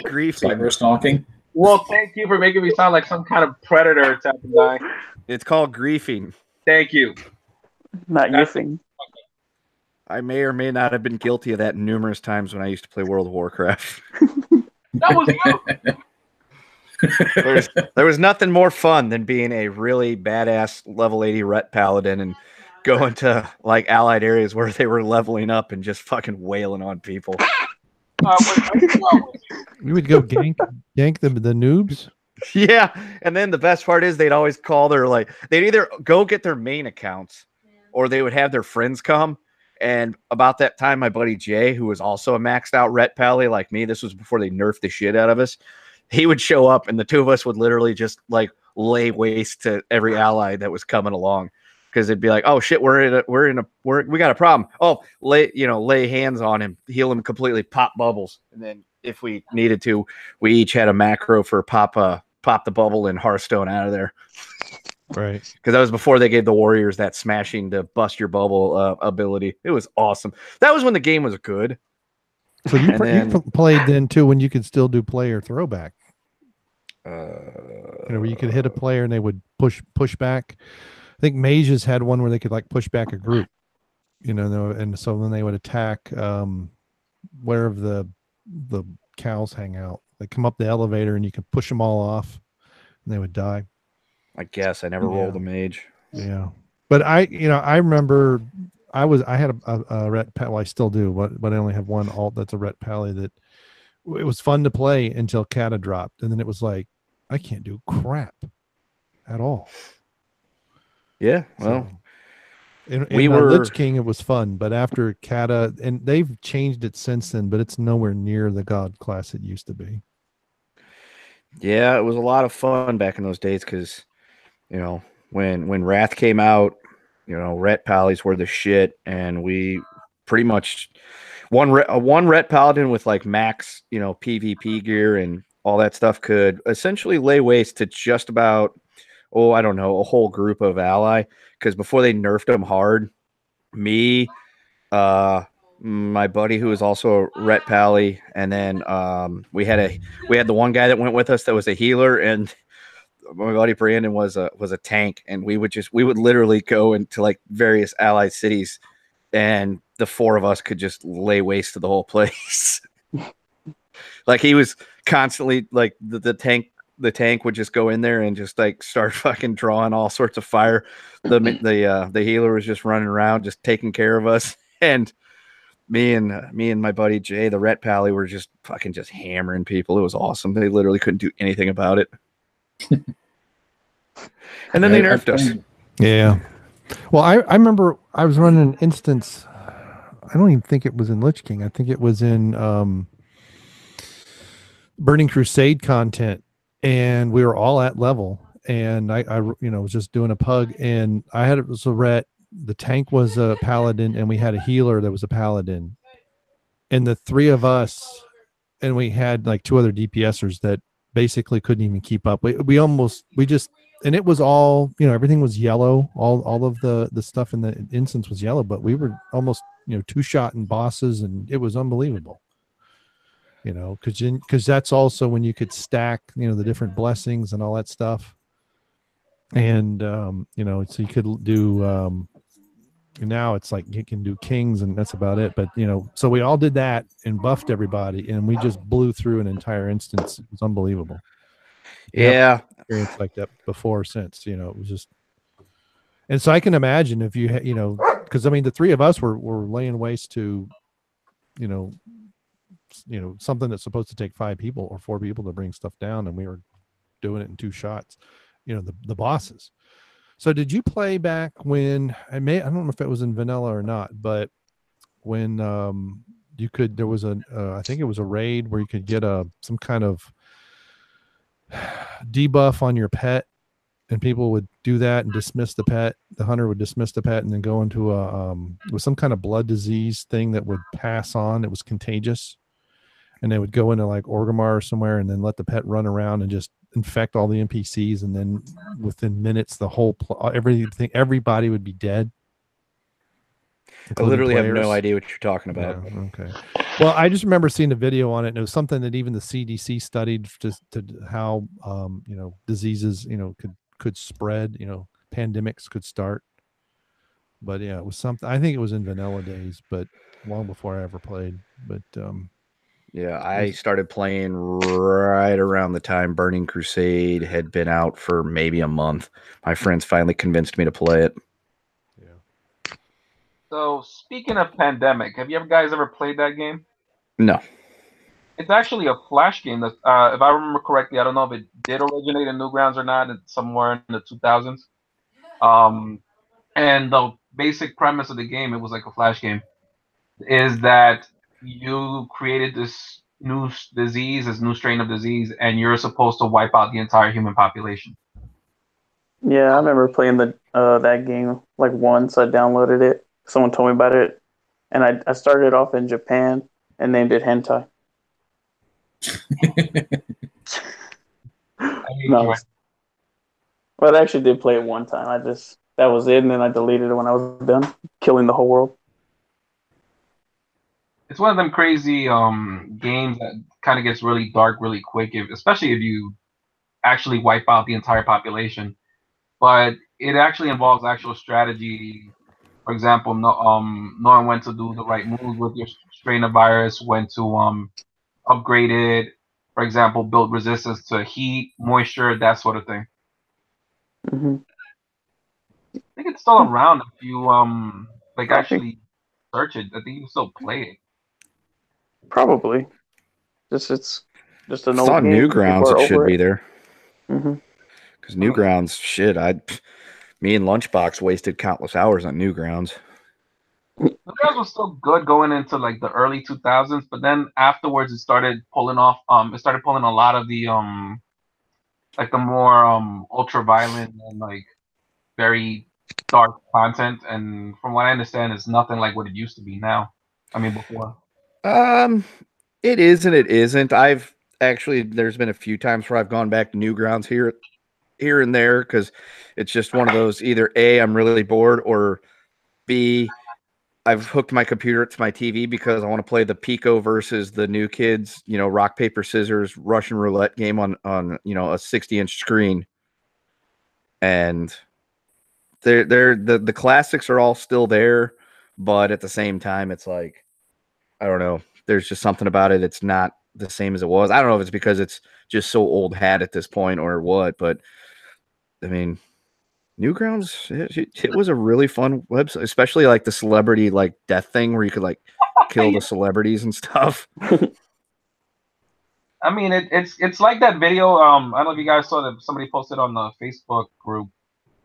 [SPEAKER 4] grief.
[SPEAKER 2] Cyber stalking.
[SPEAKER 5] Well, thank you for making me sound like some kind of predator type of guy.
[SPEAKER 4] It's called griefing.
[SPEAKER 5] Thank you.
[SPEAKER 3] Not yiffing.
[SPEAKER 4] I may or may not have been guilty of that numerous times when I used to play World of Warcraft.
[SPEAKER 5] That was you.
[SPEAKER 4] There was nothing more fun than being a really badass level 80 Ret Paladin and going to like allied areas where they were leveling up and just fucking wailing on people.
[SPEAKER 1] We would go gank the noobs.
[SPEAKER 4] Yeah, and then the best part is they'd always call they'd either go get their main accounts or they would have their friends come. And about that time, my buddy Jay, who was also a maxed out Ret Pally like me, this was before they nerfed the shit out of us. He would show up and the two of us would literally just like lay waste to every ally that was coming along. Because it'd be like, oh shit, we got a problem. Oh, lay hands on him, heal him completely, pop bubbles, and then if we needed to, we each had a macro for pop the bubble and Hearthstone out of there.
[SPEAKER 1] Right.
[SPEAKER 4] Because that was before they gave the warriors that smashing to bust your bubble ability. It was awesome. That was when the game was good.
[SPEAKER 1] So you played then too when you could still do player throwback. Where you could hit a player and they would push back. I think mages had one where they could like push back a group, and so then they would attack wherever the cows hang out. They come up the elevator and you could push them all off and they would die.
[SPEAKER 4] I guess I never rolled a mage.
[SPEAKER 1] Yeah. But I remember I had a Ret Pally. Well, I still do, but I only have one alt that's a Ret Pally that was fun to play until Kata dropped, and then it was like I can't do crap at all.
[SPEAKER 7] Yeah, well,
[SPEAKER 1] so, in Lich King it was fun, but after Kata, and they've changed it since then, but it's nowhere near the God class it used to be.
[SPEAKER 7] Yeah, it was a lot of fun back in those days because, you know, when Wrath came out, you know, Ret Pallies were the shit, and we pretty much one Ret Paladin with like max, you know, PvP gear and all that stuff could essentially lay waste to just about, I don't know, a whole group of ally. Because before they nerfed them hard, me, my buddy who was also a Ret Pally, and then we had the one guy that went with us that was a healer, and my buddy Brandon was a tank, and we would literally go into like various allied cities, and the four of us could just lay waste to the whole place. Like he was constantly like the tank would just go in there and just like start fucking drawing all sorts of fire. The healer was just running around just taking care of us, and me and my buddy Jay, the Ret Pally, were just fucking just hammering people. It was awesome. They literally couldn't do anything about it. And then they nerfed us.
[SPEAKER 1] Yeah. Well, I remember I was running an instance. I don't even think it was in Lich King. I think it was in Burning Crusade content, and we were all at level. And I was just doing a pug, and it was a Ret. The tank was a paladin, and we had a healer that was a paladin, and the three of us, and we had like two other DPSers that basically couldn't even keep up. And it was all, everything was yellow. All of the stuff in the instance was yellow, but we were almost, two-shotting bosses, and it was unbelievable. Because that's also when you could stack, the different blessings and all that stuff. And, so you could do, now it's like you can do kings and that's about it. But, so we all did that and buffed everybody, and we just blew through an entire instance. It was unbelievable.
[SPEAKER 7] Yeah.
[SPEAKER 1] Experience like that before or since, it was just, and so I can imagine if you had, because I mean, the three of us were laying waste to, something that's supposed to take 5 people or 4 people to bring stuff down, and we were doing it in 2 shots, the bosses. So did you play back when I don't know if it was in vanilla or not, but when there was I think it was a raid where you could get some kind of debuff on your pet, and people would do that and dismiss the pet. The hunter would dismiss the pet and then go into it was some kind of blood disease thing that would pass on. It was contagious, and they would go into like Orgrimmar or somewhere and then let the pet run around and just infect all the NPCs, and then within minutes the whole everybody would be dead.
[SPEAKER 7] I literally have no idea what you're talking about.
[SPEAKER 1] Yeah, okay. Well, I just remember seeing a video on it, and it was something that even the CDC studied just to how diseases could spread, pandemics could start. But yeah, it was something. I think it was in vanilla days, but long before I ever played. But
[SPEAKER 7] yeah, I started playing right around the time Burning Crusade had been out for maybe a month. My friends finally convinced me to play it.
[SPEAKER 1] Yeah.
[SPEAKER 5] So, speaking of Pandemic, have you guys ever played that game?
[SPEAKER 7] No.
[SPEAKER 5] It's actually a Flash game. That, if I remember correctly, I don't know if it did originate in Newgrounds or not. It's somewhere in the 2000s. And the basic premise of the game, it was like a Flash game, is that you created this new disease, this new strain of disease, and you're supposed to wipe out the entire human population.
[SPEAKER 3] Yeah, I remember playing that game like once. I downloaded it. Someone told me about it, and I started off in Japan and named it Hentai. No, but I actually did play it one time. That was it, and then I deleted it when I was done killing the whole world.
[SPEAKER 5] It's one of them crazy games that kind of gets really dark really quick, especially if you actually wipe out the entire population. But it actually involves actual strategy. For example, knowing when to do the right moves with your strain of virus, when to upgrade it. For example, build resistance to heat, moisture, that sort of thing.
[SPEAKER 3] Mm-hmm.
[SPEAKER 5] I think it's still around if you actually search it. I think you can still play it.
[SPEAKER 3] Probably. It's just an
[SPEAKER 7] It's
[SPEAKER 3] old
[SPEAKER 7] on
[SPEAKER 3] game.
[SPEAKER 7] Newgrounds. It should be there.
[SPEAKER 3] Because
[SPEAKER 7] Newgrounds, shit. Me and Lunchbox wasted countless hours on Newgrounds.
[SPEAKER 5] Newgrounds was still good going into like the early 2000s, but then afterwards it started pulling off. It started pulling a lot of the like the more ultra violent and like very dark content. And from what I understand, it's nothing like what it used to be now. I mean, before.
[SPEAKER 7] It is and it isn't. There's been a few times where I've gone back to Newgrounds here and there because it's just one of those, either A, I'm really bored, or B, I've hooked my computer to my TV because I want to play the Pico versus the New Kids, rock, paper, scissors, Russian roulette game on a 60-inch screen. And the classics are all still there, but at the same time, it's like, I don't know. There's just something about it. It's not the same as it was. I don't know if it's because it's just so old hat at this point or what, but I mean, Newgrounds, it was a really fun website, especially like the celebrity like death thing where you could like kill the celebrities and stuff.
[SPEAKER 5] I mean, it's like that video. I don't know if you guys saw that somebody posted on the Facebook group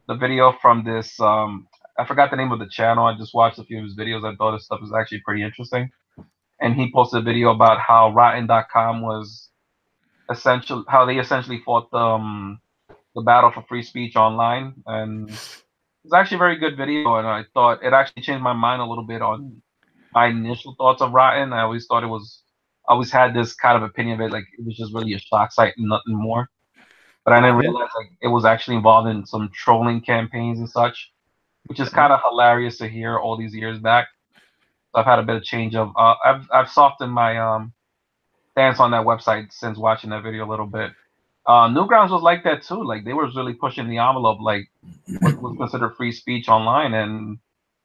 [SPEAKER 5] the video from this. I forgot the name of the channel. I just watched a few of his videos. I thought his stuff was actually pretty interesting. And he posted a video about how Rotten.com was how they essentially fought the battle for free speech online. And it's actually a very good video. And I thought it actually changed my mind a little bit on my initial thoughts of Rotten. I always thought I always had this kind of opinion of it, like it was just really a shock site and nothing more. But I didn't realize like it was actually involved in some trolling campaigns and such, which is kind of hilarious to hear all these years back. So I've had a bit of change of I've softened my stance on that website since watching that video a little bit. Newgrounds was like that too. Like they were really pushing the envelope, like what was considered free speech online, and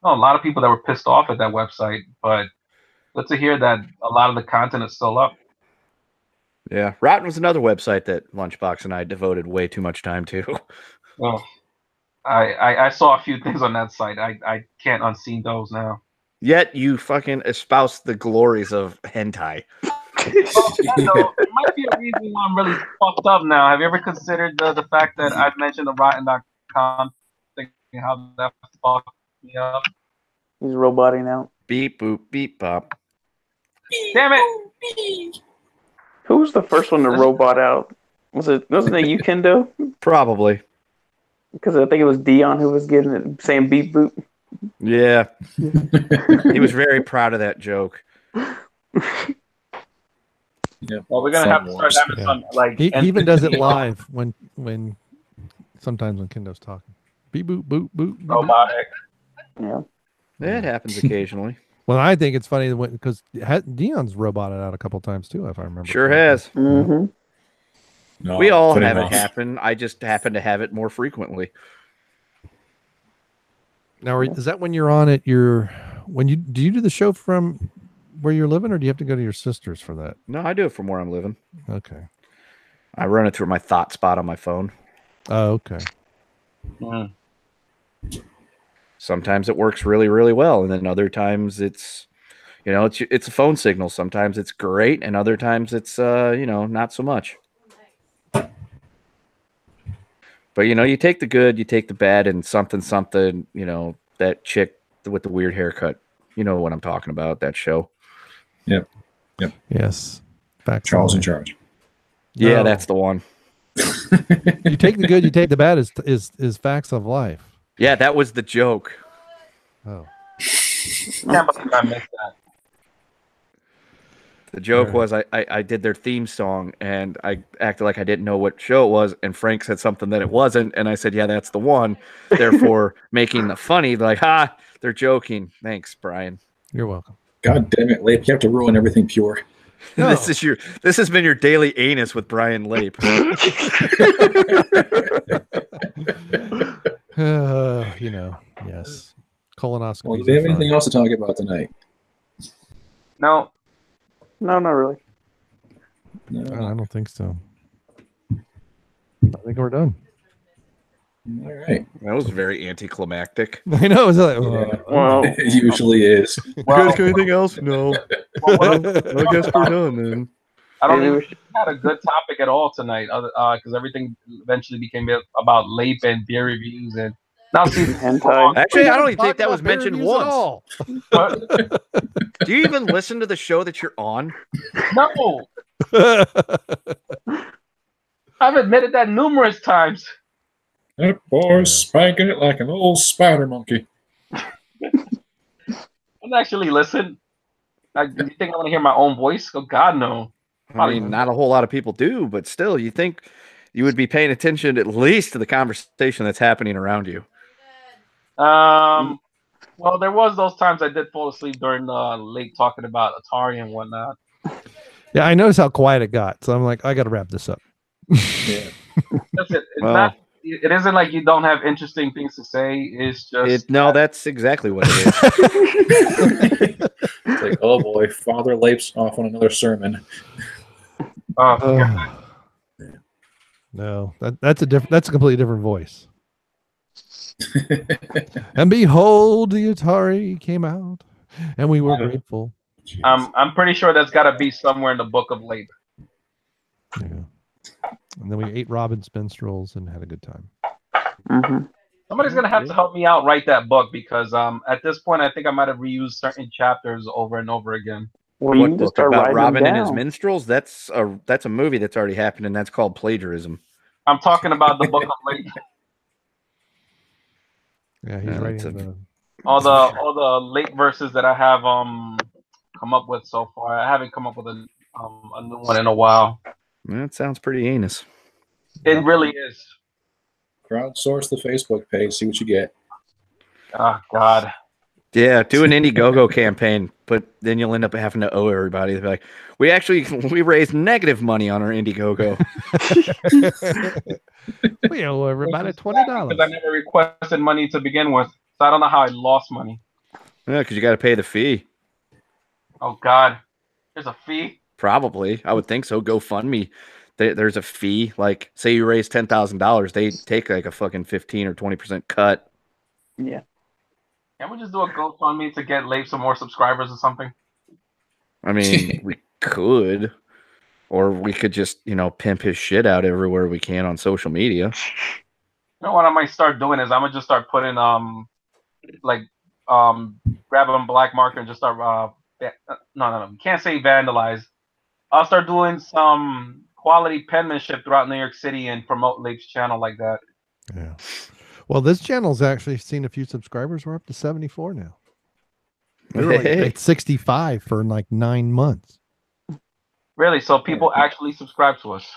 [SPEAKER 5] a lot of people that were pissed off at that website. But good to hear that a lot of the content is still up.
[SPEAKER 7] Yeah, Rotten was another website that Lunchbox and I devoted way too much time to.
[SPEAKER 5] Well, I saw a few things on that site. I can't unseen those now.
[SPEAKER 7] Yet you fucking espouse the glories of hentai.
[SPEAKER 5] It might be a reason why I'm really fucked up now. Have you ever considered the fact that I've mentioned the Rotten.com thing, how that fucked me up?
[SPEAKER 3] He's roboting out.
[SPEAKER 7] Beep boop beep pop.
[SPEAKER 5] Damn it!
[SPEAKER 3] Who was the first one to robot out? Wasn't it you, Kendo?
[SPEAKER 7] Probably.
[SPEAKER 3] Because I think it was Dion who was getting it, saying beep boop.
[SPEAKER 7] Yeah. He was very proud of that joke.
[SPEAKER 2] Yeah.
[SPEAKER 5] Well, we're gonna have to start having some like.
[SPEAKER 1] He even does it live when sometimes when Kendo's talking. Beep boop boop boop.
[SPEAKER 5] Robotic.
[SPEAKER 3] Yeah.
[SPEAKER 7] It happens occasionally.
[SPEAKER 1] Well, I think it's funny because Dion's roboted out a couple times too, if I remember.
[SPEAKER 7] Sure has.
[SPEAKER 3] Mm-hmm.
[SPEAKER 2] No,
[SPEAKER 7] We all have it happen. I just happen to have it more frequently.
[SPEAKER 1] Now, is that when you're on it? Do you do the show from where you're living, or do you have to go to your sister's for that?
[SPEAKER 7] No, I do it from where I'm living.
[SPEAKER 1] Okay.
[SPEAKER 7] I run it through my thought spot on my phone.
[SPEAKER 1] Oh, okay.
[SPEAKER 5] Mm.
[SPEAKER 7] Sometimes it works really, really well, and then other times it's a phone signal. Sometimes it's great, and other times it's not so much. But you take the good, you take the bad, and something. That chick with the weird haircut. You know what I'm talking about? That show.
[SPEAKER 2] Yep.
[SPEAKER 1] Yes.
[SPEAKER 2] Charles in Charge.
[SPEAKER 7] Yeah,
[SPEAKER 1] No.
[SPEAKER 7] that's the one.
[SPEAKER 1] You take the good, you take the bad is facts of life.
[SPEAKER 7] Yeah, that was the joke.
[SPEAKER 1] Oh.
[SPEAKER 5] Yeah, but I missed that.
[SPEAKER 7] The joke was I did their theme song and I acted like I didn't know what show it was, and Frank said something that it wasn't, and I said, yeah, that's the one. Therefore, making the funny, like, they're joking. Thanks, Brian.
[SPEAKER 1] You're welcome.
[SPEAKER 2] God damn it, Lape! You have to ruin everything pure.
[SPEAKER 1] No.
[SPEAKER 7] This has been your daily anus with Brian Lape.
[SPEAKER 1] Yes. Colonoscopy.
[SPEAKER 2] Well, do you have anything else to talk about tonight?
[SPEAKER 5] No.
[SPEAKER 3] No, not really.
[SPEAKER 2] No.
[SPEAKER 1] I don't think so. I think we're done.
[SPEAKER 2] All right.
[SPEAKER 7] That was very anticlimactic.
[SPEAKER 1] I know. It's like,
[SPEAKER 2] Yeah.
[SPEAKER 3] Well,
[SPEAKER 2] It usually is.
[SPEAKER 5] Well,
[SPEAKER 7] anything else? No. I guess we're done then.
[SPEAKER 5] I don't think we had a good topic at all tonight, because everything eventually became about Lape and beer reviews and now see
[SPEAKER 3] hentai.
[SPEAKER 7] Actually, I don't even think that was mentioned once.
[SPEAKER 5] What?
[SPEAKER 7] Do you even listen to the show that you're on?
[SPEAKER 5] No, I've admitted that numerous times.
[SPEAKER 2] That boy's spanking it like an old spider monkey.
[SPEAKER 5] I'd actually listen. Do you think I want to hear my own voice? Oh God, no.
[SPEAKER 7] I mean, not a whole lot of people do, but still, you think you would be paying attention at least to the conversation that's happening around you.
[SPEAKER 5] Well, there was those times I did fall asleep during late talking about Atari and whatnot.
[SPEAKER 1] Yeah, I noticed how quiet it got, so I'm like, I got to wrap this up.
[SPEAKER 2] Yeah.
[SPEAKER 5] That's it. It isn't like you don't have interesting things to say. It's just
[SPEAKER 7] no. That's exactly what it is.
[SPEAKER 2] It's like, oh boy, Father Lape's off on another sermon.
[SPEAKER 1] No, that's a completely different voice. And behold, the Atari came out, and we were grateful.
[SPEAKER 5] I'm pretty sure that's got to be somewhere in the book of Lape.
[SPEAKER 1] Yeah. And then we ate Robin's minstrels and had a good time.
[SPEAKER 3] Mm-hmm.
[SPEAKER 5] Somebody's gonna have to help me out write that book, because at this point I think I might have reused certain chapters over and over again.
[SPEAKER 3] Well, you just start
[SPEAKER 7] about Robin and his
[SPEAKER 3] down.
[SPEAKER 7] minstrels? That's a movie that's already happened, and that's called plagiarism.
[SPEAKER 5] I'm talking about the book of Lape.
[SPEAKER 1] Yeah, he's writing
[SPEAKER 5] all the late verses that I have come up with so far. I haven't come up with a new one in a while.
[SPEAKER 7] That sounds pretty heinous.
[SPEAKER 5] It really is.
[SPEAKER 2] Crowdsource the Facebook page, see what you get.
[SPEAKER 5] Oh God.
[SPEAKER 7] Yeah, do an Indiegogo campaign, but then you'll end up having to owe everybody. They'll be like, we raised negative money on our Indiegogo.
[SPEAKER 1] We owe everybody $20.
[SPEAKER 5] Because I never requested money to begin with, so I don't know how I lost money.
[SPEAKER 7] Yeah, because you got to pay the fee.
[SPEAKER 5] Oh God, there's a fee?
[SPEAKER 7] Probably, I would think so. GoFundMe, there's a fee. Like, say you raise $10,000, they take like a fucking 15 or 20% cut.
[SPEAKER 3] Yeah.
[SPEAKER 5] Can't we just do a GoFundMe to get Lape some more subscribers or something?
[SPEAKER 7] I mean, we could. Or we could just, pimp his shit out everywhere we can on social media.
[SPEAKER 5] You know what I might start doing is I'm gonna just start putting grabbing black marker and just start no, you can't say vandalize. I'll start doing some quality penmanship throughout New York City and promote Lape's channel like that.
[SPEAKER 1] Yeah. Well, this channel's actually seen a few subscribers. We're up to 74 now. We were at 65 for like 9 months.
[SPEAKER 5] Really? So people actually subscribe to us?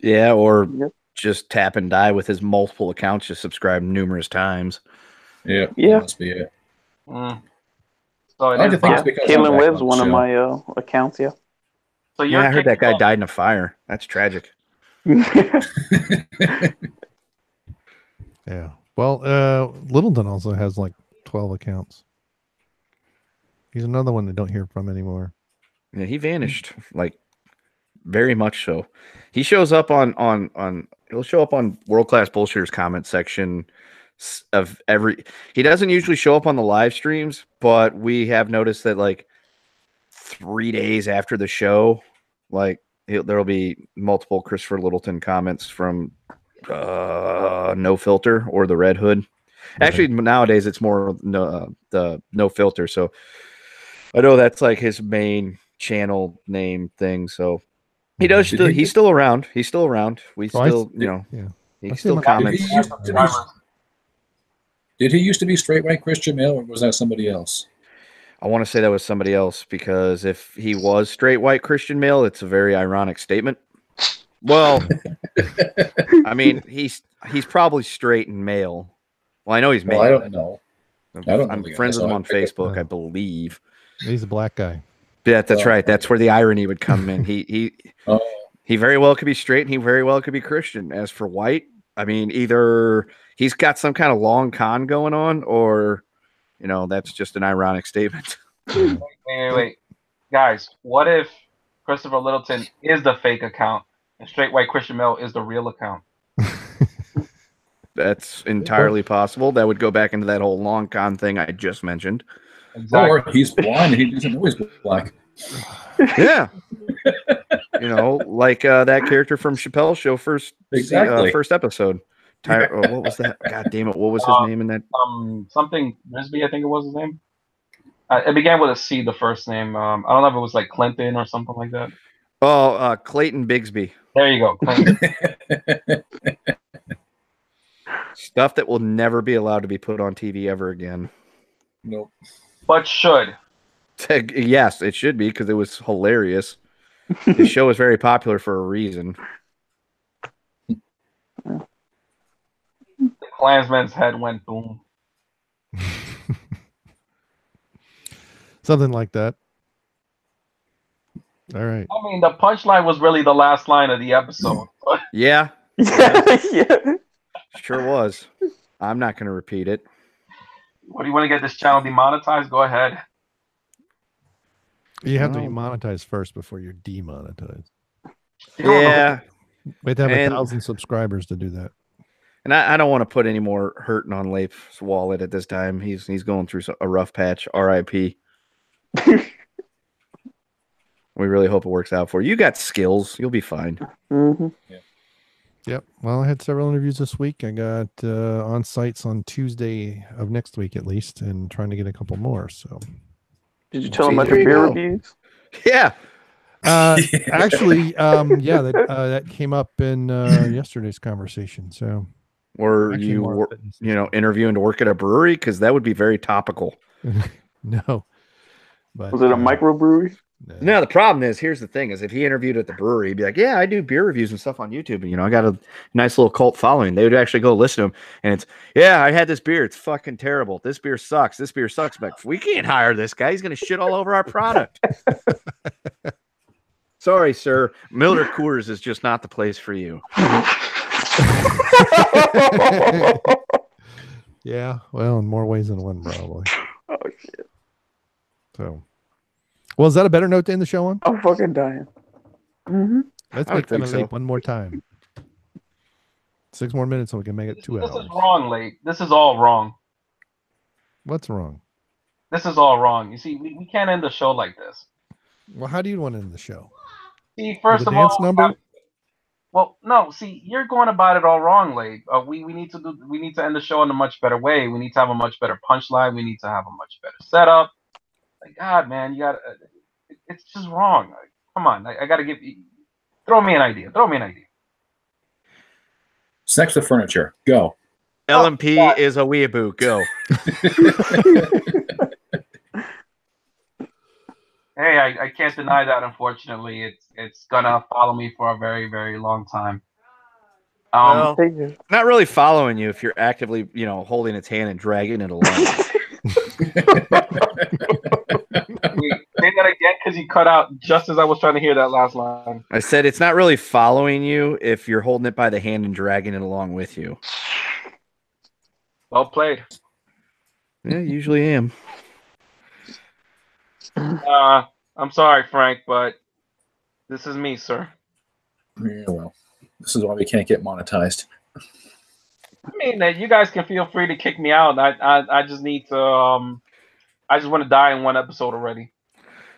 [SPEAKER 7] Yeah, or just tap and die with his multiple accounts, just subscribe numerous times.
[SPEAKER 2] Yeah, that must be it.
[SPEAKER 5] So it is.
[SPEAKER 3] Caitlin Webb's one of my accounts. Yeah.
[SPEAKER 5] So
[SPEAKER 7] I heard that guy died in a fire. That's tragic.
[SPEAKER 1] Yeah. Well, Littleton also has like 12 accounts. He's another one that don't hear from anymore.
[SPEAKER 7] Yeah, he vanished, like very much so. He shows up he'll show up on World Class Bullshitters comment section of every. He doesn't usually show up on the live streams, but we have noticed that like 3 days after the show, like there'll be multiple Christopher Littleton comments from No Filter or the Red Hood. Actually, nowadays it's more the No Filter. So I know that's like his main channel name thing. So he does. He's still around. He's still around. We still, he still comments.
[SPEAKER 2] Did he used to be straight white Christian male, or was that somebody else?
[SPEAKER 7] I want to say that was somebody else, because if he was straight white Christian male, it's a very ironic statement. Well, I mean, he's probably straight and male. Well, I know he's male.
[SPEAKER 2] Well, I don't know.
[SPEAKER 7] I'm friends with him on Facebook, I believe.
[SPEAKER 1] He's a black guy.
[SPEAKER 7] Yeah, that's right. That's where the irony would come in. He very well could be straight, and he very well could be Christian. As for white, I mean, either he's got some kind of long con going on, or that's just an ironic statement.
[SPEAKER 5] Wait, guys, what if Christopher Littleton is the fake account and straight white Christian male is the real account?
[SPEAKER 7] That's entirely possible. That would go back into that whole long con thing I just mentioned.
[SPEAKER 2] Exactly. Or he's blind and he doesn't know he's black.
[SPEAKER 7] Yeah. You know, like that character from Chappelle's Show first episode. What was that? God damn it! What was his name in that?
[SPEAKER 5] Something Risby, I think it was his name. It began with a C, the first name. I don't know if it was like Clinton or something like that.
[SPEAKER 7] Oh, Clayton Bigsby.
[SPEAKER 5] There you go. Clinton.
[SPEAKER 7] Stuff that will never be allowed to be put on TV ever again.
[SPEAKER 2] Nope.
[SPEAKER 5] But should.
[SPEAKER 7] Yes, it should be because it was hilarious. The show was very popular for a reason.
[SPEAKER 5] The Klansman's head went boom.
[SPEAKER 1] Something like that. All right.
[SPEAKER 5] I mean, the punchline was really the last line of the episode.
[SPEAKER 7] Yeah.
[SPEAKER 3] Yeah.
[SPEAKER 7] Sure was. I'm not going to repeat it.
[SPEAKER 5] What do you want to get this channel demonetized? Go ahead.
[SPEAKER 1] You have to be monetized first before you're demonetized.
[SPEAKER 7] Yeah.
[SPEAKER 1] We have to have 1,000 subscribers to do that.
[SPEAKER 7] And I don't want to put any more hurting on Leif's wallet at this time. He's going through a rough patch. R.I.P. We really hope it works out for you. You got skills. You'll be fine.
[SPEAKER 3] Mm-hmm.
[SPEAKER 2] Yeah.
[SPEAKER 1] Yep. Well, I had several interviews this week. I got on sites on Tuesday of next week at least, and trying to get a couple more. So,
[SPEAKER 3] did you tell them about your beer reviews?
[SPEAKER 7] Yeah.
[SPEAKER 1] Actually, that came up in yesterday's conversation. So,
[SPEAKER 7] or you interviewing to work at a brewery, because that would be very topical.
[SPEAKER 1] No. But
[SPEAKER 3] was it a microbrewery?
[SPEAKER 7] No, the problem is, here's the thing: is if he interviewed at the brewery, he'd be like, "Yeah, I do beer reviews and stuff on YouTube, and I got a nice little cult following." They would actually go listen to him, and it's, "Yeah, I had this beer; it's fucking terrible. This beer sucks. This beer sucks." But we can't hire this guy; he's gonna shit all over our product. Sorry, sir. Miller Coors is just not the place for you.
[SPEAKER 1] Yeah, well, in more ways than one, probably.
[SPEAKER 3] Oh shit!
[SPEAKER 1] So. Well, is that a better note to end the show on?
[SPEAKER 3] I'm fucking dying. Mm-hmm.
[SPEAKER 1] Let's make that late one more time. 6 more minutes so we can make it 2 hours.
[SPEAKER 5] This is wrong, late. This is all wrong.
[SPEAKER 1] What's wrong?
[SPEAKER 5] This is all wrong. You see, we can't end the show like this.
[SPEAKER 1] Well, how do you want to end the show?
[SPEAKER 5] See, first of all,
[SPEAKER 1] number?
[SPEAKER 5] Well, no. See, you're going about it all wrong, late. We need to end the show in a much better way. We need to have a much better punchline. We need to have a much better setup. Like, God, man, you got it's just wrong. Like, come on, I got to throw me an idea.
[SPEAKER 2] Snacks with furniture. Go.
[SPEAKER 7] LMP is a weeaboo. Go.
[SPEAKER 5] Hey, I can't deny that. Unfortunately, it's gonna follow me for a very, very long time.
[SPEAKER 7] Well, not really following you if you're actively, holding its hand and dragging it along.
[SPEAKER 5] Say that again, because you cut out just as I was trying to hear that last line.
[SPEAKER 7] I said it's not really following you if you're holding it by the hand and dragging it along with you.
[SPEAKER 5] Well played.
[SPEAKER 7] Yeah, usually am.
[SPEAKER 5] I'm sorry, Frank, but this is me, sir.
[SPEAKER 2] Yeah, well, this is why we can't get monetized.
[SPEAKER 5] I mean, you guys can feel free to kick me out. I just need to. I just want to die in one episode already.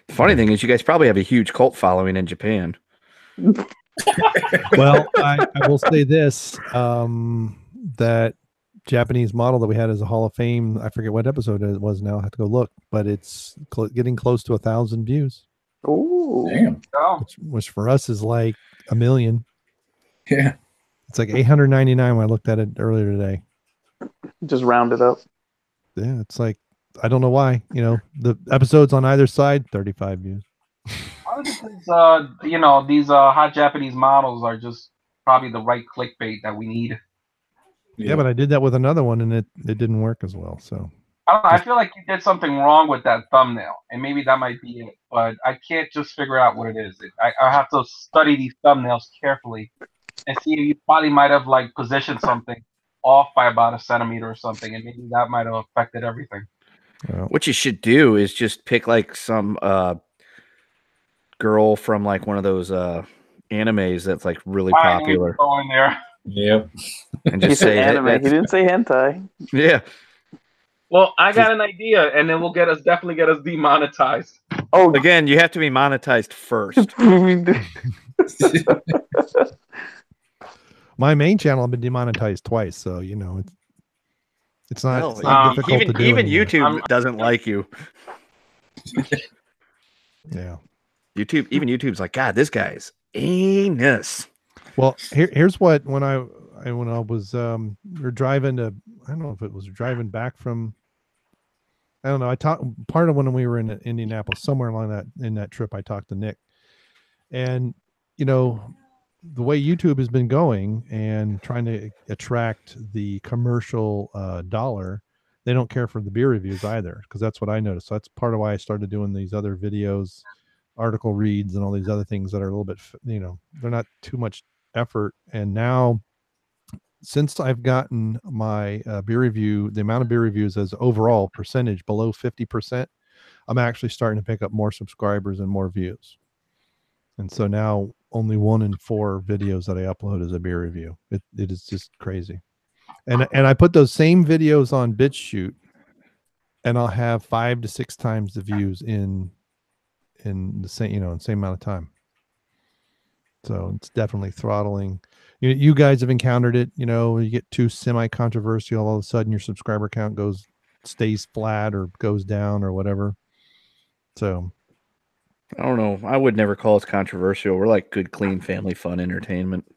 [SPEAKER 7] The funny thing is, you guys probably have a huge cult following in Japan.
[SPEAKER 1] Well, I will say this: that Japanese model that we had as a Hall of Fame, I forget what episode it was now. I have to go look, but it's getting close to 1,000 views.
[SPEAKER 3] Oh,
[SPEAKER 2] damn!
[SPEAKER 1] Which for us is like 1 million.
[SPEAKER 2] Yeah,
[SPEAKER 1] it's like 899 when I looked at it earlier today.
[SPEAKER 3] Just round it up.
[SPEAKER 1] Yeah, it's like, I don't know why. The episodes on either side, 35 views.
[SPEAKER 5] Because, these hot Japanese models are just probably the right clickbait that we need.
[SPEAKER 1] Yeah, but I did that with another one, and it didn't work as well. So
[SPEAKER 5] I feel like you did something wrong with that thumbnail, and maybe that might be it. But I can't just figure out what it is. I have to study these thumbnails carefully and see if you probably might have positioned something off by about a centimeter or something, and maybe that might have affected everything.
[SPEAKER 7] What you should do is just pick some girl from one of those animes that's really popular.
[SPEAKER 5] Going there.
[SPEAKER 2] Yep.
[SPEAKER 7] And just say
[SPEAKER 3] anime. He didn't say hentai.
[SPEAKER 7] Yeah.
[SPEAKER 5] Well, I got an idea, and then we'll definitely get us demonetized.
[SPEAKER 3] Oh,
[SPEAKER 7] again, you have to be monetized first.
[SPEAKER 1] My main channel I've been demonetized twice, so you know it's not difficult to do.
[SPEAKER 7] Even
[SPEAKER 1] anymore.
[SPEAKER 7] YouTube doesn't like you.
[SPEAKER 1] Yeah.
[SPEAKER 7] YouTube's like, God, this guy's anus.
[SPEAKER 1] Well, here's what when I was we were driving to, I don't know if it was driving back from, I don't know. I talked part of when we were in Indianapolis, somewhere along that trip. I talked to Nick, and you know, the way YouTube has been going and trying to attract the commercial dollar, they don't care for the beer reviews either, because that's what I noticed. So that's part of why I started doing these other videos, article reads, and all these other things that are a little bit, you know, they're not too much effort. And now, since I've gotten my beer review, the amount of beer reviews as overall percentage below 50%, I'm actually starting to pick up more subscribers and more views. And so now only 1 in 4 videos that I upload is a beer review. It is just crazy. And I put those same videos on BitChute, and I'll have 5 to 6 times the views in the same, you know, in the same amount of time. So it's definitely throttling. You guys have encountered it. You know, you get too semi-controversial, all of a sudden your subscriber count stays flat or goes down or whatever. So
[SPEAKER 7] I don't know. I would never call us controversial. We're like good, clean, family fun entertainment.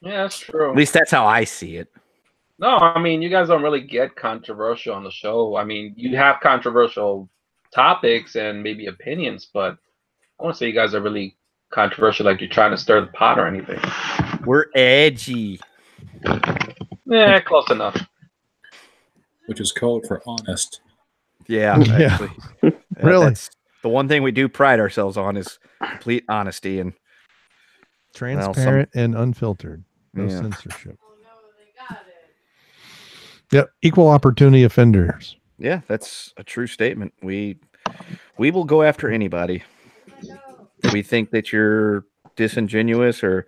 [SPEAKER 5] Yeah, that's true.
[SPEAKER 7] At least that's how I see it.
[SPEAKER 5] No, I mean, you guys don't really get controversial on the show. I mean, you have controversial topics and maybe opinions, but I want to say you guys are really controversial, like you're trying to stir the pot or anything.
[SPEAKER 7] We're edgy.
[SPEAKER 5] Yeah, close enough.
[SPEAKER 2] Which is code for honest.
[SPEAKER 7] Yeah, actually.
[SPEAKER 1] Really?
[SPEAKER 7] That's the one thing we do pride ourselves on is complete honesty and
[SPEAKER 1] transparent and unfiltered. No
[SPEAKER 7] Yeah.
[SPEAKER 1] censorship. Yep. Equal opportunity offenders.
[SPEAKER 7] Yeah, that's a true statement. We will go after anybody. If we think that you're disingenuous or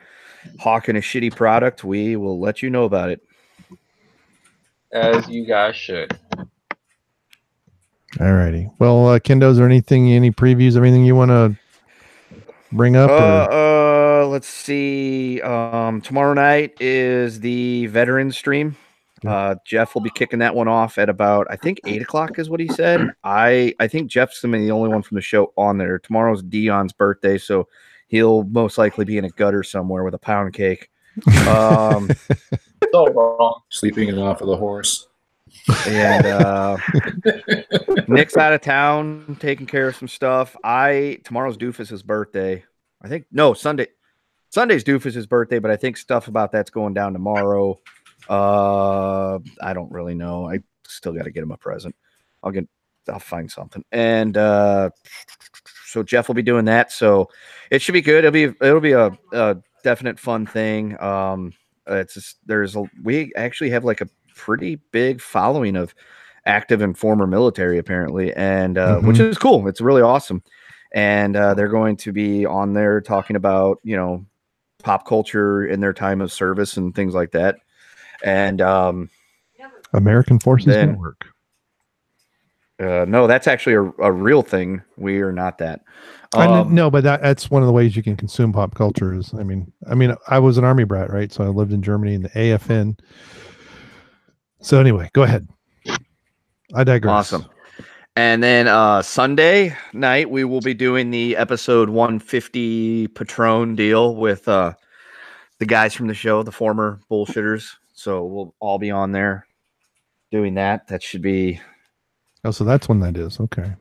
[SPEAKER 7] hawking a shitty product, we will let you know about it.
[SPEAKER 5] As you guys should.
[SPEAKER 1] All righty. Well, Kendo, is there any previews, anything you want to bring up?
[SPEAKER 7] Let's see. Tomorrow night is the veteran stream. Jeff will be kicking that one off at about, I think 8 o'clock is what he said. I think Jeff's the only one from the show on there. Tomorrow's Dion's birthday, so he'll most likely be in a gutter somewhere with a pound cake.
[SPEAKER 5] So wrong.
[SPEAKER 2] Sleeping it off of the horse.
[SPEAKER 7] And Nick's out of town taking care of some stuff. Tomorrow's Doofus's birthday. I think Sunday's Doofus's birthday, but I think stuff about that's going down tomorrow. I don't really know. I still got to get him a present. I'll find something. And so Jeff will be doing that. So it should be good. It'll be a definite fun thing. We actually have like a pretty big following of active and former military apparently, and which is cool. It's really awesome. And they're going to be on there talking about, you know, pop culture in their time of service and things like that. And
[SPEAKER 1] American Forces Network.
[SPEAKER 7] No, that's actually a real thing. We are not that.
[SPEAKER 1] No, but that's one of the ways you can consume pop culture. Is I mean, I was an army brat, right? So I lived in Germany in the AFN. So anyway, go ahead. I digress.
[SPEAKER 7] Awesome. And then Sunday night we will be doing the episode 150 Patron deal with the guys from the show, the former bullshitters. So we'll all be on there doing that. That should be.
[SPEAKER 1] Oh, so that's when that is. Okay.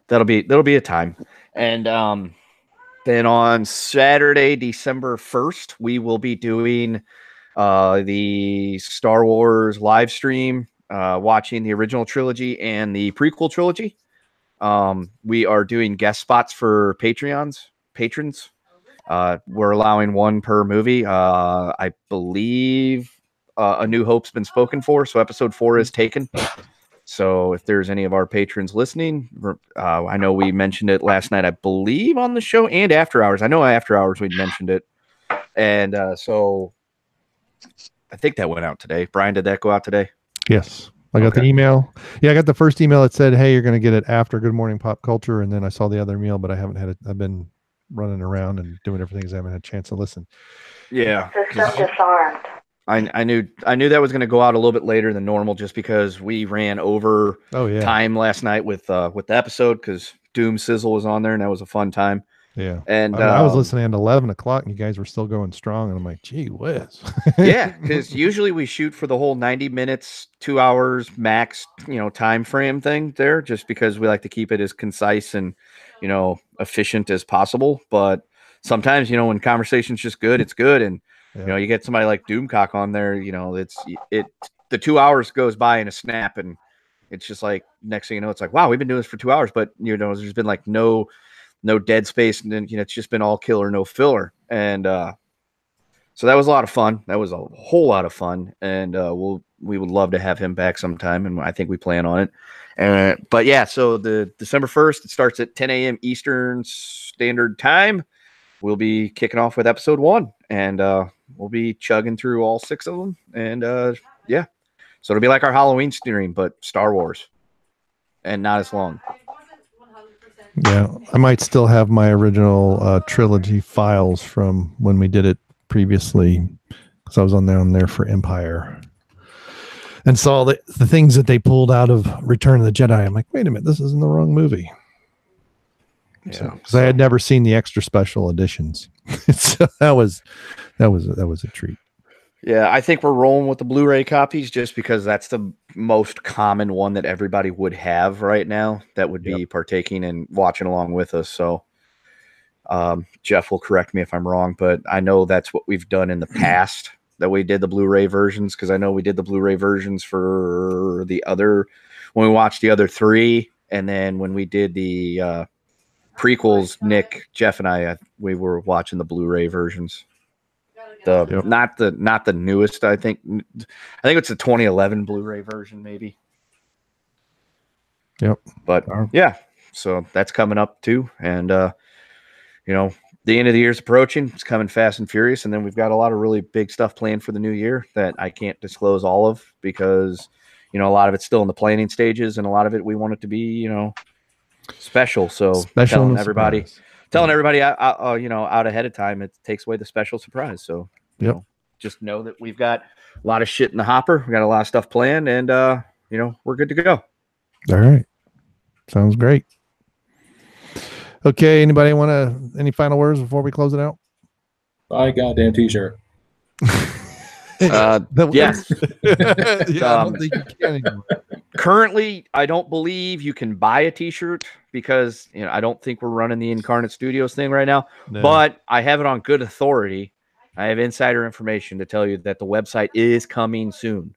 [SPEAKER 7] That'll be a time. And then on Saturday, December 1st, we will be doing the Star Wars live stream, watching the original trilogy and the prequel trilogy. We are doing guest spots for patrons. We're allowing one per movie. I believe A New Hope's been spoken for, so episode 4 is taken. So if there's any of our patrons listening, I know we mentioned it last night, I believe, on the show and after hours. I know after hours we mentioned it. And so I think that went out today. Brian, did that go out today?
[SPEAKER 1] Yes. I got the email. Yeah, I got the first email that said, hey, you're going to get it after Good Morning Pop Culture. And then I saw the other email, but I haven't had it. I've been running around and doing everything because I haven't had a chance to listen.
[SPEAKER 7] Yeah.
[SPEAKER 8] System disarmed.
[SPEAKER 7] I knew that was going to go out a little bit later than normal just because we ran over time last night with the episode because Doom Sizzle was on there and that was a fun time.
[SPEAKER 1] Yeah.
[SPEAKER 7] And
[SPEAKER 1] I was listening at 11 o'clock and you guys were still going strong. And I'm like, gee whiz.
[SPEAKER 7] Yeah. Because usually we shoot for the whole 90 minutes, 2 hours max, time frame thing there, just because we like to keep it as concise and, efficient as possible. But sometimes, when conversation's just good, it's good. And, you get somebody like Doomcock on there, the 2 hours goes by in a snap and it's just like, next thing you know, it's like, wow, we've been doing this for 2 hours, but there's been like no dead space. And then, it's just been all killer, no filler. And, so that was a lot of fun. That was a whole lot of fun. And, we would love to have him back sometime. And I think we plan on it. But yeah, so the December 1st, it starts at 10 a.m. Eastern Standard Time. We'll be kicking off with episode 1 and, we'll be chugging through all 6 of them. And, yeah, so it'll be like our Halloween stream, but Star Wars and not as long.
[SPEAKER 1] Yeah, I might still have my original trilogy files from when we did it previously because I was on there for Empire and saw the things that they pulled out of Return of the Jedi. I'm like, wait a minute, this is in the wrong movie. Yeah, because I had never seen the extra special editions, so that was a treat.
[SPEAKER 7] Yeah, I think we're rolling with the Blu-ray copies just because that's the most common one that everybody would have right now that would be partaking and watching along with us. So Jeff will correct me if I'm wrong, but I know that's what we've done in the past, that we did the Blu-ray versions, because I know we did the Blu-ray versions for when we watched the other 3, and then when we did the prequels, Nick, Jeff, and I, we were watching the Blu-ray versions. Not the newest. I think it's the 2011 Blu-ray version, maybe.
[SPEAKER 1] Yep.
[SPEAKER 7] But yeah, so that's coming up too, and the end of the year's approaching. It's coming fast and furious, and then we've got a lot of really big stuff planned for the new year that I can't disclose all of because a lot of it's still in the planning stages, and a lot of it we want it to be special. So telling everybody out ahead of time, it takes away the special surprise. So just know that we've got a lot of shit in the hopper. We got a lot of stuff planned, and we're good to go.
[SPEAKER 1] All right, sounds great. Okay, anybody want any final words before we close it out?
[SPEAKER 2] Buy a goddamn t-shirt.
[SPEAKER 7] Yes.
[SPEAKER 1] I don't think you can anymore.
[SPEAKER 7] Currently, I don't believe you can buy a t-shirt because I don't think we're running the Incarnate Studios thing right now. No. But I have it on good authority. I have insider information to tell you that the website is coming soon.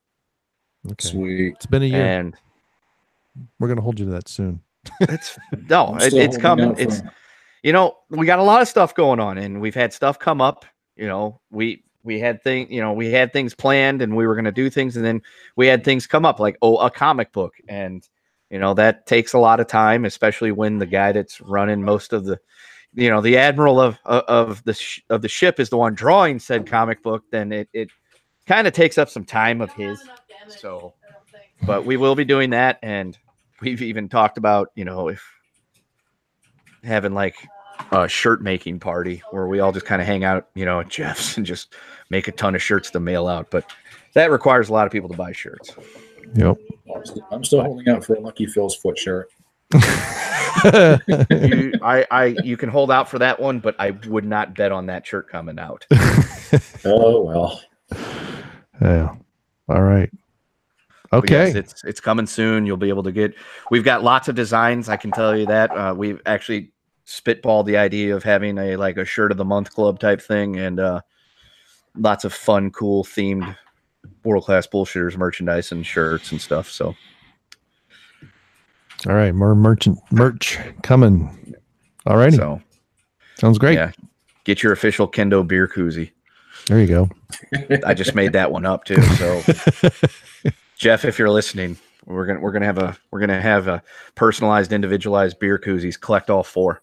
[SPEAKER 1] Okay.
[SPEAKER 2] Sweet.
[SPEAKER 1] It's been a year,
[SPEAKER 7] and
[SPEAKER 1] we're gonna hold you to that soon.
[SPEAKER 7] It's coming. It's we got a lot of stuff going on, and we've had stuff come up. We had things planned, and we were going to do things, and then we had things come up like a comic book, and that takes a lot of time, especially when the guy that's running most of the the admiral of the ship is the one drawing said comic book. Then it kind of takes up some time of his. So, but we will be doing that, and we've even talked about if having like a shirt making party where we all just kind of hang out, at Jeff's and just make a ton of shirts to mail out. But that requires a lot of people to buy shirts.
[SPEAKER 1] Yep.
[SPEAKER 2] I'm still holding out for a Lucky Phil's foot shirt.
[SPEAKER 7] You can hold out for that one, but I would not bet on that shirt coming out.
[SPEAKER 2] Oh well.
[SPEAKER 1] Yeah. All right. Okay.
[SPEAKER 7] Yes, it's coming soon. You'll be able to get. We've got lots of designs. I can tell you that. We've actually spitballed the idea of having a shirt of the month club type thing, and lots of fun, cool themed World Class Bullshitters merchandise and shirts and stuff. So,
[SPEAKER 1] all right, more merch coming. All righty.
[SPEAKER 7] So,
[SPEAKER 1] sounds great.
[SPEAKER 7] Yeah, get your official Kendo beer koozie.
[SPEAKER 1] There you go.
[SPEAKER 7] I just made that one up too. So, Jeff, if you're listening, we're gonna have a personalized, individualized beer koozies. Collect all 4.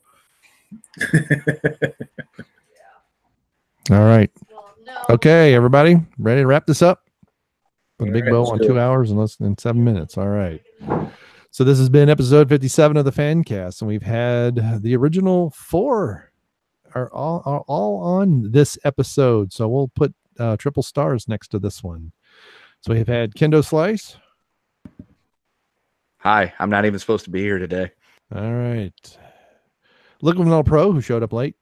[SPEAKER 1] All right. Okay, everybody, ready to wrap this up? Put a big bow on 2 hours and less than 7 minutes. All right. So this has been episode 57 of the Fancast, and we've had the original 4 are all on this episode. So we'll put triple stars next to this one. So we've had Kendo Slice.
[SPEAKER 7] Hi, I'm not even supposed to be here today.
[SPEAKER 1] All right. Liquid Pro, who showed up late.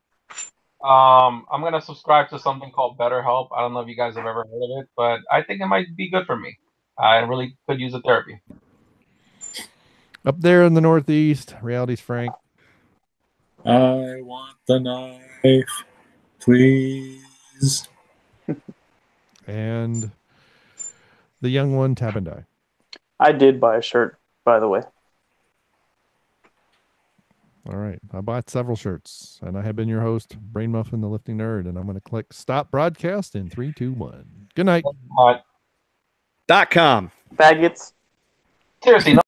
[SPEAKER 5] I'm gonna subscribe to something called BetterHelp. I don't know if you guys have ever heard of it, but I think it might be good for me. I really could use a therapy.
[SPEAKER 1] Up there in the Northeast, Reality's Frank.
[SPEAKER 2] I want the knife, please.
[SPEAKER 1] And the young one, Tap and Die.
[SPEAKER 3] I did buy a shirt, by the way.
[SPEAKER 1] All right. I bought several shirts, and I have been your host, Brainmuffin, the Lifting Nerd, and I'm going to click stop broadcast in 3, 2, 1. Good night.
[SPEAKER 5] All right.
[SPEAKER 7] .com.
[SPEAKER 3] Faggots.
[SPEAKER 5] Seriously, no.